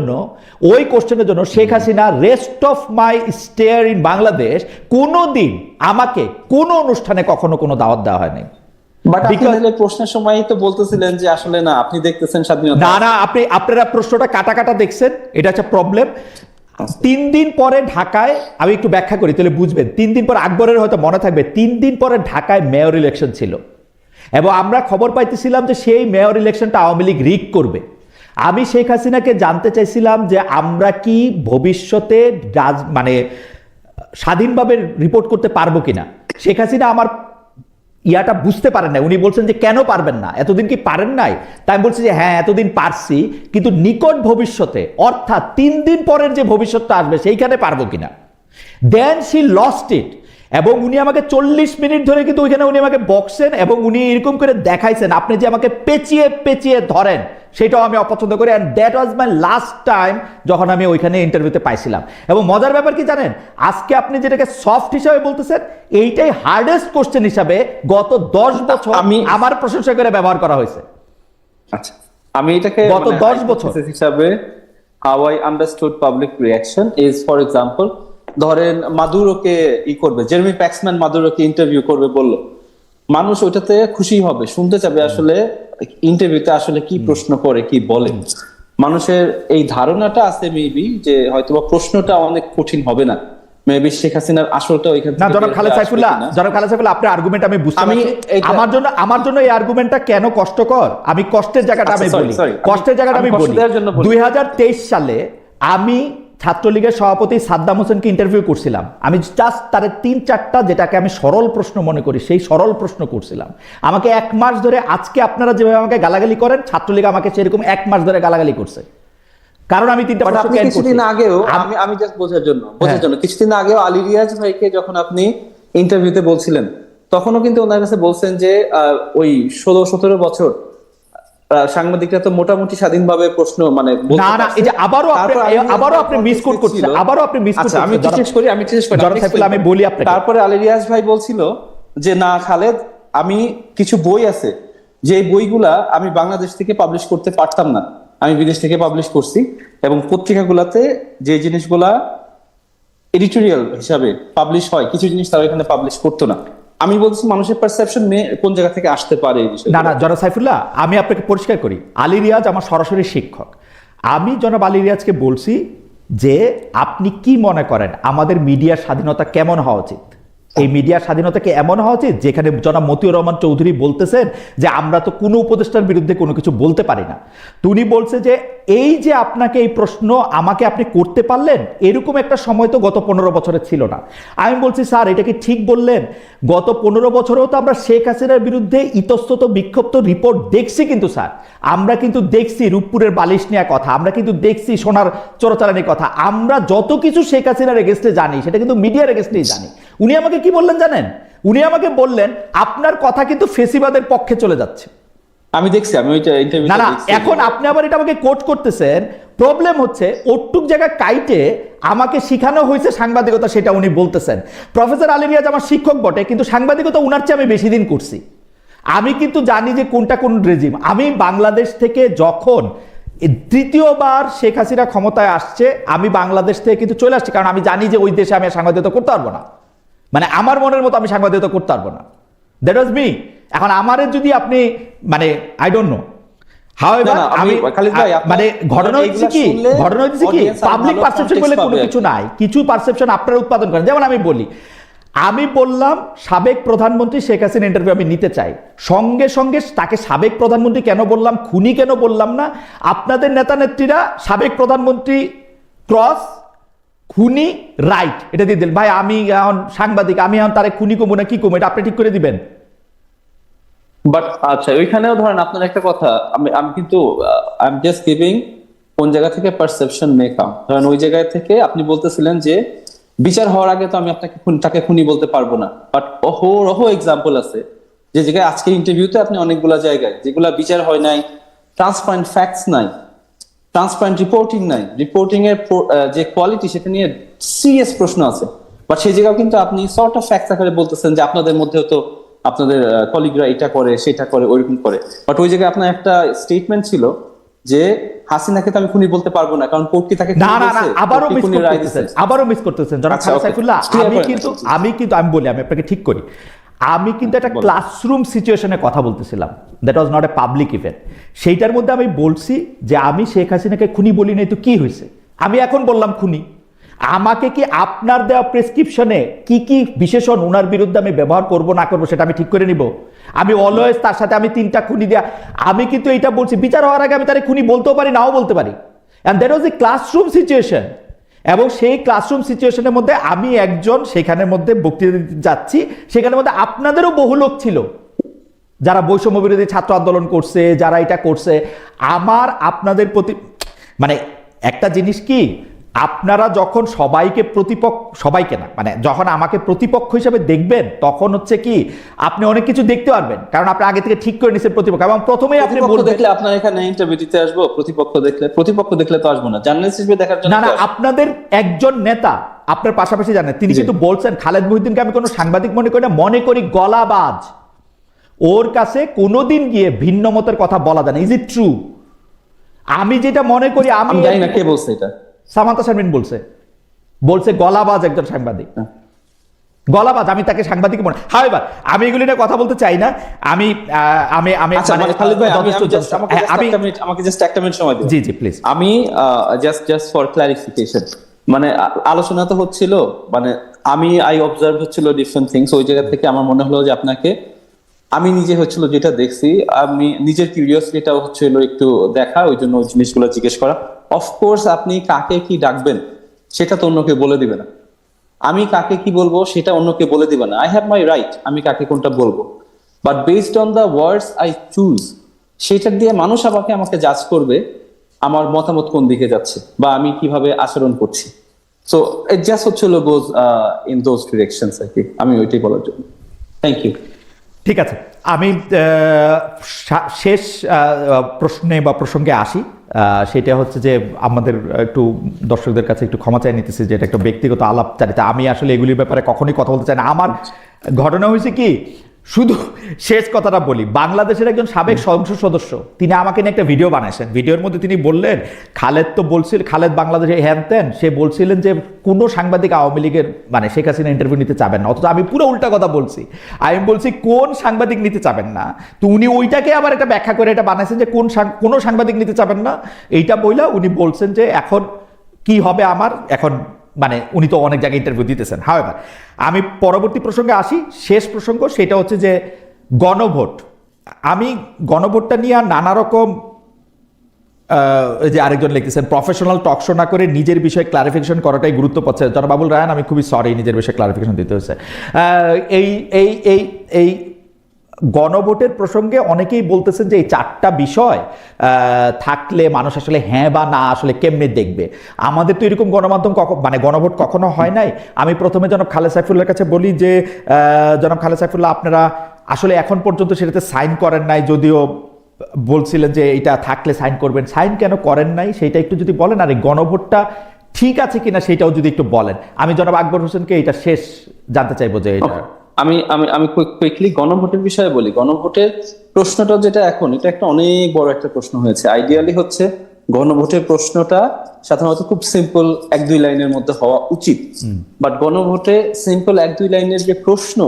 জন্য Sheikh Hasina rest of my stay in Bangladesh কোনোদিন আমাকে কোনো অনুষ্ঠানে কখনো কোনো দাওয়াত দেওয়া হয়নি। বাট প্রশ্নের সময় তো বলতেছিলেন যে আসলে না, আপনি দেখতেছেন স্বাধীনতা, না আপনারা প্রশ্নটা কাটা দেখছেন, এটা হচ্ছে প্রবলেম। 3 দিন পরে ঢাকায়, আমি একটু ব্যাখ্যা করি তাহলে বুঝবেন, 3 দিন পরে আকবরের হয়তো মনে থাকবে, 3 দিন পরে ঢাকায় মেয়র ইলেকশন ছিল এবং আমরা খবর পাইতেছিলাম যে সেই মেয়র ইলেকশনটা আওয়ামী লীগ রিগ করবে। আমি শেখ হাসিনাকে জানতে চাইছিলাম যে আমরা কি ভবিষ্যতে মানে স্বাধীনভাবে রিপোর্ট করতে পারবো কিনা। শেখ হাসিনা আমার ইয়াটা বুঝতে পারেন না, উনি বলছেন যে কেন পারবেন না, এতদিন কি পারেন নাই? তাই আমি বলছি যে হ্যাঁ এতদিন পারছি, কিন্তু নিকট ভবিষ্যতে অর্থাৎ 3 দিন পরের যে ভবিষ্যৎটা আসবে সেইখানে পারবো কিনা। Then she lost it. এবং উনি আমাকে 40 মিনিট ধরে কিন্তু ওইখানে উনি আমাকে বকছেন এবং উনি এরকম করে দেখাইছেন আপনি যে আমাকে পেঁচিয়ে পেঁচিয়ে ধরেন, সেটাও আমি অপছন্দ করি। And that was my last time যখন আমি ওইখানে ইন্টারভিউতে পাইছিলাম। এবং মজার ব্যাপার কি জানেন, আজকে আপনি যেটাকে সফট হিসাবে বলতেছেন, এইটাই হার্ডেস্ট কোশ্চেন হিসাবে গত 10 বছর আমার প্রশংসা করে ব্যবহার করা হয়েছে। আচ্ছা, আমি এটাকে গত 10 বছর হিসাবে how I understood public reaction is, for example, ধরেন মাদুরোকে করবে, জেরেমি প্যাক্সম্যান মাদুরোকে ইন্টারভিউ করবে বললো, মানুষ ওইটাতে খুশি হবে, শুনতে চাবে আসলে ইন্টারভিউতে আসলে কি প্রশ্ন করে, কি বলে। মানুষের এই ধারণাটা আছে মেবি যে হয়তোবা প্রশ্নটা অনেক কঠিন হবে না, মেবি শেখ হাসিনার আসলটা ওইখান থেকে। না, জনাব খালেদ সাইফুল্লাহ, আপনার আর্গুমেন্ট আমি বুঝতে পারছি। আমার জন্য এই আর্গুমেন্টটা কেন কষ্টকর, আমি কষ্টের জায়গাটা আমি বলি, কষ্টের জায়গাটা আমি বলি। 2023 সালে আমি ছাত্রলীগের সভাপতি সাদ্দাম হোসেনকে ইন্টারভিউ করছিলাম। আমি জাস্ট তার 3-4টা যেটাকে আমি সরল প্রশ্ন মনে করি সেই সরল প্রশ্ন করছিলাম। আমাকে 1 মাস ধরে, আজকে আপনারা যেভাবে আমাকে গালাগালি করেন, ছাত্রলীগ আমাকে সেরকম 1 মাস ধরে গালাগালি করছে, কারণ আমি 3টা প্রশ্ন ক্যান করছি। কিছুদিন আগেও আমি জাস্ট বোঝার জন্য কিছুদিন আগেও আলী রিয়াজ ভাইকে যখন আপনি ইন্টারভিউতে বলছিলেন, তখনও কিন্তু ওনার কাছে বলছেন যে ওই 16-17 বছর সাংবাদিকরা তো মোটামুটি স্বাধীনভাবে প্রশ্ন মানে না না, এই যে আবারও আপনি মিসকোট করছেন, আমি শেষ করি আমি বলি আপনাকে। তারপরে আলী রিয়াজ ভাই বলছিল যে না খালেদ, আমি কিছু বই আছে যে বইগুলা আমি বাংলাদেশ থেকে পাবলিশ করতে পারতাম না, আমি বিদেশ থেকে পাবলিশ করছি, এবং পত্রিকাগুলাতে যে জিনিসগুলা এডিটোরিয়াল হিসাবে পাবলিশ হয় কিছু জিনিস তারা এখানে পাবলিশ করতো না। আমি বলছি মানুষের পারসেপশন কোন জায়গা থেকে আসতে পারে এই বিষয়ে। না না জনাব সাইফুল্লাহ, আমি আপনাকে পরিষ্কার করি, আলী রিয়াজ আমার সরাসরি শিক্ষক। আমি জনাব আলী রিয়াজকে বলছি যে আপনি কি মনে করেন আমাদের মিডিয়ার স্বাধীনতা কেমন হওয়া উচিত? এই মিডিয়ার স্বাধীনতাকে এমন হওয়া উচিত যেখানে জনাব মতিউর রহমান চৌধুরী বলতেছেন যে আমরা তো কোনো উপদেষ্টার বিরুদ্ধে কোনো কিছু বলতে পারি না। উনি বলছে যে এই যে আপনাকে এই প্রশ্ন আমাকে আপনি করতে পারলেন, এরকম একটা সময় তো গত 15 বছরে ছিল না। আমি বলছি স্যার এটা কি ঠিক বললেন? গত 15 বছরেও তো আমরা শেখ হাসিনার বিরুদ্ধে ইতস্তত বিক্ষিপ্ত রিপোর্ট দেখছি, কিন্তু স্যার আমরা কিন্তু দেখছি রূপপুরের বালিশ নেওয়া কথা, আমরা কিন্তু দেখছি সোনার চোরাচালানির কথা, আমরা যত কিছু শেখ হাসিনার এগেস্টে জানি সেটা কিন্তু মিডিয়ার এগেস্টেই জানি। উনি আমাকে কি বললেন জানেন? উনি আমাকে বললেন আপনার কথা কিন্তু ফেসিবাদের পক্ষে চলে যাচ্ছে। আমি দেখছি, আমি ওইটা ইন্টারভিউ না না, এখন আপনি আবার এটা আমাকে কোট করতেছেন। প্রবলেম হচ্ছে ওটুক জায়গা কাইটে আমাকে শিখানো হয়েছে সাংবাদিকতা, সেটা উনি বলতেছেন। প্রফেসর আলী রিয়াজ আমার শিক্ষক বটে, কিন্তু সাংবাদিকতা উনার চেয়ে আমি বেশি দিন করছি। আমি কিন্তু জানি যে কোনটা কোন রেজিম। আমি বাংলাদেশ থেকে যখন তৃতীয়বার শেখ হাসিনা ক্ষমতায় আসছে, আমি বাংলাদেশ থেকে কিন্তু চলে আসছি, কারণ আমি জানি যে ওই দেশে আমি সাংবাদিকতা করতে পারবো না, মানে আমার মনের মতো আমি সাংবাদিকতা করতে পারবো না। That was me. এখন আমারে যদি আপনি মানে আই ডোন্ট নো, মানে ঘটনা হচ্ছে কি পাবলিক পারসেপশন বলে কোনো কিছু নাই, কিছু পারসেপশন আপনারা উৎপাদন করেন। যেমন আমি বলি, আমি বললাম সাবেক প্রধানমন্ত্রী শেখ হাসিনা ইন্টারভিউ আমি নিতে চাই, সঙ্গে সঙ্গে তাকে সাবেক প্রধানমন্ত্রী কেন বললাম, খুনি কেন বললাম না? আপনাদের নেতা নেত্রীরা সাবেক প্রধানমন্ত্রী ক্রস, খুনি রাইট এটা দিয়ে দিলেন। ভাই আমি এখন সাংবাদিক, আমি এখন তারে খুনি কমবো না কি কমবো, এটা আপনি ঠিক করে দিবেন। বাট আচ্ছা, ওইখানেও ধরেন আপনার একটা কথা, আমি কিন্তু আই এম জাস্ট গিভিং কোন জায়গা থেকে পারসেপশন মে কাম। ধরেন ওই জায়গা থেকে আপনি বলতেছিলেন যে বিচার হওয়ার আগে তো আমি আপনাকে তাকে খুনি বলতে পারবো না, বাট অহরহ এক্সাম্পল আছে যে জায়গায় আজকে ইন্টারভিউতে আপনি অনেকগুলা জায়গায় যেগুলা বিচার হয় নাই, ট্রান্সপারেন্ট ফ্যাক্টস নাই, ট্রান্সপারেন্ট রিপোর্টিং নাই, রিপোর্টিং এর যে কোয়ালিটি সেটা নিয়ে সিরিয়াস প্রশ্ন আছে, বাট সেই জায়গাও কিন্তু আপনি সর্ট অফ ফ্যাক্টস আকারে বলতেছেন যে আপনাদের মধ্যেও তো আপনাদের কলিগরা এটা করে সেটা করে ওইরকম করে। বাট ওই জায়গায় আপনার একটা স্টেটমেন্ট ছিল যে হাসিনাকে তো আমি খুনি বলতে পারবো না, কারণ কোর্ট কি তাকে না না না, আবারও মিস করতেছেন জনাব খালেদ সাইফুল্লাহ। আমি বলি, আমি আপনাকে ঠিক করি, আমি কিন্তু একটা ক্লাসরুম সিচুয়েশনে কথা বলতেছিলাম, that was not a public event. সেইটার মধ্যে আমি বলছি যে আমি শেখ হাসিনাকে খুনি বলি নাই তো কি হয়েছে, আমি এখন বললাম খুনি। আমাকে কি আপনার দেওয়া প্রেসক্রিপশনে কি কি বিশেষণ ওনার বিরুদ্ধে আমি ব্যবহার করব না করবো সেটা আমি ঠিক করে নিব? আমি অলওয়েজ তার সাথে আমি 3টা খুনি দেয়া, আমি কিন্তু এটা বলছি বিচার হওয়ার আগে আমি তারে খুনি বলতেও পারি, নাও বলতে পারি। And that was A classroom situation. এবং সেই ক্লাসরুম সিচুয়েশনের মধ্যে আমি একজন সেখানের মধ্যে বক্তৃতা দিতে যাচ্ছি, সেখানের মধ্যে আপনাদেরও বহু লোক ছিল যারা বৈষম্য বিরোধী ছাত্র আন্দোলন করছে, যারা এটা করছে। আমার আপনাদের প্রতি মানে একটা জিনিস কি, আপনারা যখন সবাইকে না মানে যখন আমাকে প্রতিপক্ষ হিসেবে দেখবেন, তখন হচ্ছে কি আপনি অনেক কিছু দেখতে পারবেন, কারণ আপনি আগে থেকে ঠিক করে নিছেন প্রতিপক্ষ, এবং প্রথমেই আপনি বলবেন দেখলে আপনার এখানে ইন্টারভিউ দিতে আসবো, প্রতিপক্ষ দেখলে তো আসবো না, জার্নালিস্ট হিসেবে দেখার জন্য। না, আপনাদের একজন নেতা আপনার পাশাপাশি জানেন, তিনি কিন্তু বলছেন খালেদ মহিউদ্দিনকে আমি কোনো সাংবাদিক মনে করি না, মনে করি গলাবাজ। ওর কাছে কোনোদিন গিয়ে ভিন্ন মতের কথা বলা যায় না। Is it true? আমি যেটা মনে করি, আমি জানি না কে বলছে এটা। সামান্তা শারমিন বলছে গলাবাজ একজন সাংবাদিক, গলাবাজ। আমি তাকে সাংবাদিক মনে, হাওয়েভার আমি এগুলি নিয়ে কথা বলতে চাই না। আমি আমি আমি খালিদ ভাই, আমাকে জাস্ট একটা মিনিট সময় দিন। জি জি প্লিজ। আমি জাস্ট ফর ক্লারিফিকেশন, মানে আলোচনা তো হচ্ছিল, মানে আই অবজার্ভ হচ্ছিল ডিফারেন্ট থিংস, ওই জায়গা থেকে আমার মনে হলো যে আপনাকে, আমি নিজে হচ্ছিল যেটা দেখছি, আমি নিজের কিউরিওসিটিটাও হচ্ছিল একটু দেখা, ওই জন্য ওই জিনিসগুলো জিজ্ঞেস করা। অফকোর্স আপনি কাকে কি ডাকবেন সেটা তো অন্যকে বলে দিবে না, আমি কাকে কি বলবো সেটা অন্যকে বলে দিবে না। আই হ্যাভ মাই রাইট, আমি কাকে কোনটা বলবো, but based on the words I choose, সেটা দিয়ে মানুষ আমাকে জাজ করবে আমার মতামত কোন দিকে যাচ্ছে বা আমি কিভাবে আচরণ করছি। সো ইট জাস্ট হচ্ছিল গোজ ইন দোজ ডিরেকশনস আর কি, আমি ওইটাই বলার জন্য। Thank you. ঠিক আছে, আমি শেষ প্রশ্নে বা প্রসঙ্গে আসি। সেটা হচ্ছে যে আমাদের একটু দর্শকদের কাছে একটু ক্ষমা চাই নিতেছি যে এটা একটা ব্যক্তিগত আলাপচারিতা, আমি আসলে এগুলির ব্যাপারে কখনোই কথা বলতে চাই না। আমার ঘটনা হয়েছে কি, শুধু শেষ কথাটা বলি, বাংলাদেশের একজন সাবেক সংসদ সদস্য তিনি আমাকে নিয়ে একটা ভিডিও বানাইছেন। ভিডিওর মধ্যে তিনি বললেন খালেদ বাংলাদেশে হ্যান, সে বলছিলেন যে কোনো সাংবাদিক আওয়ামী লীগের মানে শেখ হাসিনা ইন্টারভিউ নিতে চাবেন না, অথচ আমি পুরো উল্টা কথা বলছি। আমি বলছি কোন সাংবাদিক নিতে চাবেন না, তো উনি ওইটাকে আবার একটা ব্যাখ্যা করে এটা বানাইছেন যে কোনো সাংবাদিক নিতে চাবেন না। এইটা বইলা উনি বলছেন যে এখন কি হবে আমার, এখন মানে উনি তো অনেক জায়গায় ইন্টারভিউ দিতেছেন। হাওয়েভার আমি পরবর্তী প্রসঙ্গে আসি, শেষ প্রসঙ্গ, সেটা হচ্ছে যে গণভোট। আমি গণভোটটা নিয়ে নানা রকম যে আরেকজন লিখতেছেন প্রফেশনাল টকশো না করে নিজের বিষয়ে ক্লারিফিকেশন করাটাই গুরুত্ব পাচ্ছে। জনাব আবুল রায়হান, আমি খুবই সরি, নিজের বিষয়ে ক্লারিফিকেশন দিতে হচ্ছে। এই গণভোটের প্রসঙ্গে অনেকেই বলতেছেন যে এই 4টা বিষয় থাকলে মানুষ আসলে হ্যাঁ বা না আসলে কেমনে দেখবে। আমাদের তো এরকম গণমাধ্যম মানে গণভোট কখনো হয় নাই। আমি প্রথমে জনাব খালেদ সাইফুল্লাহর কাছে বলি যে জনাব খালেদ সাইফুল্লাহ, আপনারা আসলে এখন পর্যন্ত সেটাতে সাইন করেন নাই, যদিও বলছিলেন যে এটা থাকলে সাইন করবেন, সাইন কেন করেন নাই সেটা একটু যদি বলেন, আর এই গণভোটটা ঠিক আছে কিনা সেটাও যদি একটু বলেন। আমি জনাব আকবর হোসেনকে এটা শেষ জানতে চাইবো যে এটা আমি কুইকলি গণভোটের বিষয়ে বলি। গণভোটের প্রশ্নটা যেটা এখন, এটা একটা অনেক বড় একটা প্রশ্ন হয়েছে। আইডিয়ালি হচ্ছে গণভোটের প্রশ্নটা সাধারণত খুব সিম্পল 1-2 লাইনের মধ্যে হওয়া উচিত, বাট গণভোটে সিম্পল 1-2 লাইনের যে প্রশ্ন,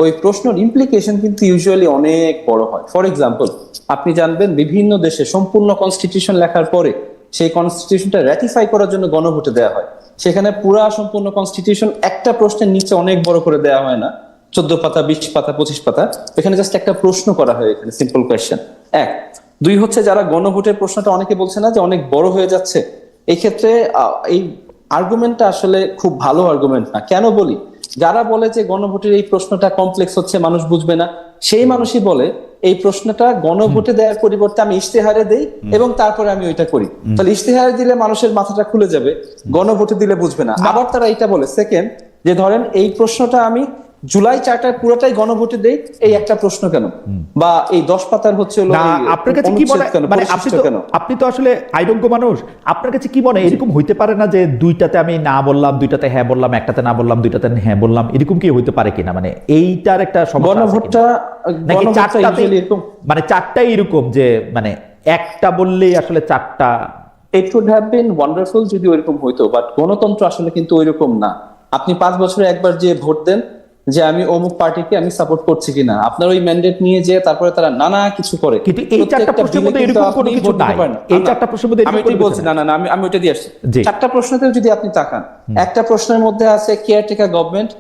ওই প্রশ্নের ইমপ্লিকেশন কিন্তু ইউজুয়ালি অনেক বড় হয়। ফর এক্সাম্পল, আপনি জানবেন বিভিন্ন দেশে সম্পূর্ণ কনস্টিটিউশন লেখার পরে সেই কনস্টিটিউশনটা র্যাটিফাই করার জন্য গণভোটে দেওয়া হয়। সেখানে পুরা সম্পূর্ণ কনস্টিটিউশন একটা প্রশ্নের নিচে অনেক বড় করে দেওয়া হয় না, 14 পাতা, 20 পাতা, 25 পাতা, এখানে জাস্ট একটা প্রশ্ন করা হয়, এখানে সিম্পল কোয়েশ্চেন। 2 হচ্ছে যারা গণভোটের প্রশ্নটা অনেকে বলছে না যে অনেক বড় হয়ে যাচ্ছে, এই ক্ষেত্রে এই আর্গুমেন্টটা আসলে খুব ভালো আর্গুমেন্ট না। কেন বলি, যারা বলে যে গণভোটের এই প্রশ্নটা কমপ্লেক্স হচ্ছে, মানুষ বুঝবে না, সেই মানুষই বলে এই প্রশ্নটা গণভোটে দেওয়ার পরিবর্তে আমি ইশতেহারে দেই এবং তারপরে আমি ওইটা করি, তাহলে ইশতেহারে দিলে মানুষের মাথাটা খুলে যাবে, গণভোটে দিলে বুঝবে না। আবার তারা এটা বলে সেকেন্ড, যে ধরেন এই প্রশ্নটা আমি জুলাই 4টার পুরোটাই গণভোটে দেই, এই একটা প্রশ্ন কেন, বা এই 10 পাতার হচ্ছে আপনার কাছে কি মনে মানে আপনি তো আসলে আইরজ্ঞ মানুষ, আপনার কাছে কি মনে এরকম হইতে পারে না যে 2টাতে আমি না বললাম, 2টাতে হ্যাঁ বললাম, 1টাতে না বললাম, 2টাতে হ্যাঁ বললাম, এরকম কি হইতে পারে কিনা, মানে এইটার একটা সমস্যা গণভোটটা নাকি 4টাতে মানে 4টাই এরকম যে মানে একটা বললেই আসলে 4টা? It would have been wonderful যদি ওইরকম হইতো, বাট গণতন্ত্র আসলে কিন্তু ওইরকম না। আপনি 5 বছরে একবার যে ভোট দেন যে আমি অমুক পার্টিকে আমি সাপোর্ট করছি কিনা, আপনার ওই ম্যান্ডেট নিয়ে যে তারপরে তারা নানা কিছু করে, কিন্তু এই 4টা প্রশ্নের মধ্যে এরকম কোনো কিছু নাই। এই 4টা প্রশ্নের মধ্যে আমি বলছি না, আমি ওইটা দিয়ে আসছি। 4টা প্রশ্নতেও যদি আপনি তাকান, একটা প্রশ্নের মধ্যে আছে কেয়ারটেকার গভর্নমেন্ট,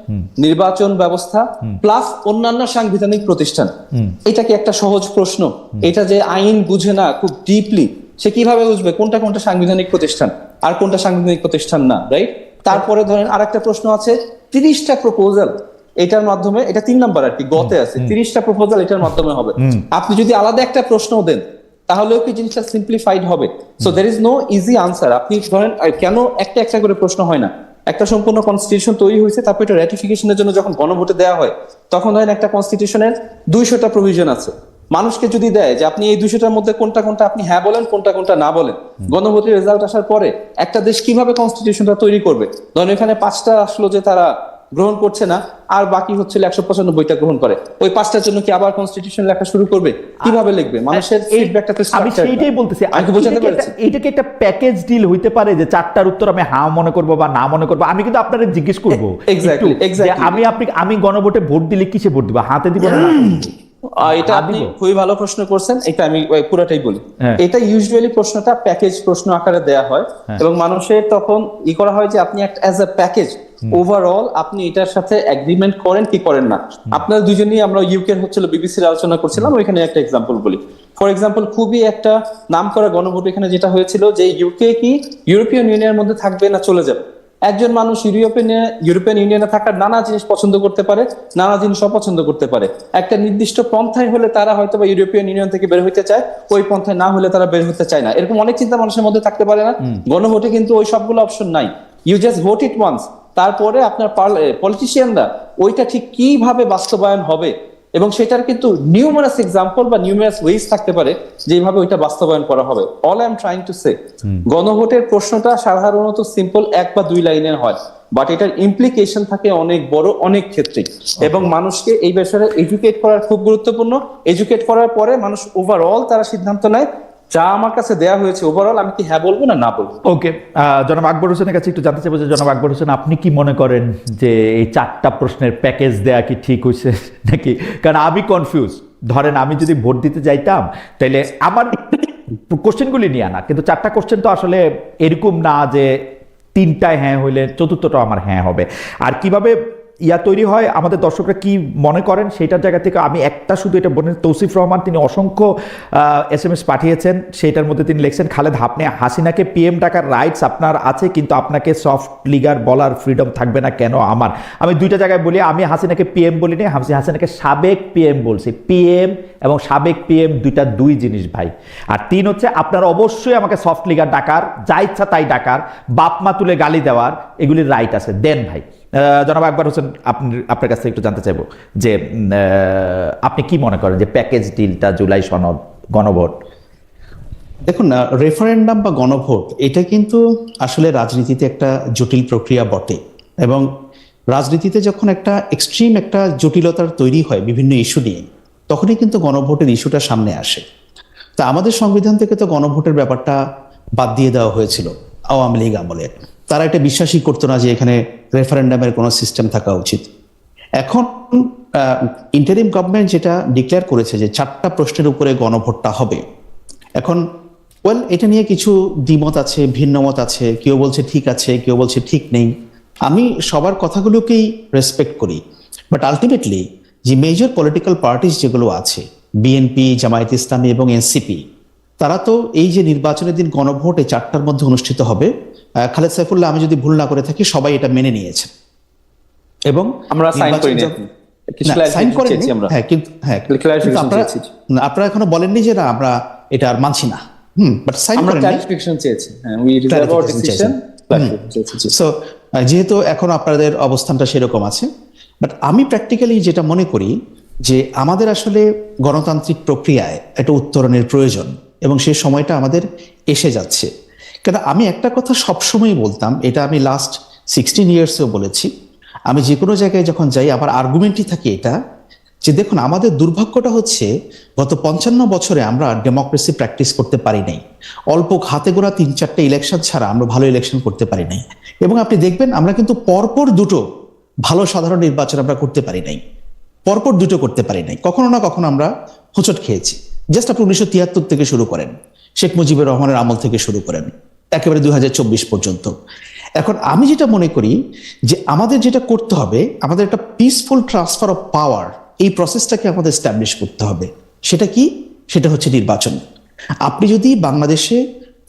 নির্বাচন ব্যবস্থা প্লাস অন্যান্য সাংবিধানিক প্রতিষ্ঠান। এটা কি একটা সহজ প্রশ্ন? এটা যে আইন বুঝে না খুব ডিপলি, সে কিভাবে বুঝবে কোনটা কোনটা সাংবিধানিক প্রতিষ্ঠান আর কোনটা সাংবিধানিক প্রতিষ্ঠান না, রাইট? তারপরে ধরেন আরেকটা প্রশ্ন আছে 30টা প্রপোজাল, এটার মাধ্যমে, এটা 3 নাম্বার আর কি, গতে আছে 30টা প্রপোজাল এটার মাধ্যমে হবে। আপনি যদি আলাদা একটা প্রশ্ন দেন তাহলেও কি জিনিসটা সিম্পলিফাইড হবে? So there is no easy answer. আপনি ধরেন কেন একটা একটা করে প্রশ্ন হয় না? একটা সম্পূর্ণ কনস্টিটিউশন তৈরি হয়েছে, তারপর এটা র্যাটিফিকেশনের জন্য যখন গণভোটে দেওয়া হয়, তখন ধরেন একটা কনস্টিটিউশনের 200টা প্রভিশন আছে। মানুষকে যদি দেয় যে আপনি এই 200টার মধ্যে কোনটা কোনটা আপনি হ্যাঁ বলেন, কোনটা কোনটা না বলেন, গণভোটের রেজাল্ট আসার পরে একটা দেশ কিভাবে কনস্টিটিউশনটা তৈরি করবে? ধরেন এখানে 5টা আসলো যে তারা গ্রহণ করছে না, আর বাকি হচ্ছে 195টা গ্রহণ করে, ওই 5টার জন্য কি আবার কনস্টিটিউশন লেখা শুরু করবে? কিভাবে লিখবে? মানুষের ফিডব্যাকটা তো আমি সেইটাই বলতেছি, আমি কি বোঝাতে পেরেছি? এইটাকে একটা প্যাকেজ ডিল হইতে পারে যে 4টার উত্তর আমি হ্যাঁ মনে করব বা না মনে করব। আমি কিন্তু আপনাদের জিজ্ঞেস করবো Exactly, একটু, যে exactly. আমি গণভোটে ভোট দিলে কিসে ভোট দিব, হাতে দিব না নাতে দিব? এটা আপনি খুবই ভালো প্রশ্ন করছেন, এটা আমি পুরোটাই বলি। হ্যাঁ। এটা ইউজুয়ালি প্রশ্নটা প্যাকেজ প্রশ্ন আকারে দেয়া হয়, এবং মানুষের তখন করা হয় যে আপনি একটা অ্যাজ এ প্যাকেজ ওভারঅল আপনি এটার সাথে এগ্রিমেন্ট করেন কি করেন না। আপনারা দুজনেই, আমরা ইউকে হচ্ছিল বিবিসির আলোচনা করছিলাম, ওইখানে একটা এক্সাম্পল বলি। ফর এক্সাম্পল, খুবই একটা নামকরা গণভোট এখানে যেটা হয়েছিল যে ইউকে কি ইউরোপিয়ান ইউনিয়নের মধ্যে থাকবে না চলে যাবে। একজন মানুষ ইউরোপিয়ান ইউনিয়নে থাকার নানা জিনিস পছন্দ করতে পারে, নানা জিনিস অপছন্দ করতে পারে। একটা নির্দিষ্ট পন্থায় হলে তারা হয়তো বা ইউরোপিয়ান ইউনিয়ন থেকে বের হইতে চায়, ওই পন্থায় না হলে তারা বের হতে চায় না। এরকম অনেক চিন্তা মানুষের মধ্যে থাকতে পারে না? গণভোটে কিন্তু ওই সবগুলো অপশন নাই। You just vote it once. তারপরে আপনার পলিটিশিয়ানরা ওইটা ঠিক কিভাবে বাস্তবায়ন হবে, এবং সেটার কিন্তু নিউমারাস এক্সাম্পল বা নিউমারাস ওয়েজ থাকতে পারে যেভাবে ওইটা বাস্তবায়ন করা হবে। All I am trying to সে, গণভোটের প্রশ্নটা সাধারণত সিম্পল 1 বা 2 লাইনের হয়, বাট এটার ইমপ্লিকেশন থাকে অনেক বড় অনেক ক্ষেত্রে। এবং মানুষকে এই বিষয়ে এডুকেট করার খুব গুরুত্বপূর্ণ। এডুকেট করার পরে মানুষ ওভারঅল তারা সিদ্ধান্ত নেয়, যা আমার কাছে দেয়া হয়েছে ওভারঅল আমি কি হ্যাঁ বলবো না না বলবো। ওকে, জনাব আকবর হোসেনের কাছে একটু জানতে চাইবো যে জনাব আকবর হোসেন, আপনি কি মনে করেন যে এই 4টা প্রশ্নের প্যাকেজ দেয়া কি ঠিক হয়েছে নাকি? কারণ আমি কনফিউজ। ধরেন আমি যদি ভোট দিতে যাইতাম, তাইলে আমার কোশ্চেনগুলি নিয়ে আনা, কিন্তু 4টা কোশ্চেন তো আসলে এরকম না যে 3টায় হ্যাঁ হইলে 4টা আমার হ্যাঁ হবে। আর কিভাবে তৈরি হয়, আমাদের দর্শকরা কি মনে করেন সেটার জায়গা থেকে আমি একটা শুধু এটা বলেন, তৌসিফ রহমান তিনি অসংখ্য SMS পাঠিয়েছেন, সেইটার মধ্যে তিনি লিখছেন, খালেদ আপনি হাসিনাকে PM ডাকার রাইটস আপনার আছে, কিন্তু আপনাকে সফট লিগার বলার ফ্রিডম থাকবে না কেন? আমি 2টা জায়গায় বলি, আমি হাসিনাকে PM বলিনি, হাসিনাকে সাবেক PM বলছি। PM এবং সাবেক PM দুই জিনিস ভাই। আর 3 হচ্ছে আপনার অবশ্যই আমাকে সফট লিগার ডাকার, যা ইচ্ছা তাই ডাকার, বাপ মা তুলে গালি দেওয়ার, এগুলির রাইট আছে। দেন ভাই জনাব আকবর হোসেন, আপনার কাছে একটু জানতে চাইবো যে আপনি কি মনে করেন যে প্যাকেজ ডিলটা, জুলাই সনদ, গণভোট? দেখুন না, রেফারেন্ডাম বা গণভোট এটা কিন্তু আসলে রাজনীতিতে একটা জটিল প্রক্রিয়া বটে, এবং রাজনীতিতে যখন একটা এক্সট্রিম একটা জটিলতার তৈরি হয় বিভিন্ন ইস্যু নিয়ে, তখনই কিন্তু গণভোটের ইস্যুটা সামনে আসে। তা আমাদের সংবিধান থেকে তো গণভোটের ব্যাপারটা বাদ দিয়ে দেওয়া হয়েছিল আওয়ামী লীগ আমলে। তারা এটা বিশ্বাসই করতো না যে এখানে রেফারেন্ডামের কোনো সিস্টেম থাকা উচিত। এখন ইন্টারিম গভর্নমেন্ট যেটা ডিক্লেয়ার করেছে যে 4টা প্রশ্নের উপরে গণভোটটা হবে। এখন এটা নিয়ে কিছু দ্বিমত আছে, ভিন্নমত আছে, কেউ বলছে ঠিক আছে, কেউ বলছে ঠিক নেই। আমি সবার কথাগুলোকেই রেসপেক্ট করি, বাট আলটিমেটলি যে মেজর পলিটিক্যাল পার্টিস যেগুলো আছে, বিএনপি, জামায়াত ইসলামী এবং এনসিপি, তারা তো এই যে নির্বাচনের দিন গণভোট এই 4টার মধ্যে অনুষ্ঠিত হবে, খালেদ সাইফুল্লাহ আমি যদি ভুল না করে থাকি, সবাই এটা মেনে নিয়েছে। এবং আমরা সাইন করিনি, সাইন করেনি। হ্যাঁ, কিন্তু আপনারা এখনো বলেননি যে না আমরা এটা আর মানছি না। বাট সাইন করেন, ক্লারিফিকেশন চেয়েছি। হ্যাঁ, we reserve our decision. So যেহেতু এখন আপনাদের অবস্থানটা সেরকম আছে, বাট আমি প্র্যাকটিক্যালি যেটা মনে করি যে আমাদের আসলে গণতান্ত্রিক প্রক্রিয়ায় একটা উত্তরণের প্রয়োজন, এবং সেই সময়টা আমাদের এসে যাচ্ছে। কেন আমি একটা কথা সবসময় বলতাম, এটা আমি লাস্ট 16 ইয়ার্সেও বলেছি, আমি যে কোনো জায়গায় যখন যাই আমার আর্গুমেন্টই থাকে এটা, যে দেখুন আমাদের দুর্ভাগ্যটা হচ্ছে গত 55 বছরে আমরা ডেমোক্রেসি প্র্যাকটিস করতে পারি নাই। অল্প হাতে গোনা 3-4টে ইলেকশন ছাড়া আমরা ভালো ইলেকশন করতে পারি নাই। এবং আপনি দেখবেন আমরা কিন্তু পরপর 2টো ভালো সাধারণ নির্বাচন আমরা করতে পারি নাই, পরপর 2টো করতে পারি নাই। কখনো না কখনো আমরা হোঁচট খেয়েছি। জাস্ট আপনি 1973 থেকে শুরু করেন, শেখ মুজিবুর রহমানের আমল থেকে শুরু করেন, একেবারে 2024 পর্যন্ত। এখন আমি যেটা মনে করি যে আমাদের যেটা করতে হবে, আমাদের একটা পিসফুল ট্রান্সফার অফ পাওয়ার, এই প্রসেসটাকে আমাদের এস্টাবলিশ করতে হবে। সেটা কি? সেটা হচ্ছে নির্বাচন। আপনি যদি বাংলাদেশে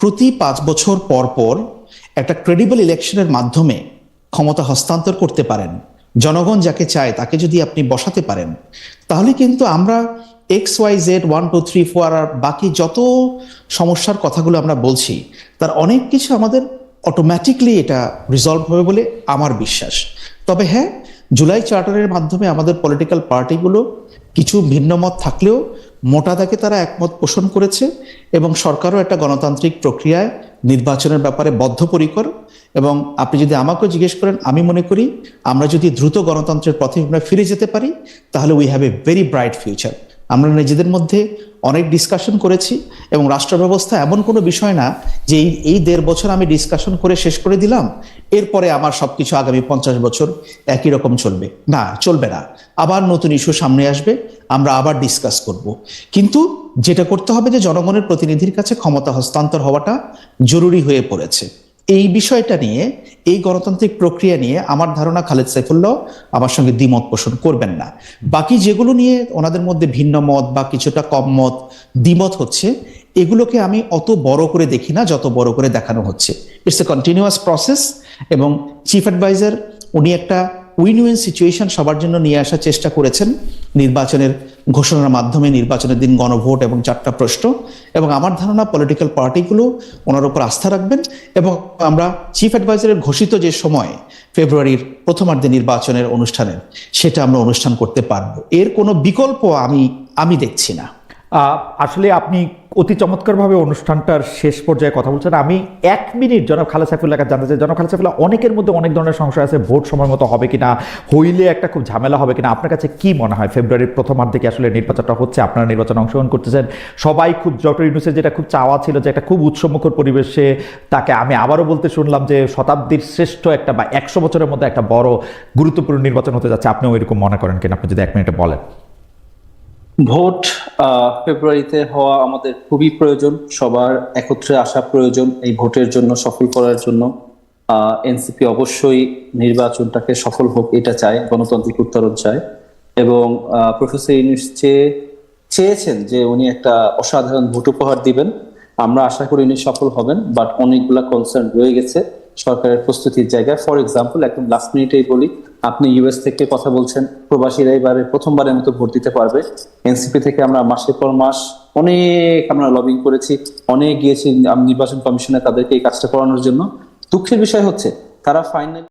প্রতি 5 বছর পর পর একটা ক্রেডিবল ইলেকশনের মাধ্যমে ক্ষমতা হস্তান্তর করতে পারেন, জনগণ যাকে চায় তাকে যদি আপনি বসাতে পারেন, তাহলে কিন্তু আমরা XYZ 1 2 3 4 আর বাকি যত সমস্যার কথাগুলো আমরা বলছি তার অনেক কিছু আমাদের অটোমেটিকলি এটা রিজলভ হবে বলে আমার বিশ্বাস। তবে হ্যাঁ, জুলাই চার্টারের মাধ্যমে আমাদের পলিটিক্যাল পার্টিগুলো কিছু ভিন্ন মত থাকলেও মোটা দাগে তারা একমত পোষণ করেছে এবং সরকারও একটা গণতান্ত্রিক প্রক্রিয়ায় নির্বাচনের ব্যাপারে বদ্ধপরিকর। এবং আপনি যদি আমাকেও জিজ্ঞেস করেন, আমি মনে করি আমরা যদি দ্রুত গণতন্ত্রের পথে আমরা ফিরে যেতে পারি তাহলে we have a very bright future. আমরা নিজেদের মধ্যে অনেক ডিসকাশন করেছি এবং রাষ্ট্র ব্যবস্থা এমন কোনো বিষয় না যে এই 1.5 বছর আমি ডিসকাশন করে শেষ করে দিলাম, এরপরে আমার সবকিছু আগামী 50 বছর একই রকম চলবে। না, চলবে না। আবার নতুন ইস্যু সামনে আসবে, আমরা আবার ডিসকাস করব। কিন্তু যেটা করতে হবে যে জনগণের প্রতিনিধির কাছে ক্ষমতা হস্তান্তর হওয়াটা জরুরি হয়ে পড়েছে। এই বিষয়টা নিয়ে, এই গণতান্ত্রিক প্রক্রিয়া নিয়ে আমার ধারণা খালেদ সাইফুল্লাহ আমার সঙ্গে দ্বিমত পোষণ করবেন না। বাকি যেগুলো নিয়ে ওনাদের মধ্যে ভিন্ন মত বা কিছুটা কম মত, দ্বিমত হচ্ছে, এগুলোকে আমি অত বড় করে দেখি না যত বড় করে দেখানো হচ্ছে। ইটস এ কন্টিনিউয়াস প্রসেস এবং চিফ অ্যাডভাইজার উনি একটা উইন উইন সিচুয়েশন সবার জন্য নিয়ে আসার চেষ্টা করেছেন নির্বাচনের ঘোষণার মাধ্যমে, নির্বাচনের দিন গণভোট এবং 4টা প্রশ্ন। এবং আমার ধারণা পলিটিক্যাল পার্টিগুলো ওনার উপর আস্থা রাখবেন এবং আমরা চিফ অ্যাডভাইজারের ঘোষিত যে সময় ফেব্রুয়ারির প্রথমার্ধে নির্বাচনের অনুষ্ঠানের, সেটা আমরা অনুষ্ঠান করতে পারবো। এর কোনো বিকল্প আমি দেখছি না। আসলে আপনি অতি চমৎকারভাবে অনুষ্ঠানটার শেষ পর্যায়ে কথা বলছেন। আমি 1 মিনিট জনাব খালেদ সাইফুল্লাহকে জানতে চাই। জনাব খালেদ সাইফুল্লাহ, অনেকের মধ্যে অনেক ধরনের সংশয় আছে, ভোট সময় মতো হবে কিনা, হইলে একটা খুব ঝামেলা হবে কিনা। আপনার কাছে কি মনে হয় ফেব্রুয়ারির প্রথমার্ধে কি আসলে নির্বাচনটা হচ্ছে? আপনারা নির্বাচনে অংশগ্রহণ করতেছেন, সবাই খুব, ডক্টর ইউনূসের যেটা খুব চাওয়া ছিল যে একটা খুব উৎসবমুখর পরিবেশে তাকে, আমি আবারও বলতে শুনলাম যে শতাব্দীর শ্রেষ্ঠ একটা বা 100 বছরের মধ্যে একটা বড় গুরুত্বপূর্ণ নির্বাচন হতে যাচ্ছে। আপনিও এরকম মনে করেন কিনা? আপনি যদি 1 মিনিটে বলেন। ভোট ফেব্রুয়ারিতে হওয়া আমাদের খুবই প্রয়োজন, সবার একত্রে আসা প্রয়োজন এই ভোটের জন্য, সফল করার জন্য। এনসিপি অবশ্যই নির্বাচনটাকে সফল হোক এটা চায়, গণতান্ত্রিক উত্তরণ চায়। এবং প্রফেসর ইউনূস চেয়েছেন যে উনি একটা অসাধারণ ভোট উপহার দিবেন। আমরা আশা করি উনি সফল হবেন, বাট অনেকগুলা কনসার্ন রয়ে গেছে সরকারের প্রস্তুতির জায়গায়। ফর এক্সাম্পল, একদম লাস্ট মিনিটেই বলি, আপনি ইউএস থেকে কথা বলছেন, প্রবাসীরা এবারে প্রথমবারের মতো ভোট দিতে পারবে। এনসিপি থেকে আমরা মাসের পর মাস আমরা লবিং করেছি, অনেক গিয়েছি নির্বাচন কমিশনে তাদেরকে এই কাজটা করানোর জন্য। দুঃখের বিষয় হচ্ছে তারা ফাইনাল